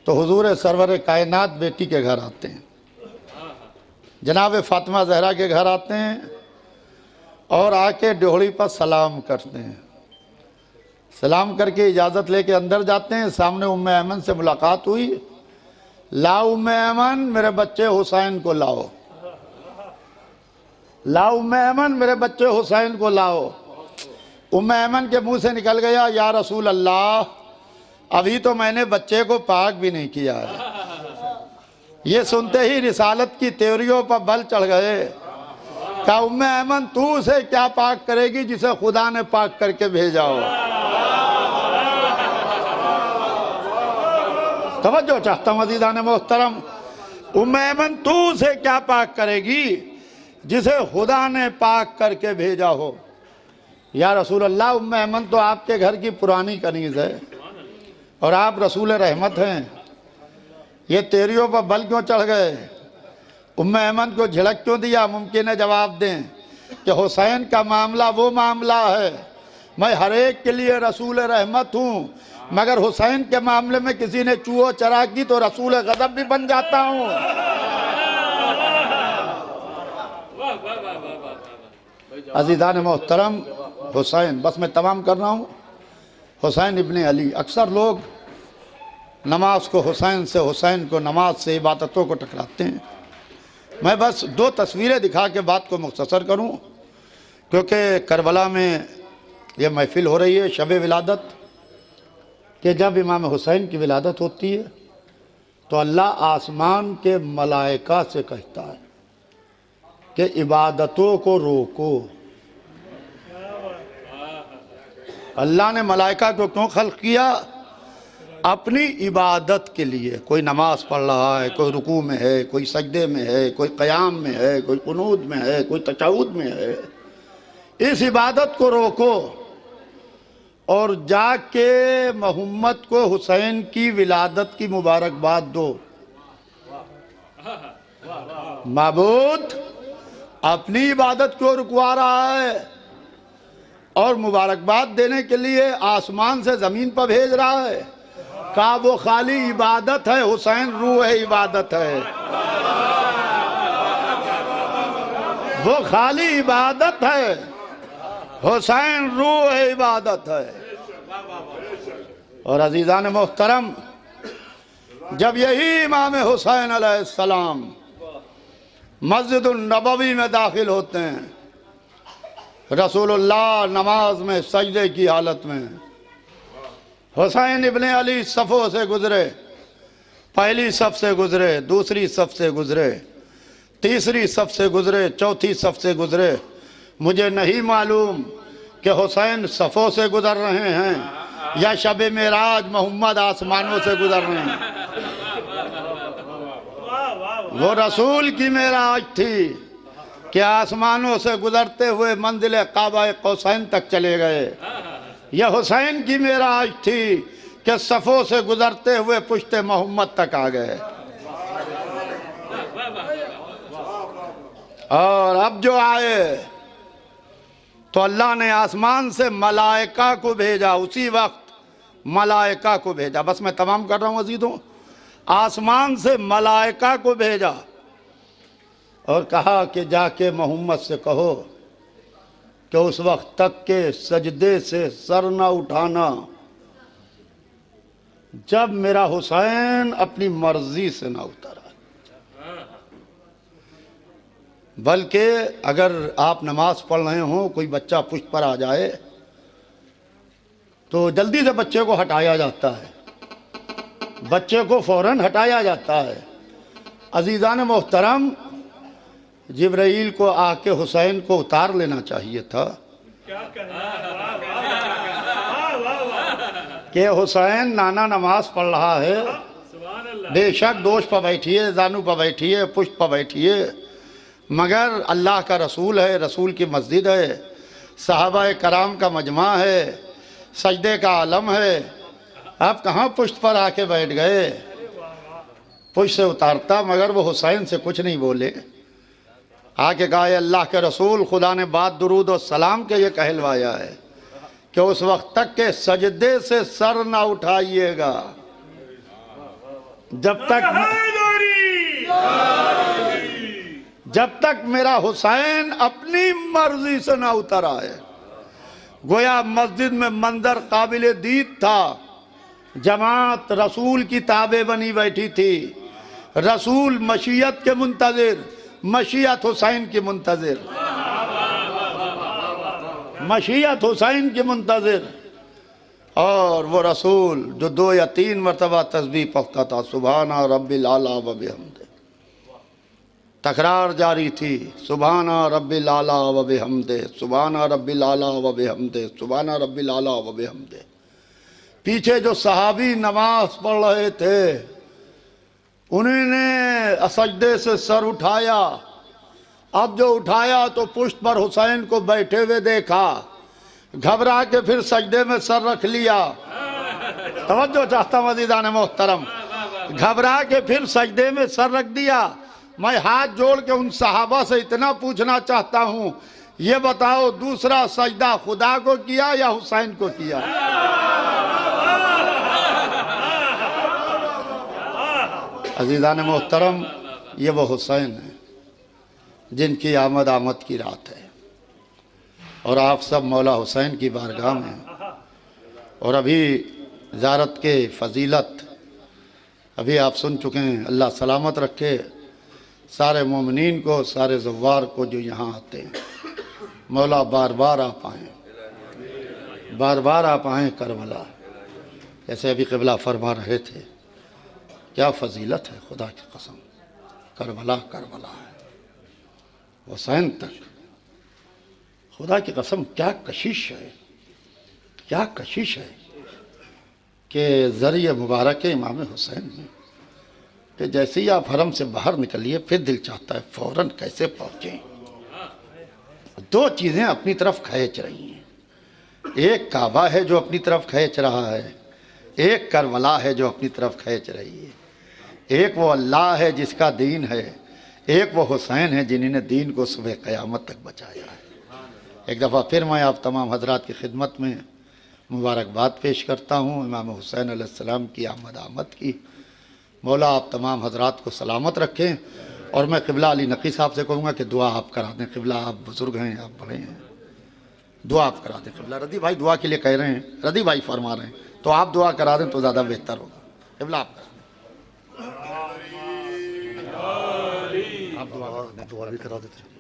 तो हुजूर सरवर कायनात बेटी के घर आते हैं, जनाब फ़ातिमा ज़हरा के घर आते हैं और आके ड्योहड़ी पर सलाम करते हैं। सलाम करके इजाज़त लेके अंदर जाते हैं। सामने उम्मे ऐमन से मुलाकात हुई, लाओ उम्मे ऐमन मेरे बच्चे हुसैन को लाओ, लाओ उम्मे ऐमन मेरे बच्चे हुसैन को लाओ। उम्मे ऐमन के मुंह से निकल गया, या रसूल अल्लाह, अभी तो मैंने बच्चे को पाक भी नहीं किया है। ये सुनते ही रिसालत की त्योरियों पर बल चढ़ गए। कहा उम्मे ऐमन तू उसे क्या पाक करेगी जिसे खुदा ने पाक करके भेजा हो। तवज्जो चाहता हूँ अज़ीज़ान मोहतरम, उम्मे ऐमन तू उसे क्या पाक करेगी जिसे खुदा ने पाक करके भेजा हो। या रसूल अल्लाह, उम्मे ऐमन तो आपके घर की पुरानी कनीज़ है और आप रसूल रहमत हैं, ये तेरियों पर बल क्यों चढ़ गए? उम्मे ऐमन को झिड़क क्यों दिया? मुमकिन है जवाब दें कि हुसैन का मामला वो मामला है, मैं हर एक के लिए रसूल रहमत हूँ, मगर हुसैन के मामले में किसी ने चूहो चरा की तो रसूल गज़ब भी बन जाता हूँ। अज़ीज़ान मोहतरम, हुसैन, बस मैं तमाम कर रहा हूँ, हुसैन इब्ने अली। अक्सर लोग नमाज को हुसैन से, हुसैन को नमाज से, इबादतों को टकराते हैं। मैं बस दो तस्वीरें दिखा के बात को मुख्तसर करूं, क्योंकि करबला में यह महफिल हो रही है शब विलादत कि जब इमाम हुसैन की विलादत होती है तो अल्लाह आसमान के मलाइका से कहता है कि इबादतों को रोको। अल्लाह ने मलाइका को क्यों खल्क़ किया? अपनी इबादत के लिए। कोई नमाज पढ़ रहा है, कोई रुकू में है, कोई सजदे में है, कोई क़याम में है, कोई कुनूद में है, कोई तशहुद में है, इस इबादत को रोको और जाके मोहम्मद को हुसैन की विलादत की मुबारकबाद दो। माबूद अपनी इबादत क्यों रुकवा रहा है? और मुबारकबाद देने के लिए आसमान से ज़मीन पर भेज रहा है। कहा वो खाली इबादत है, हुसैन रूह है, इबादत है। वो खाली इबादत है, हुसैन रूह है, इबादत है। और अजीज़ान मोहतरम, जब यही इमाम हुसैन अलैहिस्सलाम मस्जिदुन नबवी में दाखिल होते हैं, रसूलुल्लाह नमाज में सजदे की हालत में, हुसैन इब्ने अली सफ़ों से गुजरे, पहली सफ़ से गुजरे, दूसरी सफ़ से गुजरे, तीसरी सफ़ से गुजरे, चौथी सफ़ से गुजरे। मुझे नहीं मालूम कि हुसैन सफ़ों से गुजर रहे हैं या शब मेराज मोहम्मद आसमानों से गुजर रहे हैं। वो रसूल की मेराज थी कि आसमानों से गुजरते हुए मंजिल काबा कौसैन तक चले गए। यह हुसैन की मेराज थी कि सफ़ों से गुजरते हुए पुश्ते मोहम्मद तक आ गए। और अब जो आए तो अल्लाह ने आसमान से मलाइका को भेजा, उसी वक्त मलाइका को भेजा। बस मैं तमाम कर रहा हूँ अजीज़ों, आसमान से मलाइका को भेजा और कहा कि जाके मोहम्मद से कहो कि उस वक्त तक के सजदे से सर ना उठाना जब मेरा हुसैन अपनी मर्जी से ना उतरा। बल्कि अगर आप नमाज पढ़ रहे हो, कोई बच्चा पुष्ट पर आ जाए तो जल्दी से बच्चे को हटाया जाता है, बच्चे को फौरन हटाया जाता है। अजीज़ान मोहतरम, जिब्राइल को आके हुसैन को उतार लेना चाहिए था कि हुसैन नाना नमाज पढ़ रहा है, बेशक दोष पर बैठिए, जानू पर बैठिए, पुष्ट पर बैठिए, मगर अल्लाह का रसूल है, रसूल की मस्जिद है, सहाबा कराम का मजमा है, सजदे का आलम है। आप कहाँ पुष्ट पर आके बैठ गए? पुष्ट से उतारता, मगर वो हुसैन से कुछ नहीं बोले। आके कहा, अल्लाह के रसूल, खुदा ने बात दुरूद और सलाम के ये कहलवाया है कि उस वक्त तक के सजदे से सर ना उठाइएगा जब तक मेरा हुसैन अपनी मर्जी से ना उतर आए। गोया मस्जिद में मंजर काबिल दीद था, जमात रसूल की ताबे बनी बैठी थी, रसूल मशीयत के मुंतज़िर, मशीयत हुसैन की मुंतज़िर, मशीयत हुसैन की मुंतज़िर। और वो रसूल जो 2 या 3 मरतबा तस्बीह पढ़ता था, सुभाना रब्बिल आला व बिहम्दे, तकरार जारी थी, सुभाना रब्बिल आला व बिहम्दे, सुभाना रब्बिल आला व बिहम्दे, सुभाना रब्बिल आला व बिहम्दे। पीछे जो सहाबी नमाज पढ़ रहे थे, उन्होंने सजदे से सर उठाया। अब जो उठाया तो पुष्ट पर हुसैन को बैठे हुए देखा, घबरा के फिर सजदे में सर रख लिया। तवज्जो चाहता हूं अज़ीज़ान मोहतरम, घबरा के फिर सजदे में सर रख दिया। मैं हाथ जोड़ के उन सहाबा से इतना पूछना चाहता हूं, ये बताओ दूसरा सजदा खुदा को किया या हुसैन को किया? अज़ीज़ान मोहतरम, ये वो हुसैन है जिनकी आमद की रात है, और आप सब मौला हुसैन की बारगाह में। और अभी ज़ियारत के फजीलत अभी आप सुन चुके हैं। अल्लाह सलामत रखे सारे मोमिनीन को, सारे ज़व्वार को जो यहाँ आते हैं। मौला बार बार आप आएँ, बार बार आप आएँ करबला। जैसे अभी क़िबला फरमा रहे थे, क्या फजीलत है, खुदा की कसम, करबला करबला है, हुसैन तक, खुदा की कसम क्या कशिश है, क्या कशिश है कि ज़रिए मुबारक इमाम हुसैन में, कि जैसे ही आप हरम से बाहर निकलिए फिर दिल चाहता है फ़ौरन कैसे पहुँचें। 2 चीज़ें अपनी तरफ खींच रही हैं, एक काबा है जो अपनी तरफ खींच रहा है, एक करबला है जो अपनी तरफ खींच रही है। एक वो अल्लाह है जिसका दीन है, एक वो हुसैन है जिन्होंने दीन को सुबह क़यामत तक बचाया है। एक दफ़ा फिर मैं आप तमाम हजरात की खिदमत में मुबारकबाद पेश करता हूँ इमाम हुसैन अलैहिस्सलाम की आमद की। मौला आप तमाम हजरात को सलामत रखें। और मैं क़िबला अली नकी साहब से कहूँगा कि दुआ आप करा दें। क़िबला आप बुज़ुर्ग हैं, आप बड़े हैं, दुआ आप करा दें। क़िबला रदी भाई दुआ के लिए कह रहे हैं, रदी भाई फरमा रहे हैं, तो आप दुआ करा दें तो ज़्यादा बेहतर होगा। क़िबला आप दुआ भी करा देते।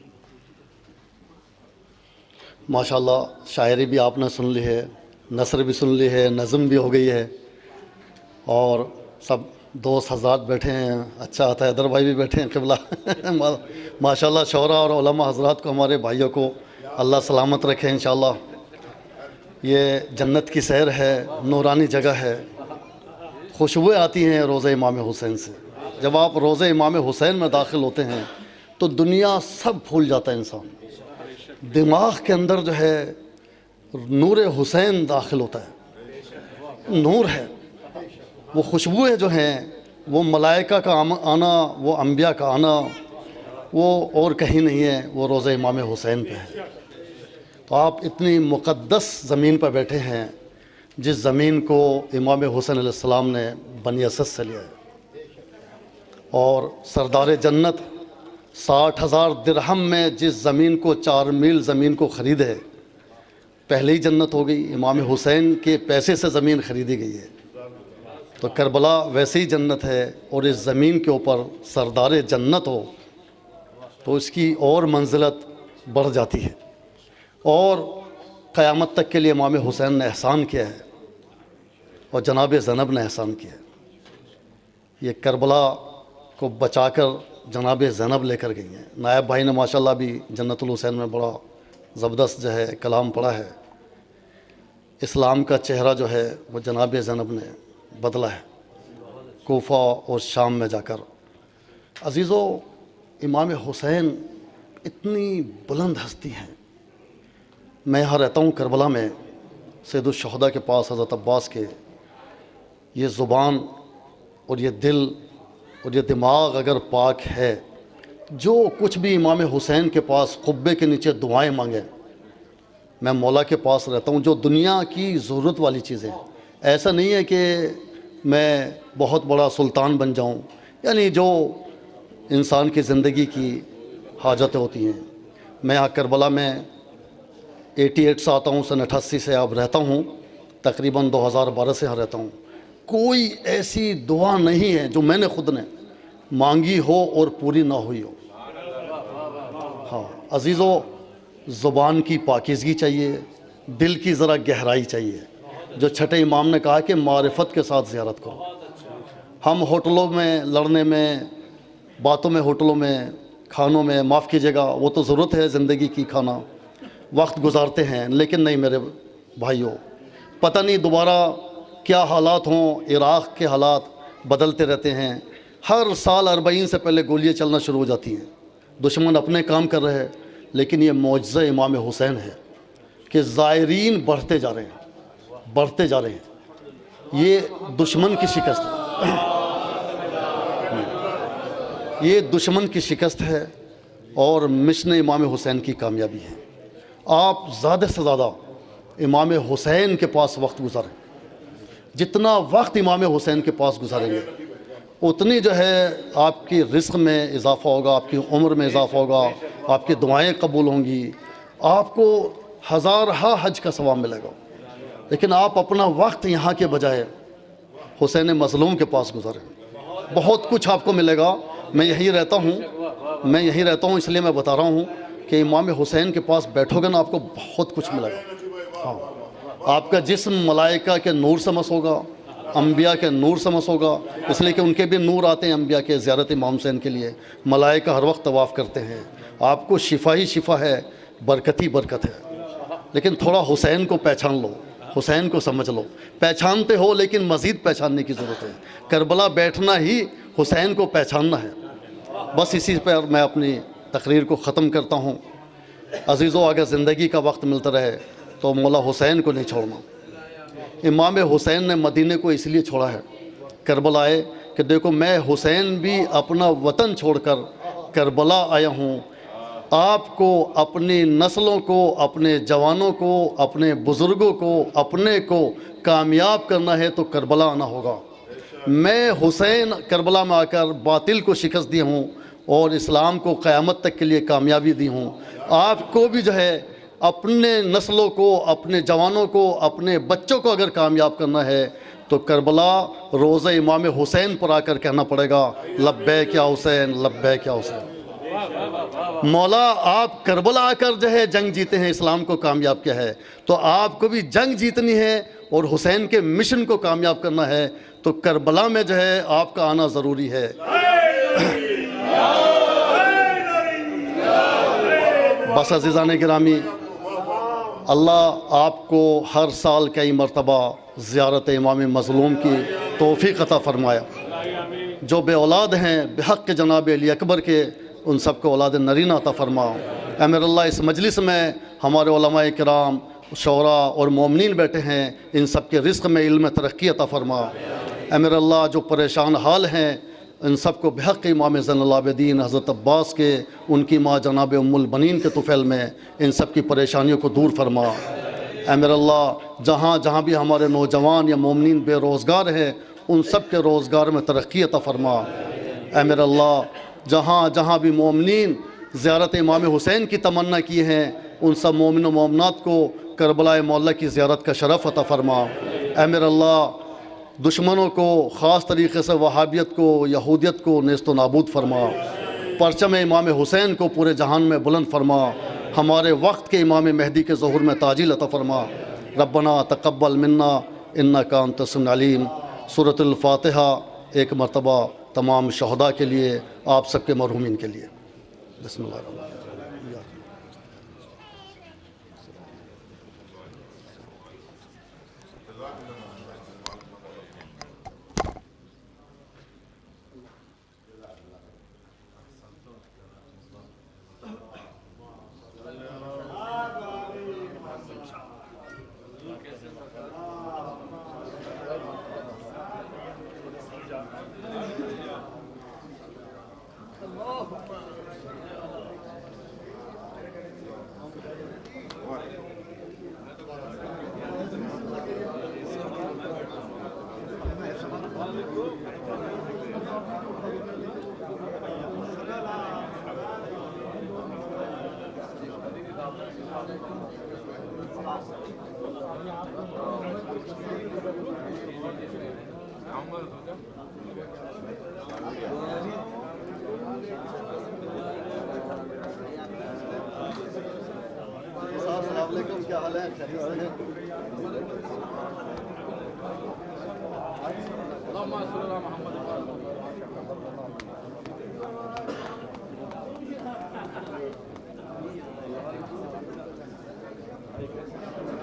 माशाल्लाह शायरी भी आपने सुन ली है, नसर भी सुन ली है, नज़म भी हो गई है, और सब दोस्त हज़रात बैठे हैं। अच्छा आता है, इधर भाई भी बैठे हैं। क़िबला माशाल्लाह शौरा और उलमा हज़रात को, हमारे भाइयों को अल्लाह सलामत रखे इंशाअल्लाह। ये जन्नत की सैर है, नूरानी जगह है, खुशबुएँ आती हैं रोज़े इमाम हुसैन से। जब आप रोज़े इमाम हुसैन में दाखिल होते हैं तो दुनिया सब भूल जाता है इंसान। दिमाग के अंदर जो है नूर हुसैन दाखिल होता है, नूर है। वो खुशबुएँ जो हैं, वो मलाइका का आना, वो अम्बिया का आना, वो और कहीं नहीं है, वो रोज़े इमाम हुसैन पे है। तो आप इतनी मुक़द्दस ज़मीन पर बैठे हैं, जिस ज़मीन को इमाम हुसैन अलैहिस्सलाम ने बनी असद से लिया है। और सरदार जन्नत 60,000 दिरहम में जिस ज़मीन को 4 मील ज़मीन को ख़रीदे, पहले ही जन्नत हो गई। इमाम हुसैन के पैसे से ज़मीन ख़रीदी गई है, तो करबला वैसे ही जन्नत है। और इस ज़मीन के ऊपर सरदार जन्नत हो तो इसकी और मंजिलत बढ़ जाती है। और क़यामत तक के लिए इमाम हुसैन ने एहसान किया है और जनाब ज़ैनब ने एहसान किया है। ये करबला को बचाकर जनाब ज़ैनब लेकर गई हैं। नायब भाई ने माशाल्लाह भी जन्नतुल हुसैन में बड़ा ज़बरदस्त जो है कलाम पढ़ा है। इस्लाम का चेहरा जो है वो जनाब ज़ैनब ने बदला है कोफा और शाम में जाकर। अज़ीज़ों, इमाम हुसैन इतनी बुलंद हस्ती हैं। मैं यहाँ रहता हूँ करबला में, सैयदुल शुहदा के पास हज़रत अब्बास के। ये ज़ुबान और ये दिल और ये दिमाग अगर पाक है, जो कुछ भी इमाम हुसैन के पास कुब्बे के नीचे दुआएं मांगे। मैं मौला के पास रहता हूँ, जो दुनिया की ज़रूरत वाली चीज़ें। ऐसा नहीं है कि मैं बहुत बड़ा सुल्तान बन जाऊँ, यानी जो इंसान की ज़िंदगी की हाजतें होती हैं। मैं यहाँ करबला में 88 से आता हूँ, सन 88 से अब रहता हूँ, तकरीबन 2012 से यहाँ रहता हूँ। कोई ऐसी दुआ नहीं है जो मैंने खुद ने मांगी हो और पूरी ना हुई हो। हाँ अज़ीज़ों, ज़ुबान की पाकीज़गी चाहिए, दिल की ज़रा गहराई चाहिए। जो छठे इमाम ने कहा कि मारिफत के साथ ज़ियारत करो। हम होटलों में लड़ने में, बातों में, होटलों में, खानों में, माफ़ कीजिएगा, वो तो ज़रूरत है ज़िंदगी की, खाना वक्त गुजारते हैं। लेकिन नहीं मेरे भाइयों, पता नहीं दोबारा क्या हालात हों। इराक़ के हालात बदलते रहते हैं। हर साल 40 से पहले गोलियाँ चलना शुरू हो जाती हैं। दुश्मन अपने काम कर रहे हैं, लेकिन ये मौजज़ा इमाम हुसैन है कि ज़ायरीन बढ़ते जा रहे हैं, बढ़ते जा रहे हैं। ये दुश्मन की शिकस्त है, ये दुश्मन की शिकस्त है और मिशन इमाम हुसैन की कामयाबी है। आप ज़्यादा से ज़्यादा इमाम हुसैन के पास वक्त गुजारें। जितना वक्त इमाम हुसैन के पास गुजारेंगे, उतनी जो है आपकी रिस्क में इजाफ़ा होगा, आपकी उम्र में इजाफ़ा होगा, आपकी दुआएं कबूल होंगी, आपको हज़ार हज का सवाब मिलेगा। लेकिन आप अपना वक्त यहाँ के बजाय हुसैन मज़लूम के पास गुजारें, बहुत कुछ आपको मिलेगा। मैं यहीं रहता हूँ, इसलिए मैं बता रहा हूँ कि इमाम हुसैन के पास बैठोगे ना, आपको बहुत कुछ मिलेगा। हाँ, आपका जिस्म मलाइका के नूर से मस होगा, अम्बिया के नूर से मस होगा, इसलिए कि उनके भी नूर आते हैं अम्बिया के ज़ियारत इमाम हुसैन के लिए। मलाइका हर वक्त तवाफ़ करते हैं। आपको शिफा ही शिफा है, बरकत ही बरकत है। लेकिन थोड़ा हुसैन को पहचान लो, हुसैन को समझ लो। पहचानते हो लेकिन मज़ीद पहचानने की ज़रूरत है। करबला बैठना ही हुसैन को पहचानना है। बस इसी पर मैं अपनी तकरीर को ख़त्म करता हूँ। अज़ीज़ों, अगर ज़िंदगी का वक्त मिलता रहे तो मौला हुसैन को नहीं छोड़ना। इमाम हुसैन ने मदीने को इसलिए छोड़ा है, करबला आए कि देखो मैं हुसैन भी अपना वतन छोड़कर करबला आया हूँ, आपको, अपनी नस्लों को, अपने जवानों को, अपने बुज़ुर्गों को, अपने को कामयाब करना है तो करबला आना होगा। मैं हुसैन करबला में आकर बातिल को शिकस्त दी हूँ और इस्लाम को क़यामत तक के लिए कामयाबी दी हूँ। आपको भी जो है अपने नस्लों को, अपने जवानों को, अपने बच्चों को अगर कामयाब करना है तो करबला रोज़ा इमाम हुसैन पर आकर कहना पड़ेगा, लब्बैक या हुसैन, लब्बैक या हुसैन। मौला आप करबला आकर जो है जंग जीते हैं, इस्लाम को कामयाब किया है, तो आपको भी जंग जीतनी है और हुसैन के मिशन को कामयाब करना है तो करबला में जो है आपका आना ज़रूरी है। बस अज़ीज़ान गिरामी, अल्लाह आपको हर साल कई मरतबा ज़ियारत इमाम मज़लूम की तौफ़ीक़ अता फ़रमाया। जो बे औलाद हैं बेहक़ के जनाब अली अकबर के, उन सबको औलाद नरीना अता फ़रमाओ। अमीर अल्लाह इस मजलिस में हमारे उलमाए किराम, शौरा और मोमिनीन बैठे हैं, इन सब के रिज़्क़ में इल्म तरक्की अता फ़रमाओ। अमीर अल्लाह जो परेशान हाल हैं इन सबको बेहक़ इमाम ज़ैनुल आबिदीन हज़रत अब्बास के, उनकी माँ जनाब उम्मुल बनीन के तुफ़ैल में इन सब की परेशानियों को दूर फरमा। अमीर अल्लाह जहाँ जहाँ भी हमारे नौजवान या मोमिनीन बेरोज़गार हैं उन सब के रोज़गार में तरक्की अता फ़रमा। अमीर अल्लाह जहाँ जहाँ भी मोमिनीन ज़ियारत इमाम हुसैन की तमन्ना की हैं उन सब मोमिन व मोमिनात को करबला मौला की ज़ियारत का शरफ़ अता फ़रमा। अमीर अल्लाह दुश्मनों को, ख़ास तरीक़े से वहाबियत को, यहूदियत को नेस्त नाबूद फरमा। परचम इमाम हुसैन को पूरे जहान में बुलंद फरमा। हमारे वक्त के इमाम मेहदी के ज़ुहूर में ताजील अता फरमा। रब्बना तक़ब्बल मिन्ना इन्नका अंतस समीउल अलीम। सूरतुल फ़ातिहा एक मरतबा तमाम शहदा के लिए, आप सबके मरहूमीन के लिए। बिस्मिल्लाह। क्या हाल है? खैरियत से हैं?